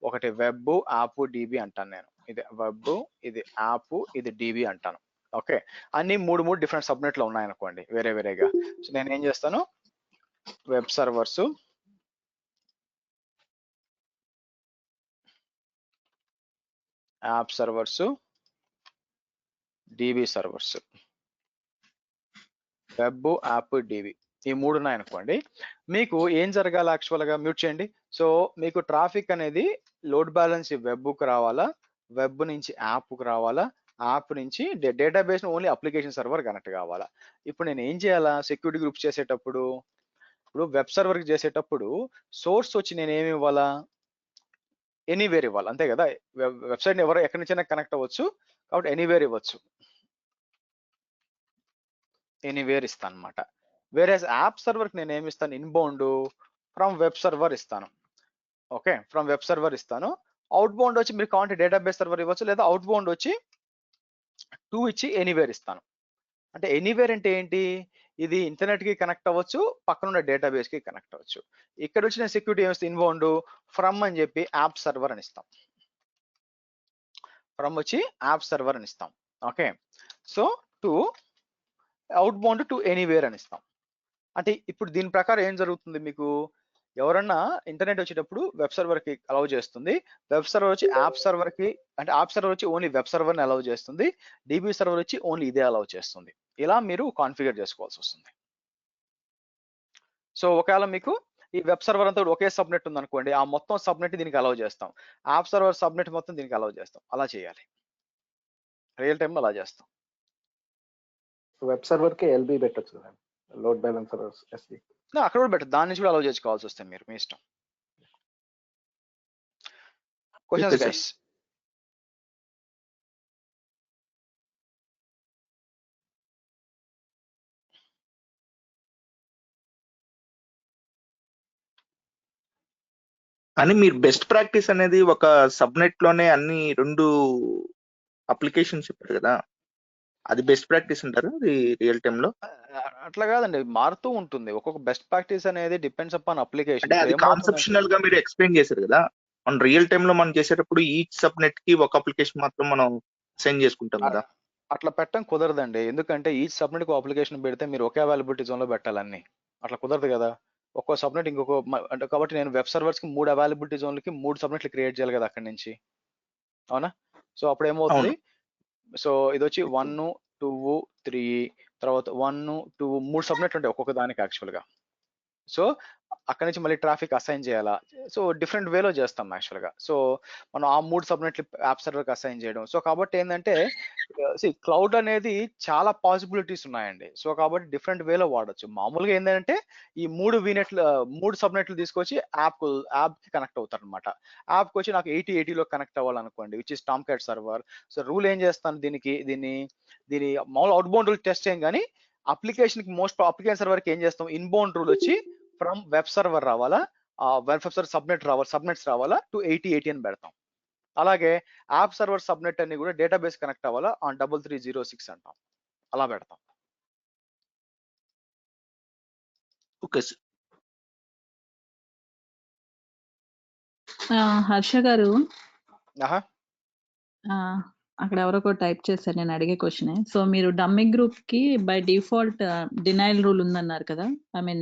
ఒకటి వెబ్, యాప్, డిబి అంటాను నేను. ఇది వెబ్, ఇది యాప్, ఇది డిబి అంటాను. ఓకే, అన్ని మూడు డిఫరెంట్ సబ్నెట్లు ఉన్నాయనుకోండి వేరేగా. సో నేను ఏం చేస్తాను, web servers, app servers, dB servers, web, app, dB, ఈ మూడు ఉన్నాయనుకోండి. మీకు ఏం జరగాలి యాక్చువల్గా, మ్యూట్ చేయండి. సో మీకు ట్రాఫిక్ అనేది లోడ్ బ్యాలెన్స్ వెబ్కు రావాలా, వెబ్ నుంచి యాప్కు రావాలా, యాప్ నుంచి database only application server connect కావాలా. ఇప్పుడు నేను ఏం చేయాలా, సెక్యూరిటీ గ్రూప్స్ చేసేటప్పుడు, ఇప్పుడు వెబ్ సర్వర్కి చేసేటప్పుడు సోర్స్ వచ్చి నేను ఏమి ఇవ్వాలా, ఎనీవేర్ ఇవ్వాలి, అంతే కదా. వెబ్సైట్ ఎవరు ఎక్కడి నుంచైనా కనెక్ట్ అవ్వచ్చు, కాబట్టి ఎనీవేర్ ఇవ్వచ్చు, ఎనీవేర్ ఇస్తాను అనమాట. వేరే యాప్ సర్వర్కి నేను ఏమి ఇస్తాను, ఇన్బౌండ్ ఫ్రమ్ వెబ్ సర్వర్ ఇస్తాను. ఓకే, ఫ్రమ్ వెబ్ సర్వర్ ఇస్తాను. అవుట్ బౌండ్ వచ్చి మీరు కావాలంటే డేటాబేస్ సర్వర్ ఇవ్వచ్చు, లేదా అవుట్ బౌండ్ వచ్చి 2 ఇచ్చి ఎనీవేర్ ఇస్తాను. అంటే ఎనీవేర్ అంటే ఏంటి, ఇది ఇంటర్నెట్ కి కనెక్ట్ అవ్వచ్చు, పక్కన ఉన్న డేటాబేస్ కి కనెక్ట్ అవ్వచ్చు. ఇక్కడ వచ్చిన సెక్యూరిటీ ఏమిస్తే ఇన్బౌండ్ ఫ్రమ్ అని చెప్పి యాప్ సర్వర్ అని ఇస్తాం, ఫ్రమ్ వచ్చి యాప్ సర్వర్ అని ఇస్తాం. Okay, so to out bound to anywhere అని ఇస్తాం. అంటే ఇప్పుడు దీని ప్రకారం ఏం జరుగుతుంది, మీకు ఎవరన్నా ఇంటర్నెట్ వచ్చేటప్పుడు వెబ్ సర్వర్ కి అలౌ చేస్తుంది, వెబ్ సర్వర్ వచ్చి యాప్ సర్వర్ కి, అంటే యాప్ సర్వర్ వచ్చి ఓన్లీ వెబ్ సర్వర్ ని అలౌ చేస్తుంది, డిబి సర్వర్ వచ్చి ఓన్లీ ఇదే అలౌ చేస్తుంది. ఇలా మీరు కాన్ఫిగర్ చేసుకోవాల్సి వస్తుంది. సో ఒకవేళ మీకు ఈ వెబ్ సర్వర్ అంతా ఒకే సబ్నెట్ ఉంది అనుకోండి, ఆ మొత్తం సబ్నెట్ దీనికి అలౌ చేస్తాం, యాప్ సర్వర్ సబ్నెట్ మొత్తం దీనికి అలౌ చేస్తాం. అలా చేయాలి, రియల్ టైమ్ లో అలా చేస్తాం. వెబ్ సర్వర్ కి ఎల్బి పెట్టొచ్చు కదా, లోడ్ బ్యాలెన్సర్ ఎస్బి. అక్కడ కూడా బెటర్, దాని నుంచి కూడా అలౌ చేసుకోవాల్సి వస్తే మీరు మీ ఇష్టం. Questions guys? అని మీరు బెస్ట్ ప్రాక్టీస్ అనేది ఒక సబ్నెట్ లోనే అన్ని 2 అప్లికేషన్స్ చెప్పారు కదా, అది బెస్ట్ ప్రాక్టీస్ అంటారు అది రియల్ టైమ్ లో? అట్లా కాదండి, మారుతూ ఉంటుంది. ఒక్కొక్క బెస్ట్ ప్రాక్టీస్ అనేది డిపెండ్స్ అపాన్ అప్లికేషన్. అంటే అది కాన్సెప్షనల్ గా మీరు ఎక్స్ప్లెయిన్ చేశారు కదా, మన రియల్ టైమ్ లో మనం చేసేటప్పుడు ఈచ్ సబ్నెట్ కి ఒక అప్లికేషన్ మాత్రం మనం సెండ్ చేసుకుంటాం కదా. అట్లా పెట్టడం కుదరదండి, ఎందుకంటే ఈ సబ్నెట్ కు అప్లికేషన్ పెడితే మీరు ఒకే అవైలబిలిటీ జోన్ లో పెట్టాలన్నీ, అట్లా కుదరదు కదా. ఒక్కో సబ్నెట్ ఇంకొక అంటే, కాబట్టి నేను వెబ్ సర్వర్స్ కి 3 అవైలబిలిటీ జోన్లకి 3 సబ్నెట్లు క్రియేట్ చేయాలి కదా అక్కడి నుంచి, అవునా. సో అప్పుడు ఏమవుతుంది, సో ఇది వచ్చి 1, 2, 3, తర్వాత 1, 2, 3 సబ్నెట్లు ఉంటాయి ఒక్కొక్క దానికి యాక్చువల్ గా. సో అక్కడ నుంచి మళ్ళీ ట్రాఫిక్ అసైన్ చేయాలా, సో డిఫరెంట్ వేలో చేస్తాం యాక్చువల్ గా. సో మనం ఆ 3 సబ్నెట్లు యాప్ సర్వర్కి అసైన్ చేయడం. సో కాబట్టి ఏంటంటే క్లౌడ్ అనేది చాలా పాసిబిలిటీస్ ఉన్నాయండి. సో కాబట్టి డిఫరెంట్ వేలో వాడచ్చు. మామూలుగా ఏంటంటే ఈ 3 సబ్నెట్లు తీసుకొచ్చి యాప్ కి కనెక్ట్ అవుతారు అనమాట. యాప్ కి వచ్చి నాకు 80 లో కనెక్ట్ అవ్వాలనుకోండి, which is Tomcat server. So rule ఏం చేస్తాను, దీని మామూలు అవుట్ బౌండ్ రూల్ టెస్ట్ చేయం కానీ అప్లికేషన్ కి అప్లికేషన్ సర్వర్ కి ఏం చేస్తాం, ఇన్బౌండ్ రూల్ వచ్చి ఫ్రమ్ వెబ్ సర్వర్ రావాలా, వెబ్ సర్వర్ సబ్నెట్స్ రావాలా టు 80 అని పెడతాం. అలాగే యాప్ సర్వర్ సబ్నెట్ అన్ని కూడా డేటాబేస్ కనెక్ట్ అవ్వాలా ఆన్ 3306 అంటాం, అలా పెడతాం. Okay sir. హర్ష గారు, ఆహా, అక్కడ ఎవరో టైప్ చేశారు నేను అడిగే క్వశ్చన్. సో మీరు డమ్మీ గ్రూప్ కి బై డిఫాల్ట్ డినైల్ రూల్ ఉందన్నారు కదా, ఐ మీన్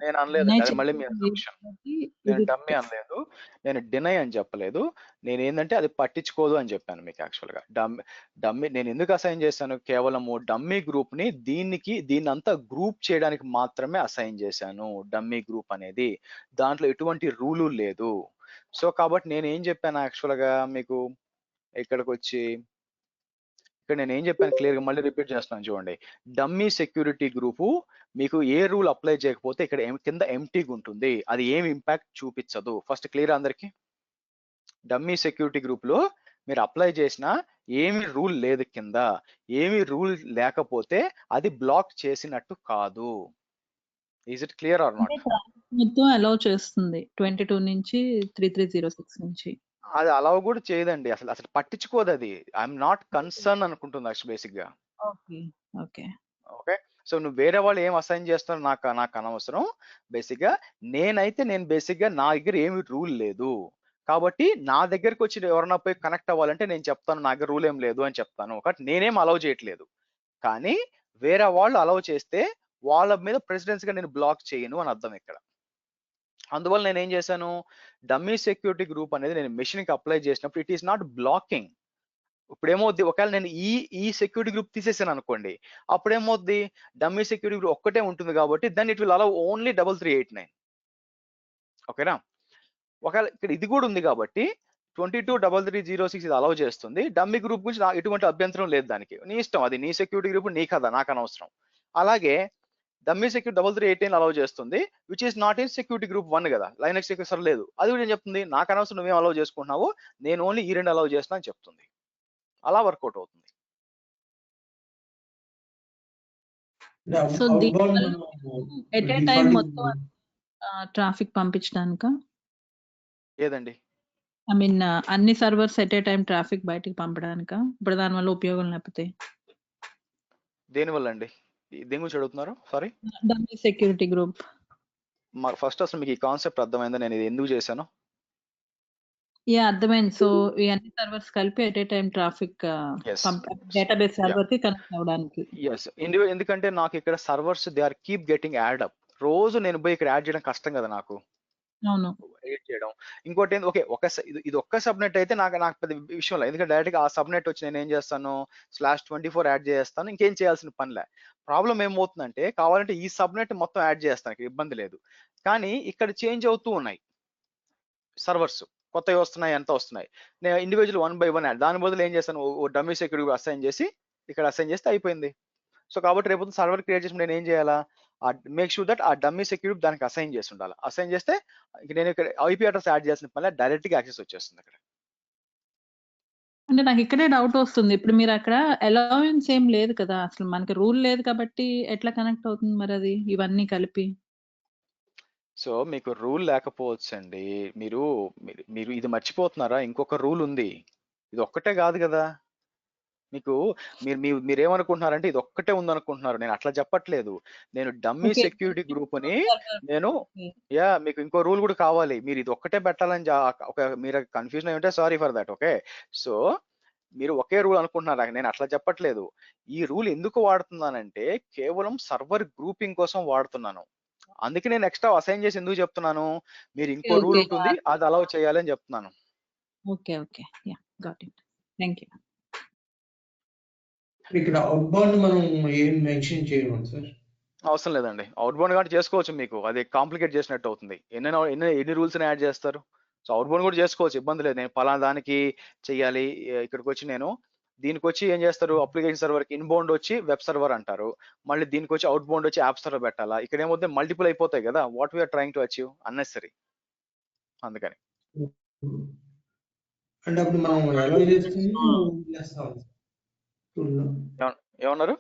నేను అనలేదు, మళ్ళీ నేను డమ్మీ అనలేదు, నేను డినై అని చెప్పలేదు. నేను ఏంటంటే అది పట్టించుకోదు అని చెప్పాను మీకు యాక్చువల్ గా. డమ్మీ నేను ఎందుకు అసైన్ చేశాను, కేవలము డమ్మీ గ్రూప్ ని దీన్ని అంతా గ్రూప్ చేయడానికి మాత్రమే అసైన్ చేశాను. డమ్మీ గ్రూప్ అనేది దాంట్లో ఎటువంటి రూలు లేదు. సో కాబట్టి నేను ఏం చెప్పాను యాక్చువల్ గా మీకు, ఇక్కడికి వచ్చి ఇక్కడ నేను ఏం చెప్పాను క్లియర్గా మళ్ళీ రిపీట్ చేస్తున్నాను చూడండి. డమ్మీ సెక్యూరిటీ గ్రూపు మీకు ఏ రూల్ అప్లై చేయకపోతే ఇక్కడ కింద ఎంటీగా ఉంటుంది, అది ఏం ఇంపాక్ట్ చూపించదు. ఫస్ట్ క్లియర్ అందరికి? డమ్మీ సెక్యూరిటీ గ్రూప్ లో మీరు అప్లై చేసినా ఏమి రూల్ లేదు, కింద ఏమి రూల్ లేకపోతే అది బ్లాక్ చేసినట్టు కాదు. Is it clear or not? మొత్తం అలౌ చేస్తుంది 22 నుంచి 3306 నుంచి. అది అలా కూడా చేయదండి, అసలు అసలు పట్టించుకోదు అది. ఐఎమ్ నాట్ కన్సర్న్ అనుకుంటుంది యాక్చువల్ బేసిక్ గా. ఓకే ఓకే ఓకే, సో నువ్వు వేరే వాళ్ళు ఏం అసైన్ చేస్తారో నాకు అనవసరం. బేసిక్ గా నేను బేసిక్ గా నా దగ్గర ఏమి రూల్ లేదు కాబట్టి నా దగ్గరకు వచ్చి ఎవరన్నా పోయి కనెక్ట్ అవ్వాలంటే నేను చెప్తాను నా దగ్గర రూల్ ఏం లేదు అని చెప్తాను. ఒకటి నేనేం అలౌ చేయట్లేదు, కానీ వేరే వాళ్ళు అలౌ చేస్తే వాళ్ళ మీద ప్రెసిడెన్స్ గా నేను బ్లాక్ చేయను అని అర్థం ఇక్కడ. అందువల్ల నేను ఏం చేశాను, డమ్మీ సెక్యూరిటీ గ్రూప్ అనేది నేను మెషిన్ కి అప్లై చేసినప్పుడు ఇట్ ఈస్ నాట్ బ్లాకింగ్. ఇప్పుడు ఏమవుద్ది, ఒకవేళ నేను ఈ సెక్యూరిటీ గ్రూప్ తీసేసాను అనుకోండి, అప్పుడు ఏమవుద్ది, డమ్మీ సెక్యూరిటీ గ్రూప్ ఒక్కటే ఉంటుంది కాబట్టి then it will allow only 3389. ఓకేనా? ఒకవేళ ఇక్కడ ఇది కూడా ఉంది కాబట్టి 223306 ఇది అలౌ చేస్తుంది. డమ్మీ గ్రూప్ గురించి ఎటువంటి అభ్యంతరం లేదు, దానికి నీ ఇష్టం, అది నీ సెక్యూరిటీ గ్రూప్ నీ కదా, నాకు అనవసరం. అలాగే డమ్మీ సెక్యూరిటీ 3389 అలౌ చేస్తుంది, which is not in security group 1 కదా, లైనక్స్ సెక్యూరిటీ లేదు. అది కూడా ఏం చెప్తుంది, నాకు అనవసరం నువ్వేం అలౌ చేసుకుంటున్నావు, నేను ఓన్లీ ఈ రెండు అలౌ చేస్తున్నా అని చెప్తుంది. అలా వర్కౌట్ అవుతుంది. సో ఎట్ ఏ టైం మొత్తం ట్రాఫిక్ పంపించడానిక? ఏదండి, ఐ మీన్ అన్ని servers at a time traffic బయటికి పంపడానిక? ఇప్పుడు దానివల్ల ఉపయోగం లేకపోతే దేనివల్ల అండి, దేని గురించి అడుగుతున్నారు? Sorry, dummy security group. మరి ఫస్ట్ అసలు మీకు ఈ కాన్సెప్ట్ అర్థమైందా నేను ఇది ఎందుకు చేశాను? యా అర్థమైంది. సో ఈ అన్ని సర్వర్స్ కలిపి at a time traffic database server కి కనెక్ట్ అవ్వడానికి. ఎస్, ఎందుకంటే నాకు ఇక్కడ servers they are keep getting add up. రోజు నేను పోయి ఇక్కడ యాడ్ చేయడం కష్టం కదా నాకు, అవును ఎడిట్ చేయడం. ఇంకోటి ఏంది, ఓకే ఇది ఒక్క సబ్నెట్ అయితే నాకు పెద్ద విషయం లేదు, ఎందుకంటే డైరెక్ట్ గా ఆ సబ్నెట్ వచ్చి నేను ఏం చేస్తాను /24 యాడ్ చేస్తాను, ఇంకేం చేయాల్సిన పనిలే. ప్రాబ్లం ఏమవుతుందంటే కావాలంటే ఈ సబ్నెట్ మొత్తం యాడ్ చేస్తాను, ఇక్కడ ఇబ్బంది లేదు. కానీ ఇక్కడ చేంజ్ అవుతూ ఉన్నాయి సర్వర్స్, కొత్తవి వస్తున్నాయి, ఎంత వస్తున్నాయి, నేను ఇండివిజువల్ 1 by 1 యాడ్. దాని బదులు ఏం చేస్తాను, ఓ డమ్మీ సెక్యూరిటీ అసైన్ చేసి ఇక్కడ అసైన్ చేస్తే అయిపోయింది. సో కాబట్టి రేపు సర్వర్ క్రియేట్ చేసి నేను ఏం చేయాలా, మేక్ షూర్ దట్ ఆ డమ్మీ సెక్యూరిటీ దానికి అసైన్ చేసి ఉండాలి. అసైన్ చేస్తే నేను ఇక్కడ ఐపీ అడ్రస్ యాడ్ చేసిన పని డైరెక్ట్ గా యాక్సెస్ వచ్చేస్తుంది అక్కడ. అంటే నాకు ఇక్కడే డౌట్ వస్తుంది, ఇప్పుడు మీరు అక్కడ అలౌవెన్స్ ఏం లేదు కదా, అసలు మనకి రూల్ లేదు కాబట్టి ఎట్లా కనెక్ట్ అవుతుంది మరి అది ఇవన్నీ కలిపి? సో మీకు రూల్ లేకపోవచ్చు అండి, మీరు ఇది మర్చిపోతున్నారా, ఇంకొక రూల్ ఉంది, ఇది ఒక్కటే కాదు కదా. మీకు మీరేమనుకుంటున్నారంటే ఇది ఒక్కటే ఉందనుకుంటున్నారు, నేను అట్లా చెప్పట్లేదు. నేను డమ్మీ సెక్యూరిటీ గ్రూప్ అని నేను మీకు ఇంకో రూల్ కూడా కావాలి, మీరు ఇది ఒక్కటే పెట్టాలని మీరు కన్ఫ్యూజన్ అయి ఉంటే sorry for that. Okay, so మీరు ఒకే రూల్ అనుకుంటున్నారు, నేను అట్లా చెప్పట్లేదు. ఈ రూల్ ఎందుకు వాడుతున్నానంటే కేవలం సర్వర్ గ్రూపింగ్ కోసం వాడుతున్నాను. అందుకే నేను ఎక్స్ట్రా అసైన్ చేసి ఎందుకు చెప్తున్నాను, మీరు ఇంకో రూల్ ఉంటుంది అది అలౌ చేయాలి అని చెప్తున్నాను. Okay okay, yeah got it, thank you. ఇక్కడ అవుట్ బౌండ్ మనం ఏం మెన్షన్ చేయమని సార్? అవసరం లేదండి, అవుట్ బౌండ్ కాబట్టి చేసుకోవచ్చు, మీకు అది కాంప్లికేట్ చేసినట్టు అవుతుంది. ఎన్ని రూల్స్ యాడ్ చేస్తారు. సో అవుట్ బౌండ్ కూడా చేసుకోవచ్చు, ఇబ్బంది లేదు. నేను పలానా దానికి చెయ్యాలి, ఇక్కడికి వచ్చి నేను దీనికి వచ్చి ఏం చేస్తారు, అప్లికేషన్ సర్వర్ కి ఇన్బౌండ్ వచ్చి వెబ్ సర్వర్ అంటారు, మళ్ళీ దీనికి వచ్చి అవుట్ బౌండ్ వచ్చి యాప్ సర్వర్ పెట్టాలా. ఇక్కడ ఏమవుతుంది, మల్టిపుల్ అయిపోతాయి కదా, what we are trying to achieve unnecessary. అందుకని అంటే అప్పుడు మనం అలౌ చేస్తాం. ఏమన్నారు,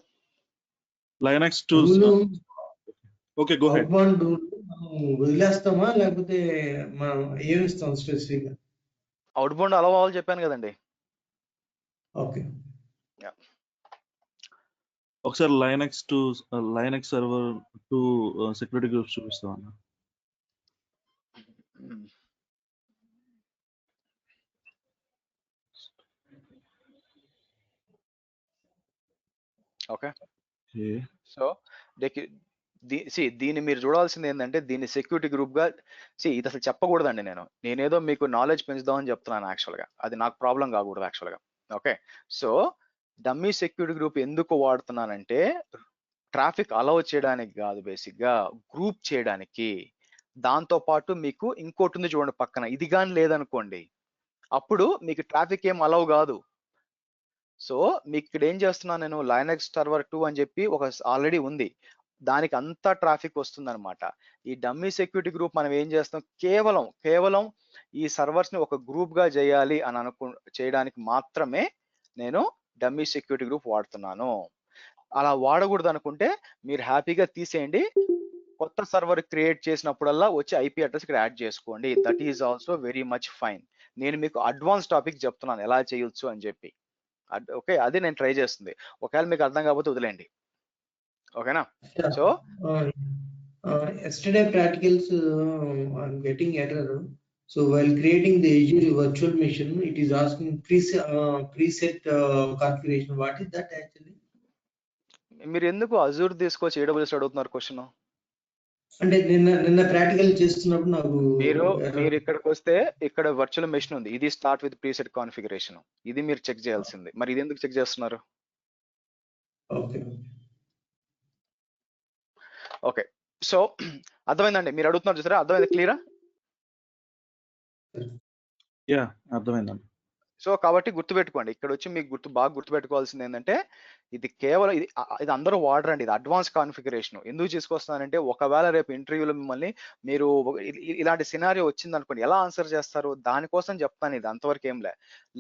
Linux tools. Okay, go head. వదిలేస్తామా లేకపోతే మనం ఏమి ఇస్తాం స్పెసిఫిక్ గా? అవుట్ బౌండ్ అలౌ అవ్వాలి చెప్పాను కదండి. ఓకే, ఒకసారి Linux server to security groups చూపిస్తాం అన్న. ఓకే, సో దీన్ని మీరు చూడాల్సింది ఏంటంటే దీన్ని సెక్యూరిటీ గ్రూప్ గా ఇది అసలు చెప్పకూడదండి. నేనేదో మీకు నాలెడ్జ్ పెంచుదామని చెప్తున్నాను యాక్చువల్ గా, అది నాకు ప్రాబ్లం కాకూడదు యాక్చువల్ గా. Okay, so dummy security group ఎందుకు వాడుతున్నానంటే ట్రాఫిక్ అలౌ చేయడానికి కాదు, బేసిక్ గా గ్రూప్ చేయడానికి. దాంతో పాటు మీకు ఇంకోటి ఉంది చూడండి పక్కన, ఇది కానీ లేదనుకోండి అప్పుడు మీకు ట్రాఫిక్ ఏం అలౌ కాదు. సో మీకు ఇక్కడ ఏం చేస్తున్నాను నేను, లైనక్స్ సర్వర్ 2 అని చెప్పి ఒక ఆల్రెడీ ఉంది, దానికి అంతా ట్రాఫిక్ వస్తుంది అనమాట. ఈ డమ్మీ సెక్యూరిటీ గ్రూప్ మనం ఏం చేస్తాం, కేవలం ఈ సర్వర్స్ ని ఒక గ్రూప్ గా చేయాలి అని చేయడానికి మాత్రమే నేను డమ్మీ సెక్యూరిటీ గ్రూప్ వాడుతున్నాను. అలా వాడకూడదు అనుకుంటే మీరు హ్యాపీగా తీసేయండి, కొత్త సర్వర్ క్రియేట్ చేసినప్పుడల్లా వచ్చి ఐపీ అడ్రస్ ఇక్కడ యాడ్ చేసుకోండి. That is also very much fine. నేను మీకు అడ్వాన్స్ టాపిక్ చెప్తున్నాను ఎలా చేయొచ్చు అని చెప్పి. ఓకే, అది నేను ట్రై చేస్తుంది. ఒకవేళ మీకు అర్థం కాకపోతే వదిలేండి, ఓకేనా? So yesterday practicals, I'm getting error. So while creating the Azure virtual machine, it is asking preset configuration. What is that actually? మీరు ఎందుకు అజూర్ తీసుకొచ్చి AWS అడుగుతున్నారు క్వశ్చన్? అంటే నిన్న ప్రాక్టికల్ చేస్తున్నప్పుడు నాకు మీరు ఇక్కడికి వస్తే ఇక్కడ వర్చువల్ మెషిన్ ఉంది, ఇది స్టార్ట్ విత్ ప్రీసెట్ కాన్ఫిగరేషన్, ఇది మీరు చెక్ చేయాల్సింది. మరి ఇది ఎందుకు చెక్ చేస్తున్నారు? ఓకే, సో అర్థమైందండి? మీరు అడుగుతున్నారు చూసారా, అర్థమైంది? క్లియరా? యా, అర్థమైందండి. సో కాబట్టి గుర్తుపెట్టుకోండి, ఇక్కడ వచ్చి మీకు బాగా గుర్తుపెట్టుకోవాల్సింది ఏంటంటే, ఇది కేవలం ఇది అందరూ వాడరండి, ఇది అడ్వాన్స్ కాన్ఫిగరేషన్. ఎందుకు తీసుకొస్తున్నానంటే, ఒకవేళ రేపు ఇంటర్వ్యూలో మిమ్మల్ని మీరు ఇలాంటి సినారియో వచ్చింది అనుకోండి, ఎలా ఆన్సర్ చేస్తారు దానికోసం చెప్తాను. ఇది అంతవరకు ఏం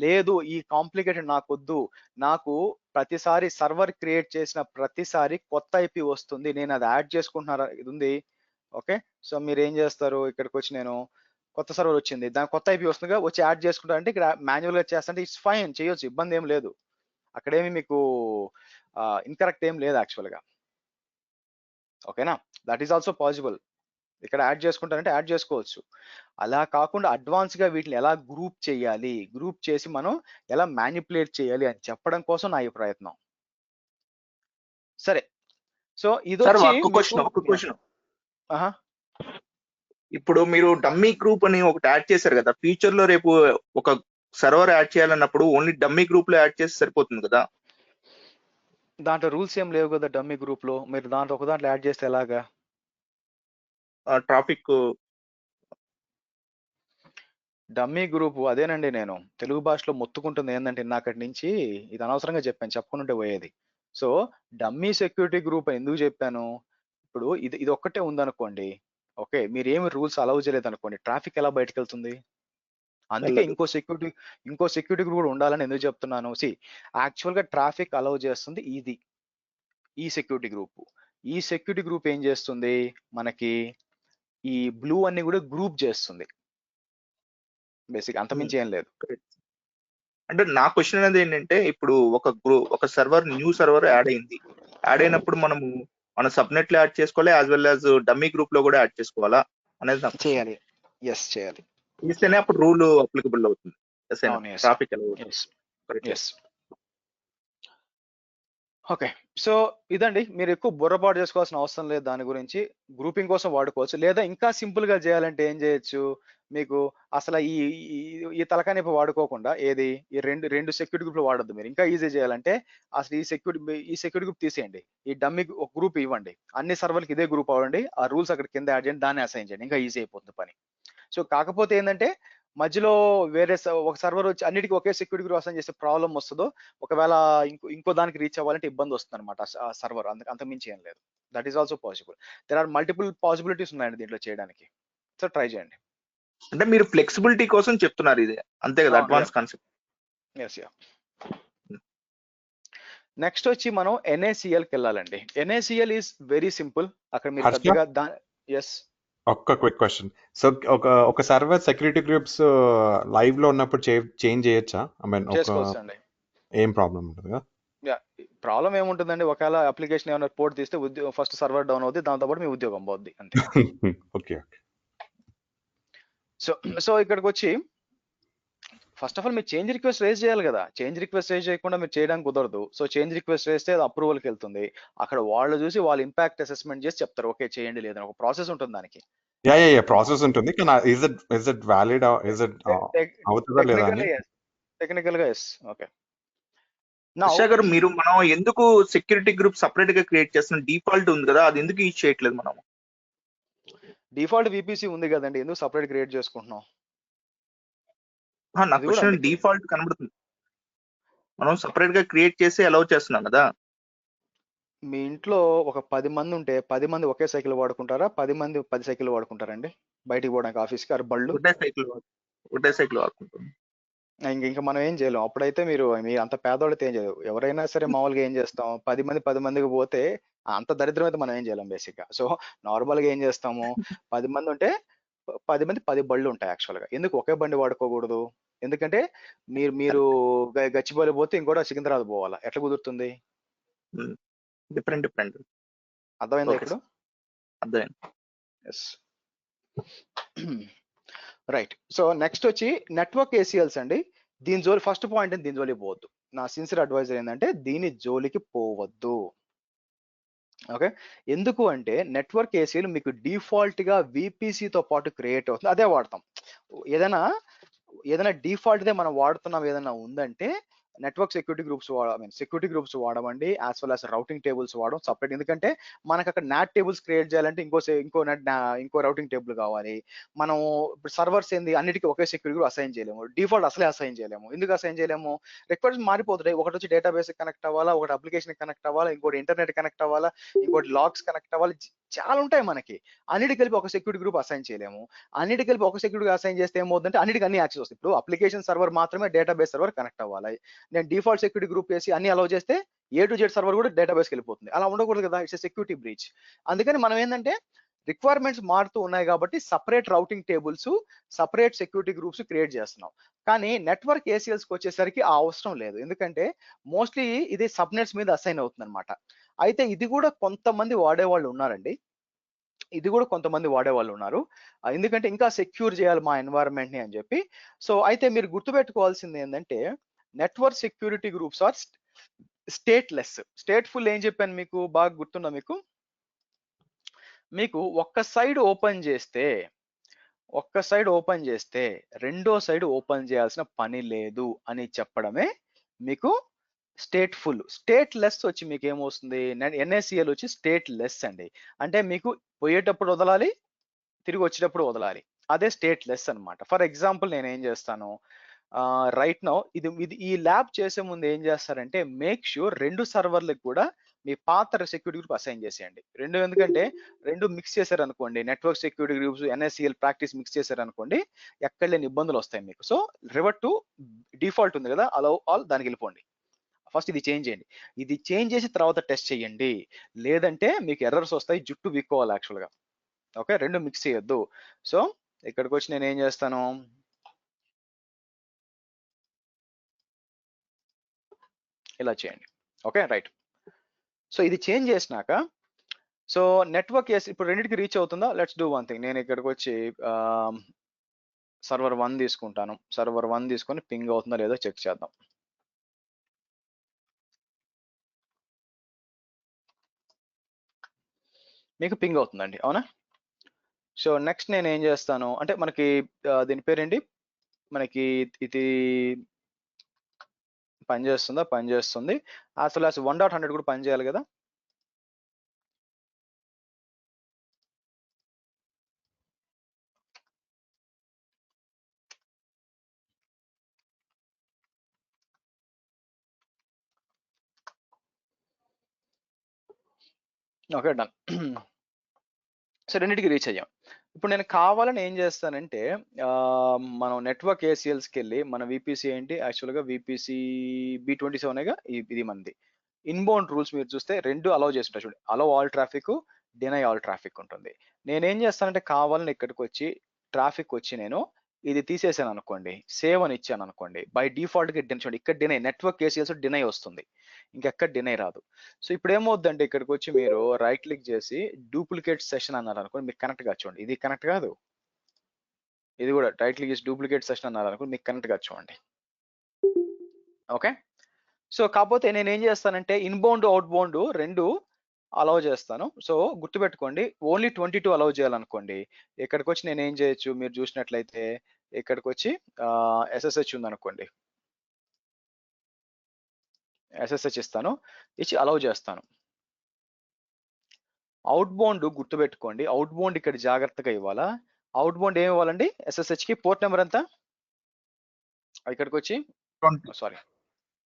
లేదు, ఈ కాంప్లికేటెడ్ నాకొద్దు, నాకు ప్రతిసారి సర్వర్ క్రియేట్ చేసిన ప్రతిసారి కొత్త ఐపీ వస్తుంది, నేను అది యాడ్ చేసుకుంటున్నారా, ఇది ఉంది. ఓకే, సో మీరు ఏం చేస్తారు, ఇక్కడికి వచ్చి నేను కొత్త సర్వర్ వచ్చింది, దాని కొత్త ఐపీ వస్తుందిగా, వచ్చి యాడ్ చేసుకుంటారంటే ఇక్కడ మాన్యువల్ గా చేస్తుంటే ఇట్స్ ఫైన్, చేయొచ్చు, ఇబ్బంది ఏం లేదు. అక్కడేమి మీకు ఇన్కరెక్ట్ ఏం లేదు యాక్చువల్గా. ఓకేనా? That is also possible. ఇక్కడ యాడ్ చేసుకుంటారంటే యాడ్ చేసుకోవచ్చు. అలా కాకుండా అడ్వాన్స్ గా వీటిని ఎలా గ్రూప్ చేయాలి, గ్రూప్ చేసి మనం ఎలా మ్యానిపులేట్ చేయాలి అని చెప్పడం కోసం నా ఈ ప్రయత్నం. సరే, సో ఇది ఇప్పుడు మీరు డమ్మీ గ్రూప్ అని ఒకటి యాడ్ చేశారు కదా, ఫ్యూచర్ లో రేపు ఒక సర్వర్ యాడ్ చేయాలన్నప్పుడు ఓన్లీ డమ్మీ గ్రూప్ లో యాడ్ చేస్తే సరిపోతుంది కదా? దాంట్లో రూల్స్ ఏం లేవు కదా డమ్మీ గ్రూప్ లో, మీరు దాంట్లో ఒక దాంట్లో యాడ్ చేస్తే ఎలాగా? ట్రాఫిక్ డమ్మీ గ్రూప్ అదేనండి, నేను తెలుగు భాషలో మొత్తుకుంటుంది ఏంటంటే, నాకటి నుంచి ఇది అనవసరంగా చెప్పాను, చెప్పుకుంటుంటే పోయేది. సో డమ్మీ సెక్యూరిటీ గ్రూప్ ఎందుకు చెప్పాను, ఇప్పుడు ఇది ఒక్కటే ఉందనుకోండి, ఓకే, మీరు ఏమి రూల్స్ అలౌ చేయలేదు అనుకోండి, ట్రాఫిక్ ఎలా బయటకు వెళ్తుంది? అందుకే ఇంకో సెక్యూరిటీ గ్రూప్ కూడా ఉండాలని ఎందుకు చెప్తున్నాను. యాక్చువల్ గా ట్రాఫిక్ అలౌ చేస్తుంది ఈ సెక్యూరిటీ గ్రూప్. ఈ సెక్యూరిటీ గ్రూప్ ఏం చేస్తుంది, మనకి ఈ బ్లూ అన్ని కూడా గ్రూప్ చేస్తుంది, బేసిక్, అంతమించి ఏం లేదు. అంటే నా క్వశ్చన్ అనేది ఏంటంటే, ఇప్పుడు ఒక సర్వర్ న్యూ సర్వర్ యాడ్ అయినప్పుడు మనము మన సబ్నెట్ లో యాడ్ చేసుకోవాలి, as well as dummy group లో కూడా యాడ్ చేసుకోవాలా అనేది చేయాలి. ఎస్, చేయాలి. ఇస్తేనే అప్పుడు రూల్ అప్లికబుల్ అవుతుంది. ట్రాఫిక్ ఓకే, సో ఇదండి, మీరు ఎక్కువ బుర్రపాటు చేసుకోవాల్సిన అవసరం లేదు దాని గురించి. గ్రూపింగ్ కోసం వాడుకోవచ్చు, లేదా ఇంకా సింపుల్ గా చేయాలంటే ఏం చేయొచ్చు, మీకు అసలు ఈ తలకానిపు వాడుకోకుండా ఈ రెండు సెక్యూరిటీ గ్రూప్ లో వాడద్దు. మీరు ఇంకా ఈజీ చేయాలంటే అసలు ఈ సెక్యూరిటీ గ్రూప్ తీసేయండి, ఈ డమ్మీ ఒక గ్రూప్ ఇవ్వండి, అన్ని సర్వర్కి ఇదే గ్రూప్ అవ్వండి, ఆ రూల్స్ అక్కడ కింద యాడ్ చేయండి, దాన్ని అసైన్ చేయండి, ఇంకా ఈజీ అయిపోతుంది పని. సో కాకపోతే ఏంటంటే, మధ్యలో వేరే ఒక సర్వర్ వచ్చి అన్నిటికీ ఒకే సెక్యూరిటీ గ్రూప్ అసైన్ చేసే ప్రాబ్లం వస్తుందో, ఒకవేళ ఇంకో దానికి రీచ్ అవ్వాలంటే ఇబ్బంది వస్తుంది అనమాట ఆ సర్వర్, అంతమించి ఏం లేదు. That is also possible. There are multiple possibilities ఉన్నాయండి దీంట్లో చేయడానికి, సో ట్రై చేయండి. అంటే మీరు ఫ్లెక్సిబిలిటీ కోసం చెప్తున్నారు ఇది, అంతే కదా? Advance concept. Yes, yeah. Next వచ్చి మనం NACL కి వెళ్ళాలండి. NACL is very simple. అక్కడ మీరు పెద్దగా ఎస్, ఒక్క క్విక్ క్వశ్చన్. సో ఒక సర్వర్ సెక్యూరిటీ గ్రూప్స్ లైవ్ లో ఉన్నప్పుడు చేంజ్ చేయొచ్చా? ఐ మీన్ చేసుకోవచ్చండి, ఏం ప్రాబ్లం ఉంటుందా? ప్రాబ్లం ఏముంటుందండి, ఒకవేళ అప్లికేషన్ ఏమైనా పోర్ట్ తీస్తే ఫస్ట్ సర్వర్ డౌన్ అవుద్ది, దాంతో పాటు మీ ఉద్యోగం పోద్ది, అంతే. ఓకే. సో ఇక్కడికి వచ్చి ఫస్ట్ ఆఫ్ ఆల్ మీరు చేంజ్ రిక్వెస్ట్ రేజ్ చేయాలి కదా. చేంజ్ రిక్వెస్ట్ రేజ్ చేయకుండా మీరు చేయడానికి కుదరదు. సో చేంజ్ రిక్వెస్ట్ చేస్తే అది అప్రూవల్కి వెళ్తుంది, అక్కడ వాళ్ళు చూసి వాళ్ళు ఇంపాక్ట్ అసెస్మెంట్ చేసి చెప్తారు ఓకే చేయండి, లేదని ఒక ప్రాసెస్ ఉంటుంది దానికి. ప్రాసెస్ ఉంటుంది, కానీ is it valid, is it అవుతుందా లేదా అని టెక్నికల్ గా ఎస్. ఓకే, గారు మనం ఎందుకు సెక్యూరిటీ గ్రూప్ సపరేట్ గా క్రియేట్ చేస్తున్నాం? డిఫాల్ట్ ఉంది కదా, అది ఎందుకు యూజ్ చేయట్లేదు మనం? డిఫాల్ట్ VPC ఉంది కదండి, ఎందుకు సపరేట్ క్రియేట్ చేసుకుంటున్నాం? నా ఇది కూడా క్వశ్చన్ మీకు డిఫాల్ట్ కనబడుతుంది, మనం సపరేట్ గా క్రియేట్ చేసి అలౌ చేస్తున్నాం కదా. మీ ఇంట్లో ఒక 10 మంది ఉంటే 10 మంది ఒకే సైకిల్ వాడుకుంటారా, 10 మంది 10 సైకిల్ వాడుకుంటారండి బయటికి పోవడానికి ఆఫీస్కి? ఆ బళ్ళు ఒకటే సైకిల్ వాడుకుంటాం. ఇంకా మనం ఏం చేయలేం. అప్పుడైతే మీరు అంత పేదవాళ్ళతో ఏం చేయలేవు. ఎవరైనా సరే మామూలుగా ఏం చేస్తాం, 10 మందికి పోతే అంత దరిద్రం అయితే మనం ఏం చేయలేం బేసిక్ గా. సో నార్మల్ గా ఏం చేస్తాము, 10 మంది ఉంటే 10 మంది 10 బళ్ళు ఉంటాయి యాక్చువల్ గా. ఎందుకు ఒకే బండి వాడుకోకూడదు? ఎందుకంటే మీరు మీరు గచ్చిబౌలి పోతే ఇంకోటి సికింద్రాబాద్ పోవాలా, ఎట్లా కుదురుతుంది? డిఫరెంట్ అర్థమైందా ఓకే ఇప్పుడు? అర్థమైంది. ఎస్. రైట్. సో నెక్స్ట్ వచ్చి నెట్వర్క్ ఏసీఎల్స్ అండి. దీని జోలి ఫస్ట్ పాయింట్ దీని జోలికి పోవద్దు. నా సిన్సియర్ అడ్వైజర్ ఏంటంటే దీని జోలికి పోవద్దు. ఓకే, ఎందుకు అంటే నెట్వర్క్ ఏసీఎల్ మీకు డిఫాల్ట్ గా VPC తో పాటు క్రియేట్ అవుతుంది, అదే వాడతాం. ఏదైనా డిఫాల్ట్ దే మనం వాడుతున్నాం ఏదైనా ఉందంటే నెట్వర్క్ సెక్యూరిటీ గ్రూప్స్ వాడమండి, as well as routing tables వాడడం సపరేట్. ఎందుకంటే మనకు అక్కడ నాట్ టేబుల్స్ క్రియేట్ చేయాలంటే ఇంకో రౌటింగ్ టేబుల్ కావాలి. మనం ఇప్పుడు సర్వర్స్ ఏంది అన్నిటికీ ఒకే సెక్యూరిటీ గ్రూప్ అసైన్ చేయలేము, డిఫాల్ట్ అసలే అసైన్ చేయలేము. ఎందుకు అసైన్ చేయలేము? రిక్వైర్మెంట్స్ మారిపోతున్నాయి. ఒకటి వచ్చి డేటాబేస్ కనెక్ట్ అవ్వాలా, ఒకటి అప్లికేషన్ కనెక్ట్ అవ్వాలా, ఇంకోటి ఇంటర్నెట్ కనెక్ట్ అవ్వాలా, ఇంకోటి లాగ్స్ కనెక్ట్ అవ్వాలి, చాలా ఉంటాయి మనకి. అన్నిటికి కలిపి ఒక సెక్యూరిటీ గ్రూప్ అసైన్ చేయలేము. అన్నిటికి కలిపి ఒక సెక్యూరిటీ అసైన్ చేస్తే ఏమవుతుందంటే అన్నిటికీ అన్ని యాక్సెస్ వస్తాయి. ఇప్పుడు అప్లికేషన్ సర్వర్ మాత్రమే డేటాబేస్ సర్వర్ కనెక్ట్ అవ్వాలి. నేను డిఫాల్ట్ సెక్యూరిటీ గ్రూప్ వేసి అన్ని అలౌ చేస్తే A to Z సర్వర్ కూడా డేటాబేస్కి వెళ్ళిపోతుంది. అలా ఉండకూడదు కదా, ఇట్స్ సెక్యూరిటీ బ్రీచ్. అందుకని మనం ఏంటంటే రిక్వైర్మెంట్స్ మారుతూ ఉన్నాయి కాబట్టి separate routing tables, separate security groups create చేస్తున్నాం. కానీ నెట్వర్క్ ఏసీఎల్స్కి వచ్చేసరికి ఆ అవసరం లేదు. ఎందుకంటే మోస్ట్లీ ఇది సబ్నెట్స్ మీద అసైన్ అవుతుంది అనమాట. అయితే ఇది కూడా కొంతమంది వాడేవాళ్ళు ఉన్నారండి, ఎందుకంటే ఇంకా సెక్యూర్ చేయాలి మా ఎన్వైరన్మెంట్ ని అని చెప్పి. సో అయితే మీరు గుర్తుపెట్టుకోవాల్సింది ఏంటంటే network security groups are stateless. Stateful ఏం చెప్పాను మీకు బాగా గుర్తుందా? మీకు ఒక్క సైడ్ ఓపెన్ చేస్తే రెండో సైడ్ ఓపెన్ చేయాల్సిన పని లేదు అని చెప్పడమే మీకు స్టేట్ఫుల్. స్టేట్లెస్ వచ్చి మీకు ఏమవుతుంది, NACL వచ్చి స్టేట్లెస్ అండి. అంటే మీకు పోయేటప్పుడు వదలాలి, తిరిగి వచ్చేటప్పుడు వదలాలి, అదే స్టేట్లెస్ అన్నమాట. ఫర్ ఎగ్జాంపుల్ నేను ఏం చేస్తాను రైట్ నౌ, ఇది ఈ ల్యాబ్ చేసే ముందు ఏం చేస్తారంటే మేక్ ష్యూర్ 2 సర్వర్లకు కూడా మీ పాత సెక్యూరిటీ గ్రూప్ అసైన్ చేసేయండి. ఎందుకంటే 2 మిక్స్ చేశారు అనుకోండి, network security groups NACL practice mix చేశారు అనుకోండి, ఎక్కడ లేని ఇబ్బందులు వస్తాయి మీకు. సో రివర్ట్ టు డిఫాల్ట్ ఉంది కదా, అలౌ ఆల్, దానికి వెళ్ళిపోండి. ఫస్ట్ ఇది చేంజ్ చేయండి. ఇది చేంజ్ చేసి తర్వాత టెస్ట్ చేయండి, లేదంటే మీకు ఎర్రర్స్ వస్తాయి, జుట్టు వీక్కోవాలి యాక్చువల్గా. ఓకే, 2 మిక్స్ చేయొద్దు. సో ఇక్కడికి వచ్చి నేను ఏం చేస్తాను, ఇలా చేయండి. Okay right. సో ఇది చేంజ్ చేసినాక సో నెట్వర్క్ ఇప్పుడు రెండింటికి రీచ్ అవుతుందా? Let's do one thing. నేను ఇక్కడికి వచ్చి సర్వర్ 1 తీసుకుంటాను. సర్వర్ 1 తీసుకొని పింగ్ అవుతుందా లేదో చెక్ చేద్దాం. మీకు పింగ్ అవుతుందండి, అవునా? సో నెక్స్ట్ నేను ఏం చేస్తాను అంటే మనకి దీని పేరేంటి, మనకి ఇది పనిచేస్తుంది. అసలు 1.100 కూడా పనిచేయాలి కదా. Okay done. సో రెండింటికి రీచ్ అయ్యాం. ఇప్పుడు నేను కావాలని ఏం చేస్తానంటే మనం నెట్వర్క్ ఏసీఎల్స్కి వెళ్ళి మన VPC ఏంటి యాక్చువల్గా VPC B27గా ఇది మనది. ఇన్బౌండ్ రూల్స్ మీరు చూస్తే 2 అలౌ చేసి ఉంటాయి చూడండి, allow all traffic, deny all traffic ఉంటుంది. నేనేం చేస్తానంటే కావాలని ఇక్కడికి వచ్చి ట్రాఫిక్ వచ్చి నేను ఇది తీసేసాను అనుకోండి, సేవ్ అని ఇచ్చాను అనుకోండి, బై డిఫాల్ట్ గా చూడండి ఇక్కడ డినై, నెట్వర్క్ ఏసీఎల్స్ డినై వస్తుంది, ఇంకెక్కడ డినై రాదు. సో ఇప్పుడు ఏమవుద్దంటే ఇక్కడికి వచ్చి మీరు రైట్ క్లిక్ చేసి డూప్లికేట్ సెషన్ అన్నారు అనుకోండి, మీకు కనెక్ట్ గా చూడండి, ఇది కనెక్ట్ కాదు, ఇది కూడా రైట్ క్లిక్ చేసి డూప్లికేట్ సెషన్ అన్నారు అనుకోండి, మీకు కనెక్ట్ గా చూడండి. ఓకే, సో కాకపోతే నేను ఏం చేస్తానంటే ఇన్బౌండ్ అవుట్బౌండ్ 2 అలౌ చేస్తాను. సో గుర్తుపెట్టుకోండి, ఓన్లీ 22 అలౌ చేయాలనుకోండి, ఇక్కడికి వచ్చి నేను ఏం చేయొచ్చు, మీరు చూసినట్లయితే ఇక్కడికి వచ్చి SSH ఉందనుకోండి, SSH ఇస్తాను, ఇచ్చి అలౌ చేస్తాను. అవుట్బౌండ్ గుర్తుపెట్టుకోండి, అవుట్బౌండ్ ఇక్కడ జాగ్రత్తగా ఇవ్వాలా. అవుట్బౌండ్ ఏమి ఇవ్వాలండి, SSH కి పోర్ట్ నెంబర్ ఎంత, ఇక్కడికి వచ్చి 20. సారీ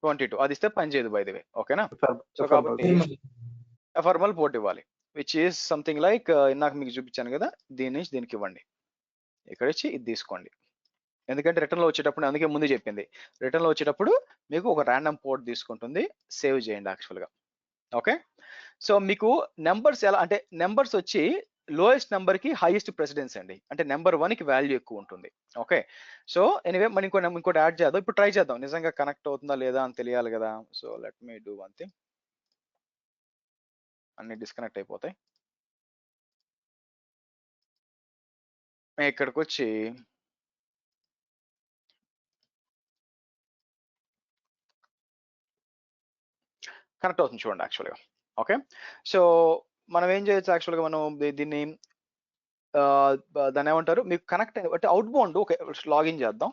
22 అది ఇస్తే పని చేయదు బై ది వే, ఓకేనా. So FRML. కాబట్టి ఎఫర్మల్ పోర్ట్ ఇవ్వాలి, విచ్ ఈస్ సంథింగ్ లైక్ ఇందాక మీకు చూపించాను కదా, దీని నుంచి దీనికి ఇవ్వండి. ఇక్కడ వచ్చి ఇది తీసుకోండి, ఎందుకంటే రిటర్న్ లో వచ్చేటప్పుడు అందుకే ముందు చెప్పింది, రిటర్న్ లో వచ్చేటప్పుడు మీకు ఒక ర్యాండమ్ పోర్ట్ తీసుకుంటుంది, సేవ్ చేయండి యాక్చువల్ గా. ఓకే, సో మీకు నెంబర్స్ ఎలా అంటే నెంబర్స్ వచ్చి లోయెస్ట్ నెంబర్ కి హైయెస్ట్ ప్రెసిడెన్స్ అండి, అంటే నెంబర్ 1 కి వాల్యూ ఎక్కువ ఉంటుంది. ఓకే, సో ఎనీవే మనం ఇంకోటి యాడ్ చేద్దాం, ఇప్పుడు ట్రై చేద్దాం నిజంగా కనెక్ట్ అవుతుందా లేదా అని తెలియాలి కదా. So let me do one thing, అన్ని డిస్కనెక్ట్ అయిపోతాయి. ఇక్కడికి వచ్చి కనెక్ట్ అవుతుంది చూడండి యాక్చువల్గా. ఓకే, సో మనం ఏం చేయొచ్చు యాక్చువల్గా, మనం దీన్ని దాన్ని ఏమంటారు, మీకు కనెక్ట్ అంటే అవుట్ బౌండ్. ఓకే, లాగిన్ చేద్దాం.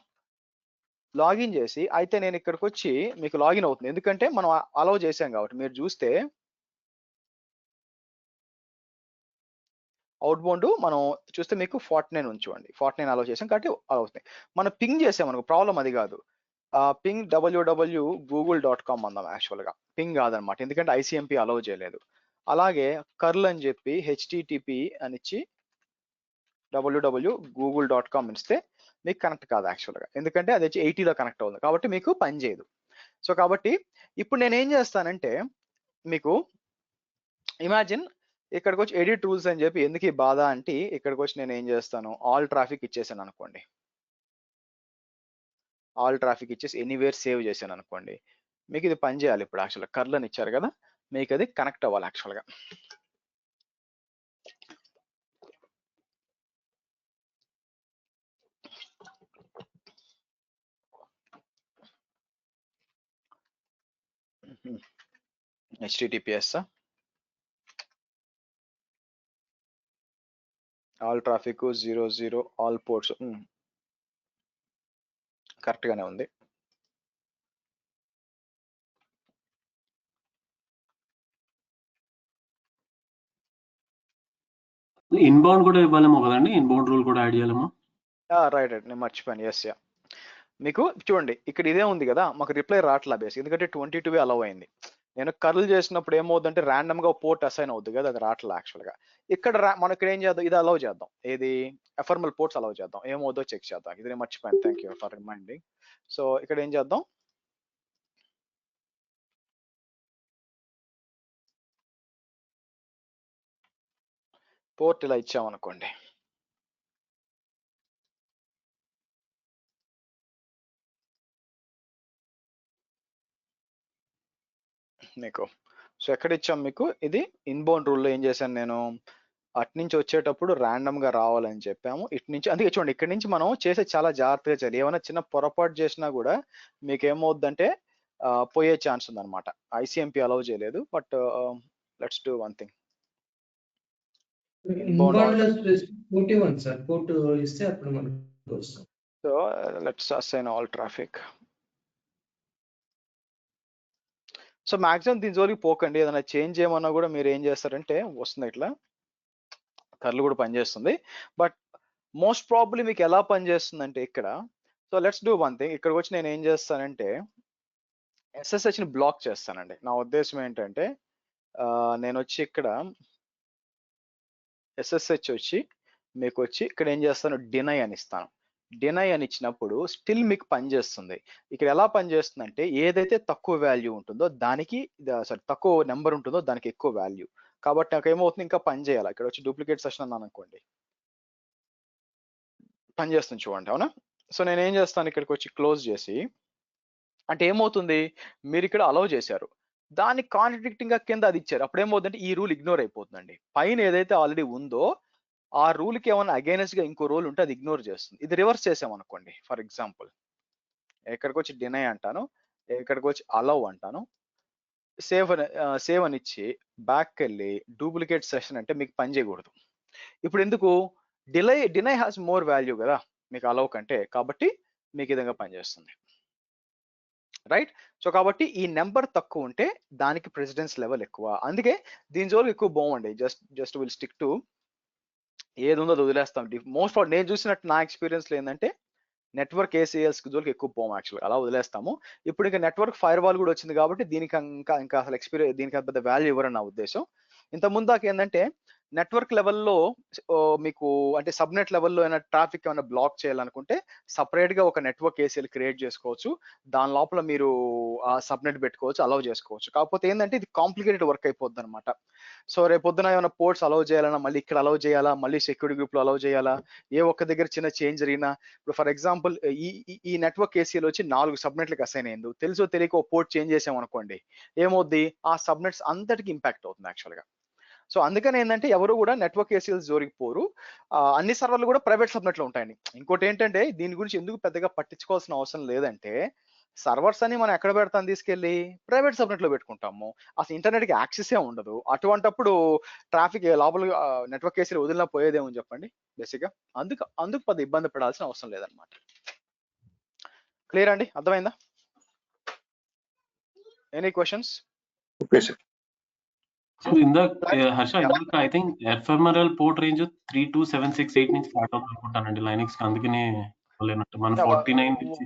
లాగిన్ చేసి అయితే నేను ఇక్కడికి వచ్చి మీకు లాగిన్ అవుతుంది, ఎందుకంటే మనం అలౌ చేసాం కాబట్టి. మీరు చూస్తే అవుట్ బౌండ్ మనం చూస్తే మీకు 49 ఉంచుకోండి, 49 అలౌ చేసాం కాబట్టి అలా అవుతుంది. మనం పింగ్ చేసాం అనుకో, ప్రాబ్లం అది కాదు. పింగ్ www.google.com అందాం యాక్చువల్గా, పింగ్ కాదనమాట, ఎందుకంటే ఐసిఎంపి అలౌ చేయలేదు. అలాగే కర్ల్ అని చెప్పి http అని ఇచ్చి www.google.com ఇస్తే మీకు కనెక్ట్ కాదు యాక్చువల్గా, ఎందుకంటే అది వచ్చి 80లో కనెక్ట్ అవుతుంది కాబట్టి మీకు పని చేయదు. సో కాబట్టి ఇప్పుడు నేను ఏం చేస్తానంటే, మీకు ఇమాజిన్ ఇక్కడికి వచ్చి ఎడిట్ రూల్స్ అని చెప్పి, ఎందుకు ఈ బాధ అంటే ఇక్కడికి వచ్చి నేను ఏం చేస్తాను, ఆల్ ట్రాఫిక్ ఇచ్చేసాను అనుకోండి, ఆల్ ట్రాఫిక్ ఇచ్చేసి ఎనీవేర్ సేవ్ చేశాను అనుకోండి, మీకు ఇది పని చేయాలి. ఇప్పుడు యాక్చువల్గా కర్ల్ అని ఇచ్చారు కదా, మీకు అది కనెక్ట్ అవ్వాలి యాక్చువల్గా. https all traffic 00 all ports correct గానే ఉంది. ఇన్బౌండ్ కూడా ఇవ్వాలేమో కదండి, ఇన్బౌండ్ రూల్ కూడా యాడ్ చేయాలేమో. రైట్ నేను మర్చిపోయాను. ఎస్ యా, మీకు చూడండి ఇక్కడ ఇదే ఉంది కదా, మాకు రిప్లై రావట్లా బేస్, ఎందుకంటే 22 అలౌ అయింది. నేను కర్ల్ చేసినప్పుడు ఏమవుతుందంటే ర్యాండమ్ గా పోర్ట్ అసైన్ అవుతుంది కదా, అది రావట్లా యాక్చువల్ గా. ఇక్కడ మనం ఇక్కడ ఏం చేద్దాం, ఇది అలౌ చేద్దాం, ఏది ఎఫర్మల్ పోర్ట్స్ అలౌ చేద్దాం, ఏమవుతుందో చెక్ చేద్దాం. ఇది నేను మర్చిపోయాను, thank you for reminding. So ఇక్కడ ఏం చేద్దాం, పోర్ట్ ఇలా ఇచ్చామనుకోండి, మీకు సో ఎక్కడ ఇచ్చాం, మీకు ఇది ఇన్బౌండ్ రూల్లో ఏం చేశాను నేను, అటు నుంచి వచ్చేటప్పుడు ర్యాండమ్ గా రావాలని చెప్పాము, ఇటు నుంచి. అందుకే చూడండి ఇక్కడ నుంచి మనం చేసే చాలా జాగ్రత్తగా చేయాలి, ఏమైనా చిన్న పొరపాటు చేసినా కూడా మీకు ఏమవుద్దంటే పోయే ఛాన్స్ ఉందన్నమాట. ఐసిఎంపి అలౌ చేయలేదు, but let's do one thing. So let's assign all traffic. So maximum దీని జోలికి పోకండి, ఏదైనా చేంజ్ చేయమన్నా కూడా మీరు ఏం చేస్తారంటే వస్తుంది ఇట్లా, కర్లు కూడా పనిచేస్తుంది. బట్ మోస్ట్ ప్రాబ్లీ మీకు ఎలా పనిచేస్తుందంటే ఇక్కడ, so let's do one thing, ఇక్కడికి వచ్చి నేను ఏం చేస్తానంటే SSH ని బ్లాక్ చేస్తానండి. నా ఉద్దేశం ఏంటంటే నేను వచ్చి ఇక్కడ SSH వచ్చి మీకు వచ్చి ఇక్కడ ఏం చేస్తాను, డినై అని ఇస్తాను. డినై అని ఇచ్చినప్పుడు స్టిల్ మీకు పనిచేస్తుంది. ఇక్కడ ఎలా పనిచేస్తుందంటే ఏదైతే తక్కువ వాల్యూ ఉంటుందో దానికి, సారీ తక్కువ నెంబర్ ఉంటుందో దానికి ఎక్కువ వాల్యూ. కాబట్టి నాకు ఏమవుతుంది, ఇంకా పని చేయాలి. ఇక్కడ వచ్చి డూప్లికేట్ సెషన్ అన్నాను అనుకోండి, పని చేస్తుంది చూడండి, అవునా. సో నేను ఏం చేస్తాను, ఇక్కడికి వచ్చి క్లోజ్ చేసి, అంటే ఏమవుతుంది, మీరు ఇక్కడ అలౌ చేశారు, దానికి కాంట్రడిక్టింగ్ గా కింద అది ఇచ్చారు, అప్పుడు ఏమవుతుందంటే ఈ రూల్ ఇగ్నోర్ అయిపోతుందండి. పైన ఏదైతే ఆల్రెడీ ఉందో ఆ రూల్ కి ఏమైనా అగైనెస్ట్ గా ఇంకో రూల్ ఉంటే అది ఇగ్నోర్ చేస్తుంది. ఇది రివర్స్ చేసామనుకోండి, ఫర్ ఎగ్జాంపుల్ ఎక్కడికి వచ్చి డినై అంటాను, ఇక్కడికి వచ్చి అలౌ అంటాను, సేవ్ అని ఇచ్చి బ్యాక్ వెళ్ళి డూప్లికేట్ సెషన్ అంటే మీకు పని చేయకూడదు. ఇప్పుడు ఎందుకు, డినై హ్యాస్ మోర్ వాల్యూ కదా మీకు అలౌ కంటే, కాబట్టి మీకు ఈ విధంగా పనిచేస్తుంది, రైట్. సో కాబట్టి ఈ నెంబర్ తక్కువ ఉంటే దానికి ప్రెసిడెన్స్ లెవెల్ ఎక్కువ, అందుకే దీని జోలు ఎక్కువ బాగుండే. జస్ట్ విల్ స్టిక్ టు ఏది ఉందో అది వదిలేస్తాం. మోస్ట్ ఆఫ్ నేను చూసినట్టు నా ఎక్స్పీరియన్స్ ఏంటంటే నెట్వర్క్ ఏసీఎల్స్ జోలికి ఎక్కువ పోము యాక్చువల్గా, అలా వదిలేస్తాము. ఇప్పుడు ఇంకా నెట్వర్క్ ఫైర్ వాల్ కూడా వచ్చింది కాబట్టి దీనికి ఇంకా అసలు ఎక్స్పీరియన్స్, దీనికి పెద్ద వాల్యూ ఇవ్వరని నా ఉద్దేశం. ఇంత ముందాక ఏంటంటే నెట్వర్క్ లెవెల్లో మీకు అంటే సబ్నెట్ లెవెల్లో ఏమైనా ట్రాఫిక్ ఏమైనా బ్లాక్ చేయాలనుకుంటే సపరేట్ గా ఒక నెట్వర్క్ ఏసీఎల్ క్రియేట్ చేసుకోవచ్చు. దాని లోపల మీరు ఆ సబ్నెట్ పెట్టుకోవచ్చు, అలౌ చేసుకోవచ్చు. కాకపోతే ఏంటంటే ఇది కాంప్లికేటెడ్ వర్క్ అయిపోద్ది అనమాట. సో రేపొద్దున ఏమైనా పోర్ట్స్ అలౌ చేయాలన్నా మళ్ళీ ఇక్కడ అలౌ చేయాలా, మళ్ళీ సెక్యూరిటీ గ్రూప్ లో అలౌ చేయాలా, ఏ ఒక్క దగ్గర చిన్న చేంజ్ జరిగినా, ఇప్పుడు ఫర్ ఎగ్జాంపుల్ ఈ నెట్వర్క్ ఏసీఎల్ వచ్చి 4 సబ్నెట్లకు అసైన్ అయింది, తెలుసో తెలియక ఒక పోర్ట్ చేంజ్ చేసాం అనుకోండి, ఏమవుద్ది ఆ సబ్నెట్స్ అంతటికి ఇంపాక్ట్ అవుతుంది యాక్చువల్గా. సో అందుకని ఏంటంటే ఎవరు కూడా నెట్వర్క్ ఏసీఎల్స్ జోలికి పోరు. అన్ని సర్వర్లు కూడా ప్రైవేట్ సబ్నెట్ లో ఉంటాయండి. ఇంకోటి ఏంటంటే దీని గురించి ఎందుకు పెద్దగా పట్టించుకోవాల్సిన అవసరం లేదంటే, సర్వర్స్ అని మనం ఎక్కడ పెడతాం, తీసుకెళ్ళి ప్రైవేట్ సబ్నెట్ లో పెట్టుకుంటాము, అసలు ఇంటర్నెట్ కి యాక్సెస్ ఏ ఉండదు. అటువంటప్పుడు ట్రాఫిక్ లోపల నెట్వర్క్ ఏసీఎల్ వదిలినా పోయేదేమో చెప్పండి బేసిక్ గా. అందుకు పెద్ద ఇబ్బంది పడాల్సిన అవసరం లేదనమాట. క్లియర్ అండి, అర్థమైందా? Any questions? Okay sir. So Harsha ఇందాక ఐ థింక్ ఎఫ్ఎంఆర్ఎల్ పోర్ట్ రేంజ్ 32768 నుంచి స్టార్ట్ అవుతుంది అనుకుంటానండి లైనక్స్, అందుకనే లేనట్టు మన 49 నుంచి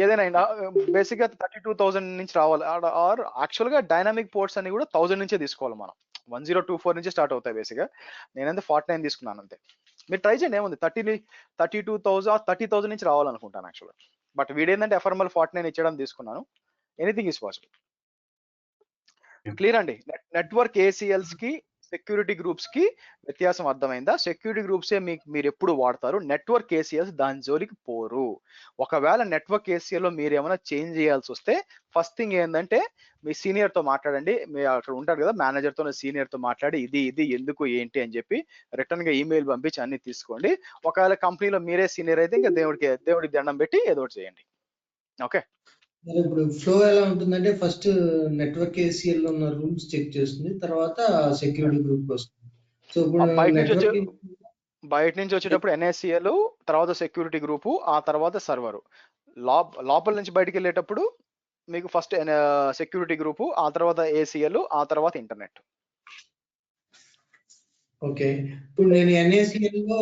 ఏదైనా బేసిక్ గా 32,000 నుంచి రావాలి. ఆర్ యాక్చువల్ గా డైనామిక్ పోర్ట్స్ అన్ని కూడా 1000 నుంచే తీసుకోవాలి మనం. 1024 నుంచి స్టార్ట్ అవుతాయి బేసిక్ గా. నేనంతే 49 తీసుకున్నాను అంతే. మీరు ట్రై చేయండి, ఏముంది 32,000 30,000 నుంచి రావాలనుకుంటాను యాక్చువల్గా. బట్ వీడేంటంటే ఎఫ్ఎంఎల్ 49 ఇచ్చడం తీసుకున్నాను. Anything is possible. క్లియర్ అండి? నెట్వర్క్ ఏసీఎల్స్ కి సెక్యూరిటీ గ్రూప్స్ కి వ్యత్యాసం అర్థమైందా? సెక్యూరిటీ గ్రూప్సే మీరు ఎప్పుడు వాడతారు, నెట్వర్క్ ఏసీఎల్స్ దాని జోలికి పోరు. ఒకవేళ నెట్వర్క్ ఏసీఎల్ లో మీరు ఏమైనా చేంజ్ చేయాల్సి వస్తే ఫస్ట్ థింగ్ ఏంటంటే మీ సీనియర్ తో మాట్లాడండి. మీరు అక్కడ ఉంటారు కదా మేనేజర్ తో, సీనియర్ తో మాట్లాడి ఇది ఎందుకు ఏంటి అని చెప్పి రిటర్న్ గా ఈమెయిల్ పంపించి అన్ని తీసుకోండి. ఒకవేళ కంపెనీలో మీరే సీనియర్ అయితే ఇంకా దేవుడికి దండం పెట్టి ఏదో ఒకటి చేయండి. ఓకే. ఇప్పుడు ఫ్లో ఎలా ఉంటుందంటే ఫస్ట్ నెట్వర్క్ ఏసీఎల్ లో ఉన్న రూల్స్ చెక్ చేస్తుంది, తర్వాత సెక్యూరిటీ గ్రూప్ వస్తుంది. సో ఇప్పుడు బయట నుంచి వచ్చేటప్పుడు ఎన్ఏసిఎల్, తర్వాత సెక్యూరిటీ గ్రూపు, ఆ తర్వాత సర్వర్. లోపల నుంచి బయటికి వెళ్ళేటప్పుడు మీకు ఫస్ట్ సెక్యూరిటీ గ్రూపు, ఆ తర్వాత ఏసీఎల్, ఆ తర్వాత ఇంటర్నెట్. ఓకే. ఇప్పుడు నేను ఎన్ఏసిఎల్ లో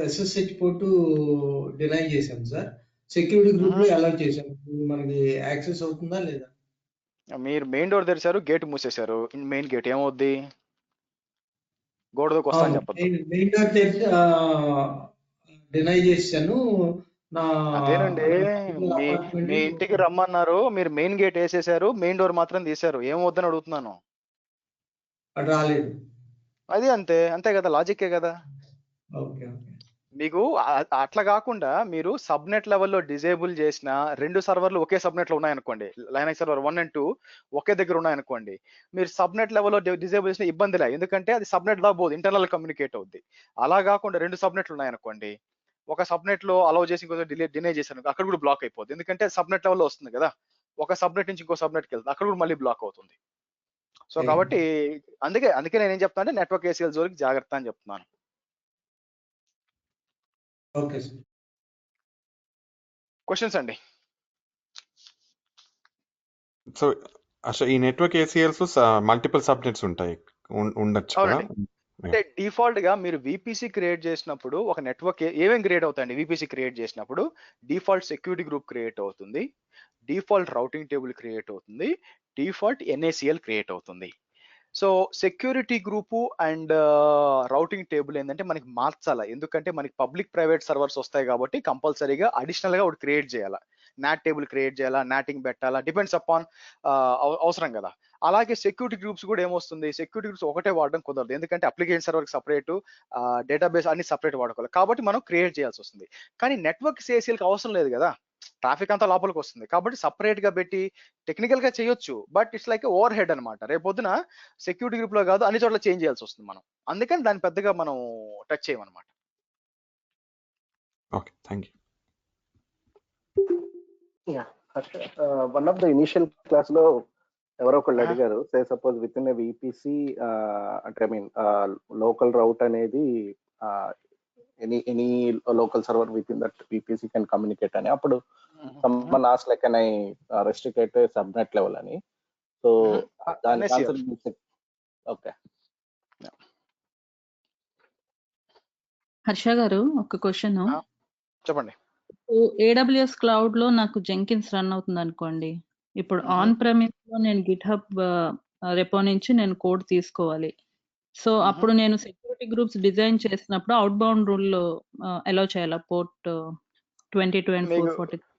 ఎస్ఎస్హెచ్ పోర్టు డినై చేశాను సార్, సెక్యూరిటీ గ్రూప్ లో అలౌ చేశాను, మనకి యాక్సెస్ అవుతుందా లేదా? మీరు మెయిన్ డోర్ తెరిచారు, గేట్ మూసేశారు, మెయిన్ గేట్ ఏమవుద్ది? గోడకు వస్తా అని చెప్పొద్దు. మెయిన్ డోర్ తెరిచి డినై చేశాను. అదేనండి, మీ ఇంటికి రమ్మన్నారు, మీరు మెయిన్ గేట్ వేసేసారు, మెయిన్ డోర్ మాత్రం తీశారు, ఏమవుద్దని అడుగుతున్నాను. రాలేదు. అది అంతే కదా, లాజిక్కే కదా. ఓకే. మీకు అట్లా కాకుండా మీరు సబ్నెట్ లెవెల్లో డిజేబుల్ చేసిన 2 సర్వర్లు ఒకే సబ్నెట్ లో ఉన్నాయనుకోండి, లైనక్స్ సర్వర్ 1 and 2 ఒకే దగ్గర ఉన్నాయనుకోండి, మీరు సబ్నెట్ లెవెల్లో డిజేబుల్ చేసిన ఇబ్బంది లేదు, ఎందుకంటే అది సబ్నెట్ దా పోదు, ఇంటర్నల్ కమ్యూనికేట్ అవుద్ది. అలా కాకుండా 2 సబ్నెట్లు ఉన్నాయనుకోండి, ఒక సబ్నెట్ లో అలౌ చేసి ఇంకో డినే చేశాను, అక్కడ కూడా బ్లాక్ అయిపోద్ది, ఎందుకంటే సబ్నెట్ లెవెల్లో వస్తుంది కదా, ఒక సబ్నెట్ నుంచి ఇంకో సబ్నెట్కి వెళ్తుంది, అక్కడ కూడా మళ్ళీ బ్లాక్ అవుతుంది. సో కాబట్టి అందుకే నేనేం చెప్తాను అంటే నెట్వర్క్ ఏసీఎల్ జోలికి జాగ్రత్త అని చెప్తున్నాను. Okay sir. క్వశ్చన్స్ అండి? సో అసలు ఈ నెట్వర్క్ ఏసీఎల్స్ మల్టిపుల్ సబ్నెట్స్ ఉంటాయి, ఉండొచ్చు కదా? అంటే డిఫాల్ట్ గా మీరు విపిసి క్రియేట్ చేసినప్పుడు ఒక నెట్వర్క్ ఏమేమి క్రియేట్ అవుతాయండి? విపిసి క్రియేట్ చేసినప్పుడు డిఫాల్ట్ సెక్యూరిటీ గ్రూప్ క్రియేట్ అవుతుంది, డిఫాల్ట్ రౌటింగ్ టేబుల్ క్రియేట్ అవుతుంది, డిఫాల్ట్ ఎన్ఏసిఎల్ క్రియేట్ అవుతుంది. So security group and routing table ఏంటంటే మనకి మార్చాలా, ఎందుకంటే మనకి పబ్లిక్ ప్రైవేట్ సర్వర్స్ వస్తాయి కాబట్టి కంపల్సరీగా అడిషనల్ గా ఒకటి క్రియేట్ చేయాలా, నాట్ టేబుల్ క్రియేట్ చేయాలా, నాటింగ్ పెట్టాలా, డిపెండ్స్ అపాన్ అవసరం కదా. అలాగే సెక్యూరిటీ గ్రూప్స్ కూడా ఏమొస్తుంది, సెక్యూరిటీ గ్రూప్స్ ఒకటే వాడడం కుదరదు, ఎందుకంటే అప్లికేషన్ సర్వర్ సపరేట్, డేటాబేస్ అన్ని సపరేట్ వాడుకోవాలి, కాబట్టి మనం క్రియేట్ చేయాల్సి వస్తుంది. కానీ నెట్వర్క్ ఏసీఎల్కి అవసరం లేదు కదా, ట్రాఫిక్ అంతా లోపలికి వస్తుంది కాబట్టి సపరేట్ గా పెట్టి టెక్నికల్ గా చేయొచ్చు, but it's like over head అనమాట. రేపొద్దున సెక్యూరిటీ గ్రూప్ లో కాదు అన్ని చోట్ల చేంజ్ చేయాల్సి వస్తుంది మనం, అందుకని దాన్ని పెద్దగా మనం టచ్ చేయమన్నమాట. Okay, thank you. One of the initial class లో ఎవరో ఒకళ్ళు అడిగారు, say suppose within VPC అంటే ఐ మీన్ లోకల్ రౌట్ అనేది any local server within that VPC can communicate అని, అప్పుడు someone asked like can I restrict it to subnet level అని, so దాని ఆన్సర్ ఓకే. హర్ష గారు ఒక question, చెప్పండి. AWS cloud లో నాకు జెంకిన్స్ రన్ అవుతుంది అనుకోండి. ఇప్పుడు ఆన్ ప్రెమిస్ లో నేను గిట్ హబ్ రెపో నుంచి నేను కోడ్ తీసుకోవాలి. సో అప్పుడు నేను సెక్యూరిటీ గ్రూప్స్ డిజైన్ చేసినప్పుడు అవుట్ బౌండ్ రూల్ లో అలౌ చేయాలా పోర్ట్ 22 and మీకు 440?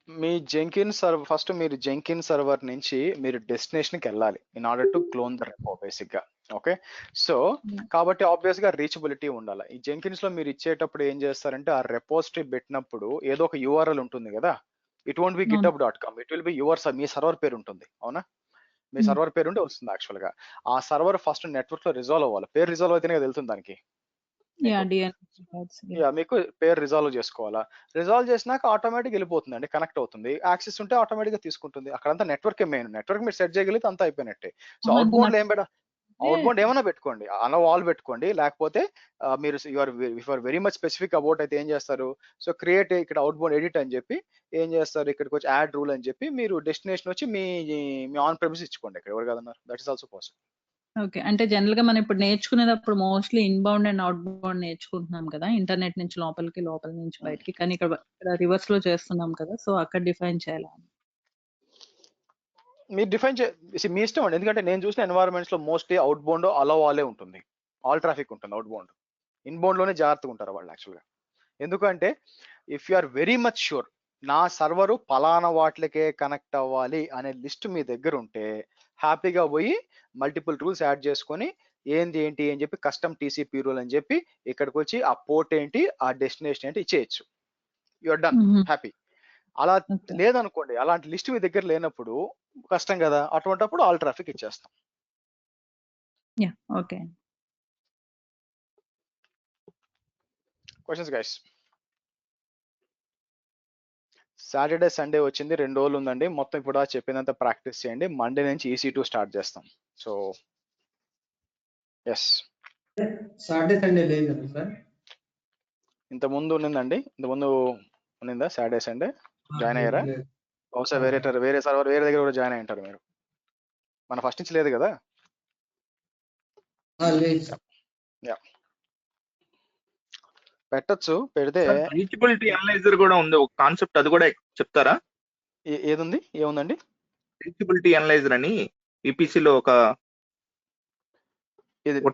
మీ జెంకిన్ సర్వర్ ఫస్ట్ మీరు జెంకిన్ సర్వర్ నుంచి మీరు డెస్టినేషన్ కి వెళ్ళాలి in order to clone the repo basic గా. ఓకే, సో కాబట్టి ఆబ్వియస్ గా రీచబిలిటీ ఉండాలి. ఈ జెంకిన్స్ లో మీరు ఇచ్చేటప్పుడు ఏం చేస్తారంటే ఆ రెపోజిటరీ పెట్టినప్పుడు ఏదో ఒక యూఆర్ఎల్ ఉంటుంది కదా, it won't be github.com, it will B me server పేరు ఉంటుంది. అవునా, మీ సర్వర్ పేరు ఉంటే వస్తుంది యాక్చువల్ గా. ఆ సర్వర్ ఫస్ట్ నెట్వర్క్ లో రిజాల్వ్ అవ్వాలి. పేరు రిజాల్వ్ అయితేనే కదా వెళ్తుంది దానికి. మీకు పేరు రిజాల్వ్ చేసుకోవాలా, రిజాల్వ్ చేసినాక ఆటోమేటిక్ వెళ్ళిపోతుందండి, కనెక్ట్ అవుతుంది. యాక్సెస్ ఉంటే ఆటోమేటిక్ గా తీసుకుంటుంది. అక్కడంతా నెట్వర్క్ మెయిన్, నెట్వర్క్ మీరు సెట్ చేయగలిగితే అంతా అయిపోయినట్టే. సో అవుట్ బౌండ్ లో ఏం అవుట్ బౌండ్ ఏమైనా పెట్టుకోండి, అలా వాల్ పెట్టుకోండి. లేకపోతే మీరు you are very much specific about అయితే ఏం చేస్తారు, సో క్రియేట్ ఇక్కడ అవుట్ బౌండ్ ఎడిట్ అని చెప్పి ఏం చేస్తారు, ఇక్కడికి వచ్చి యాడ్ రూల్ అని చెప్పి మీరు డెస్టినేషన్ వచ్చి మీ ఆన్ ప్రెమిస్ ఇచ్చుకోండి. ఇక్కడ ఎవరు కదన్నారు, that is also possible. Okay, అంటే జనరల్ గా మనం ఇప్పుడు నేర్చుకునేటప్పుడు mostly inbound and outbound నేర్చుకుంటున్నాం కదా, ఇంటర్నెట్ నుంచి లోపలికి, లోపల నుంచి బయటికి. కానీ ఇక్కడ రివర్స్ లో చేస్తున్నాం కదా, సో అక్కడ డిఫైన్ చేయాలి. మీరు డిఫైన్ మీ ఇష్టం అండి. ఎందుకంటే నేను చూసిన ఎన్వైరన్మెంట్స్ లో మోస్ట్లీ అవుట్ బౌండ్ అలో వాలే ఉంటుంది, ఆల్ ట్రాఫిక్ ఉంటుంది. అవుట్ బౌండ్, ఇన్బౌండ్ లోనే జాగ్రత్తగా ఉంటారు వాళ్ళు యాక్చువల్గా. ఎందుకంటే if you are very much sure నా సర్వరు పలానా వాటికే కనెక్ట్ అవ్వాలి అనే లిస్ట్ మీ దగ్గర ఉంటే హ్యాపీగా పోయి మల్టిపుల్ రూల్స్ యాడ్ చేసుకొని ఏంటి అని చెప్పి కస్టమ్ టీసీపీ రూల్ అని చెప్పి ఇక్కడికి వచ్చి ఆ పోర్ట్ ఏంటి, ఆ డెస్టినేషన్ ఏంటి ఇచ్చేయచ్చు. You're done, happy. అలా లేదనుకోండి, అలాంటి లిస్ట్ మీ దగ్గర లేనప్పుడు కష్టం కదా, అటువంటిప్పుడు ఆల్ ట్రాఫిక్ ఇచ్చేస్తాం. Okay, questions guys? Saturday Sunday వచ్చింది, 2 రోజులు ఉందండి. మొత్తం ఇప్పుడు చెప్పినంత ప్రాక్టీస్ చేయండి. మండే నుంచి EC2 స్టార్ట్ చేస్తాం. సో ఎస్, సాటర్డే సండే లేదు కదా సార్? ఇంత ముందు ఉన్నిందండి, ఇంత ముందు ఉన్నిందా సాటర్డే సండే? జాయిన్ అయ్యారా? బహుశా వేరే సర్వర్ వేరే దగ్గర కూడా జాయిన్ అయి ఉంటారు మీరు. మన ఫస్ట్ నుంచి లేదు కదా. యా, పెట్టచ్చు, పెడితే రీచబిలిటీ అనలైజర్ కూడా ఉంది ఒక కాన్సెప్ట్, అది కూడా చెప్తారా? ఏదుంది, ఏముందండి? రీచబిలిటీ అనలైజర్ అని VPC లో ఒక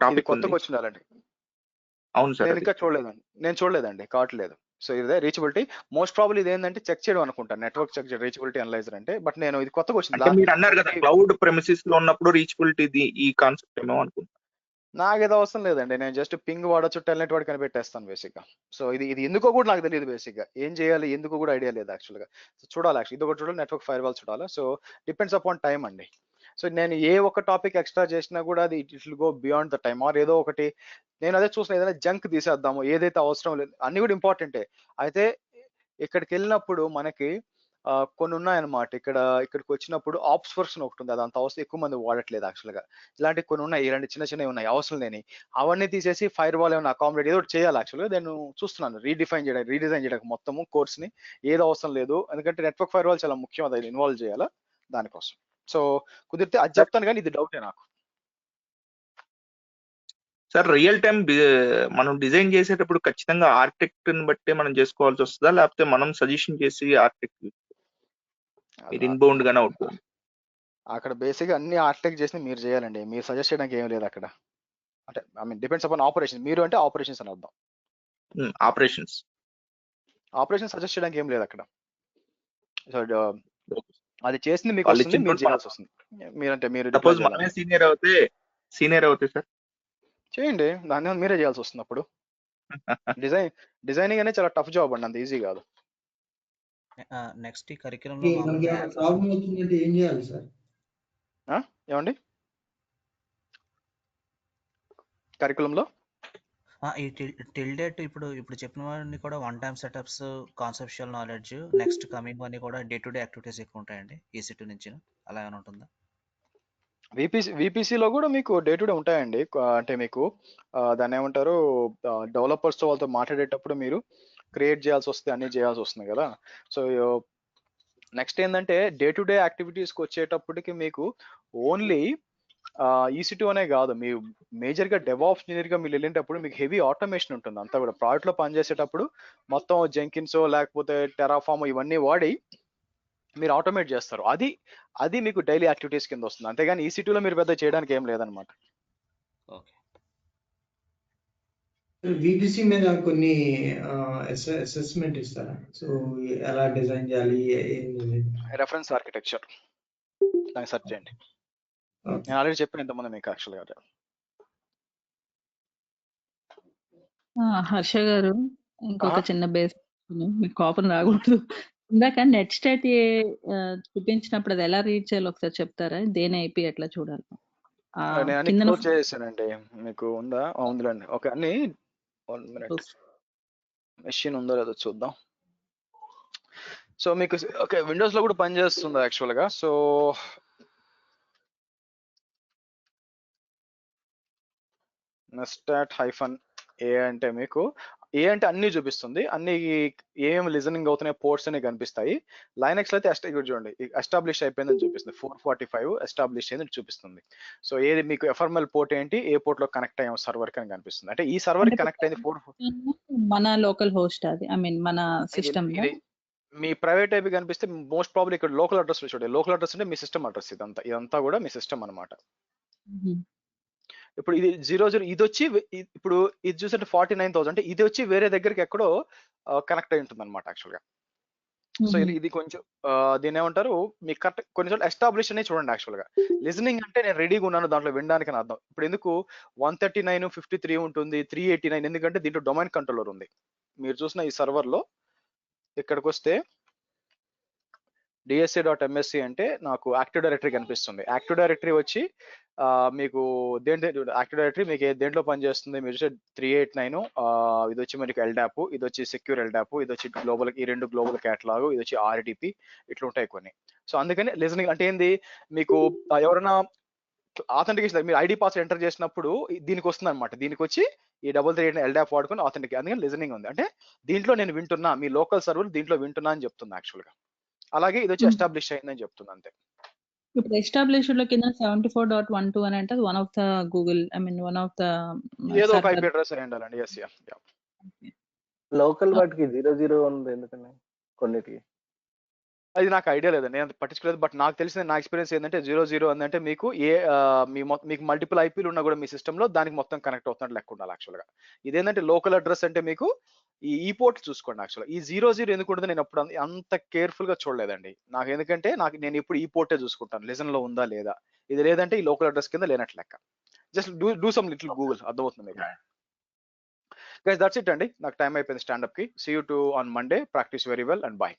టాపిక్ కొత్తగా వచ్చిందండి. అవును సార్, నేను ఇంకా చూడలేదండి, కావట్లేదు. సో ఇదే రీచబిలిటీ మోస్ట్ ప్రాబుల్ ఇది ఏంటంటే చెక్ చేయడం అనుకుంటా, నెట్వర్క్ చెక్ చేయడం రీచబిలిటీ అనలైజర్ అంటే. బట్ నేను ఇది కొత్తగా వచ్చింది. మీరు అన్నారు కదా క్లౌడ్ ప్రెమిసిస్ లో ఉన్నప్పుడు రీచబిలిటీ ఈ కాన్సెప్ట్ ఏమో అనుకుంటా. నాకేదో అవసరం లేదండి, నేను జస్ట్ పింగ్ వాడచ్చు, టెల్నెట్ వాడి కనిపెట్టేస్తాను బేసిక్ గా. సో ఇది ఎందుకో కూడా నాకు తెలియదు బేసిక్ గా, ఏం చేయాలి ఎందుకో కూడా ఐడియా లేదు యాక్చువల్ గా. చూడాలి యాక్చువల్, ఇది ఒకటి చూడాలి, నెట్వర్క్ ఫైర్ వాల్ చూడాలి. సో డిపెండ్స్ అపాన్ టైం అండి. సో నేను ఏ ఒక్క టాపిక్ ఎక్స్ట్రా చేసినా కూడా అది it will go beyond the time. Or ఏదో ఒకటి నేను అదే చూసిన, ఏదైనా జంక్ తీసేద్దాము, ఏదైతే అవసరం లేదు, అన్ని కూడా ఇంపార్టెంటే. అయితే ఇక్కడికి వెళ్ళినప్పుడు మనకి కొన్ని ఉన్నాయన్నమాట. ఇక్కడికి వచ్చినప్పుడు ఆప్స్ వర్షన్ ఒకటి ఉంది, అది అంత అవసరం ఎక్కువ మంది వాడట్లేదు యాక్చువల్ గా. ఇలాంటి కొన్ని ఉన్నాయి, ఇలాంటి చిన్నవి ఉన్నాయి అవసరం లేని, అవన్నీ తీసేసి ఫైర్ వాల్ ఏమైనా అకామిడేట్ ఏదో చేయాలి యాక్చువల్ గా. నేను చూస్తున్నాను రీడిజైన్ చేయడానికి మొత్తము కోర్స్ ని, ఏదో అవసరం లేదు. ఎందుకంటే నెట్వర్క్ ఫైర్ వాల్ చాలా ముఖ్యం, అది ఇన్వాల్వ్ చేయాలా దానికోసం. సో కుదిరితే అది చెప్తాను, కానీ ఇది డౌటే నాకు. సార్ రియల్ టైం మనం డిజైన్ చేసేటప్పుడు ఖచ్చితంగా ఆర్కిటెక్ట్ ని బట్టి మనం చేసుకోవాల్సి వస్తుందా, లేకపోతే మనం సజెషన్ చేసి ఆర్కిటెక్ట్ ఇన్బౌండ్ గానే అవుట్ బౌండ్? అక్కడ బేసిక్ అన్ని ఆర్కిటెక్ట్ చేసి మీరు చేయాలండి, మీరు సజెస్ట్ చేయడానికి ఏం లేదు అక్కడ. అంటే I mean depends upon operation. మీరు అంటే ఆపరేషన్స్ అని అర్థం. ఆపరేషన్ సజెస్ట్ చేయడానికి ఏం లేదు అక్కడ. సో అది చేసింది మీకు వస్తుంది, మీరు చేయాల్సి వస్తుంది. మీరు సపోజ్ మనమే సీనియర్ అవుతే సార్ చేయండి, దాన్ని మీరే చేయాల్సి వస్తుంది. అప్పుడు డిజైనింగ్ అనేది చాలా టఫ్ జాబ్ అండి, అంత ఈజీ కాదు. నెక్స్ట్ ఈ కరిక్యులం ప్రాబ్లం వచ్చిందంటే ఏం చేయాలి సార్? ఏమండి కరికులంలో ఈ టిల్ డేట్ ఇప్పుడు చెప్పిన వాడిని కూడా one time setups, conceptual knowledge, next coming అన్ని కూడా డే టు డే యాక్టివిటీస్ ఎక్కువ ఉంటాయండి EC2 నుంచి, అలా ఏమైనా ఉంటుందా? VPCలో కూడా మీకు డే టు డే ఉంటాయండి. అంటే మీకు దాన్ని ఏమంటారు, డెవలపర్స్తో వాళ్ళతో మాట్లాడేటప్పుడు మీరు క్రియేట్ చేయాల్సి వస్తుంది, అన్ని చేయాల్సి వస్తుంది కదా. సో నెక్స్ట్ ఏంటంటే డే టు డే యాక్టివిటీస్కి వచ్చేటప్పటికి మీకు ఓన్లీ EC2 అనే కాదు, మీ మేజర్ గా డెవాప్స్ ఇంజనీర్ గా మీరు వెళ్ళేటప్పుడు మీకు హెవీ ఆటోమేషన్ ఉంటుంది అంతా కూడా. ప్రాజెక్ట్ లో పనిచేసేటప్పుడు మొత్తం జెంకిన్స్ లేకపోతే టెరాఫామ్ ఇవన్నీ వాడి మీరు ఆటోమేట్ చేస్తారు. అది మీకు డైలీ యాక్టివిటీస్ కింద వస్తుంది, అంతేగాని EC2 లో మీరు పెద్ద చేయడానికి ఏం లేదనమాట. ఓకే. విపిసి మీద కొన్ని అసెస్మెంట్ ఇస్తారా? సో ఎలా డిజైన్ చేయాలి ఏంది? రెఫరెన్స్ ఆర్కిటెక్చర్ దాన్ని సెర్చ్ చేయండి. నేను ఆల్రెడీ చెప్పాను ఇంతకుముందు మీకు యాక్చువల్గా. హర్ష గారు, ఇంకొక చిన్న బేస్, మీకు కోపం రాకూడదు. ఇందాక నెట్ స్టేట్ చూపించినప్పుడు అది ఎలా రీడ్ చేయాలో ఒకసారి చెప్తారా? దేని ఐపీ ఎట్లా చూడాలి? నేను అన్ని క్లోజ్ చేసానండి, మీకు ఉందా? ఉందిలేండి. ఓకే, అన్ని 1 minute మెషిన్ ఉందో లేదో చూద్దాం. సో మీకు ఓకే విండోస్ లో కూడా పనిచేస్తుంది యాక్చువల్ గా. సో నెస్టాట్ -a అంటే మీకు ఏ అంటే అన్ని చూపిస్తుంది, అన్ని ఏమేమి లిజనింగ్ అవుతున్నాయి పోర్ట్స్ అని కనిపిస్తాయి. లైనక్స్ లో అయితే ఇక్కడ చూడండి ఎస్టాబ్లిష్ అయిపోయిందని చూపిస్తుంది, 445 ఎస్టాబ్లిష్ అయిందని చూపిస్తుంది. సో ఏది మీకు ఎఫ్ఎంఎల్ పోర్ట్ ఏంటి, ఏ పోర్ట్ లో కనెక్ట్ అయ్యాం సర్వర్ అని కనిపిస్తుంది. అంటే ఈ సర్వర్ కి కనెక్ట్ అయింది 4 మన లోకల్ హోస్ట్, అది ఐ మీన్ మన సిస్టమ్ లో మీ ప్రైవేట్ ఐపీ కనిపిస్తే మోస్ట్ ప్రాబ్లీ ఇక్కడ లోకల్ అడ్రస్ చూడండి. లోకల్ అడ్రస్ అంటే మీ సిస్టమ్ అడ్రస్, ఇదంతా కూడా మీ సిస్టమ్ అన్నమాట. ఇప్పుడు ఇది 00 ఇది వచ్చి ఇప్పుడు ఇది చూసంటే 49,000 అంటే ఇది వచ్చి వేరే దగ్గరికి ఎక్కడో కనెక్ట్ అయి ఉంటుంది అనమాట యాక్చువల్ గా. సో ఇది కొంచెం దీని ఏమంటారు మీకు కరెక్ట్ కొన్ని చోట్ల ఎస్టాబ్లిష్ అనే చూడండి యాక్చువల్ గా. లిజనింగ్ అంటే నేను రెడీగా ఉన్నాను దాంట్లో వినడానికి అని అర్థం. ఇప్పుడు ఎందుకు 139 53 ఉంటుంది 389, ఎందుకంటే దీంట్లో డొమైన్ కంట్రోలర్ ఉంది. మీరు చూసిన ఈ సర్వర్ లో ఇక్కడికి వస్తే DSA.MSC అంటే నాకు యాక్టివ్ డైరెక్టరీ కనిపిస్తుంది. యాక్టివ్ డైరెక్టరీ వచ్చి మీకు యాక్టివ్ డైరెక్టరీ మీకు దేంట్లో పనిచేస్తుంది మీరు చూసే 389, ఇది వచ్చి మనకి ఎల్డాప్, ఇది వచ్చి సెక్యూర్ ఎల్డాప్, ఇది వచ్చి గ్లోబల్, ఈ 2 గ్లోబల్ క్యాటలాగ్, ఇది వచ్చి RDP, ఇట్లా ఉంటాయి కొన్ని. సో అందుకని లిజనింగ్ అంటే ఏంది, మీకు ఎవరైనా ఆథెంటికేషన్ మీరు ఐడి పాస్ ఎంటర్ చేసినప్పుడు దీనికి వస్తుంది అనమాట. దీనికి వచ్చి ఈ 338 ఎల్డాప్ వాడుకొని ఆథెంటికేట్, అందుకని లిజనింగ్ ఉంది. అంటే దీంట్లో నేను వింటున్నా, మీ లోకల్ సర్వర్ దీంట్లో వింటున్నా అని చెప్తుంది యాక్చువల్ గా. అలాగే ఇది వచ్చి ఎస్టాబ్లిష్ అయిందని చెప్తుంది అంతే. ఇప్పుడు ఎస్టాబ్లిష్డ్ లో కింద 74.12 అని అంటే one of the Google, I mean one of the ఏదో ఒక ఐపీ అడ్రస్ అయి ఉండాలండి. yes yeah లోకల్ వాటికి 00 ఉంది ఎందుకని కొన్నిటికి? అది నాకు ఐడియా లేదండి, నేను పట్టించుకోలేదు. బట్ నాకు తెలిసిన నా ఎక్స్పీరియన్స్ ఏంటంటే 00 అంటే మీకు మీకు మల్టిపుల్ ఐపీలు ఉన్నా కూడా మీ సిస్టమ్ లో దానికి మొత్తం కనెక్ట్ అవుతున్నట్టు లెక్క ఉండాలి యాక్చువల్ గా. ఇదేంటంటే లోకల్ అడ్రస్ అంటే మీకు ఈ పోర్ట్ చూసుకోండి యాక్చువల్ గా. ఈ 00 ఎందుకు ఉంటుంది నేను అప్పుడు అంత కేర్ఫుల్ గా చూడలేదండి. నాకు ఎందుకంటే నేను ఇప్పుడు ఈ పోర్టే చూసుకుంటాను లిజన్ లో ఉందా లేదా. ఇది లేదంటే ఈ లోకల్ అడ్రస్ కింద లేనట్లు లెక్క. Just do some little Google, అర్థమవుతుంది మీకు. గైస్ దట్స్ ఇట్ అండి, నాకు టైం అయిపోయింది స్టాండప్ కి. See you to on Monday. Practice very well and by.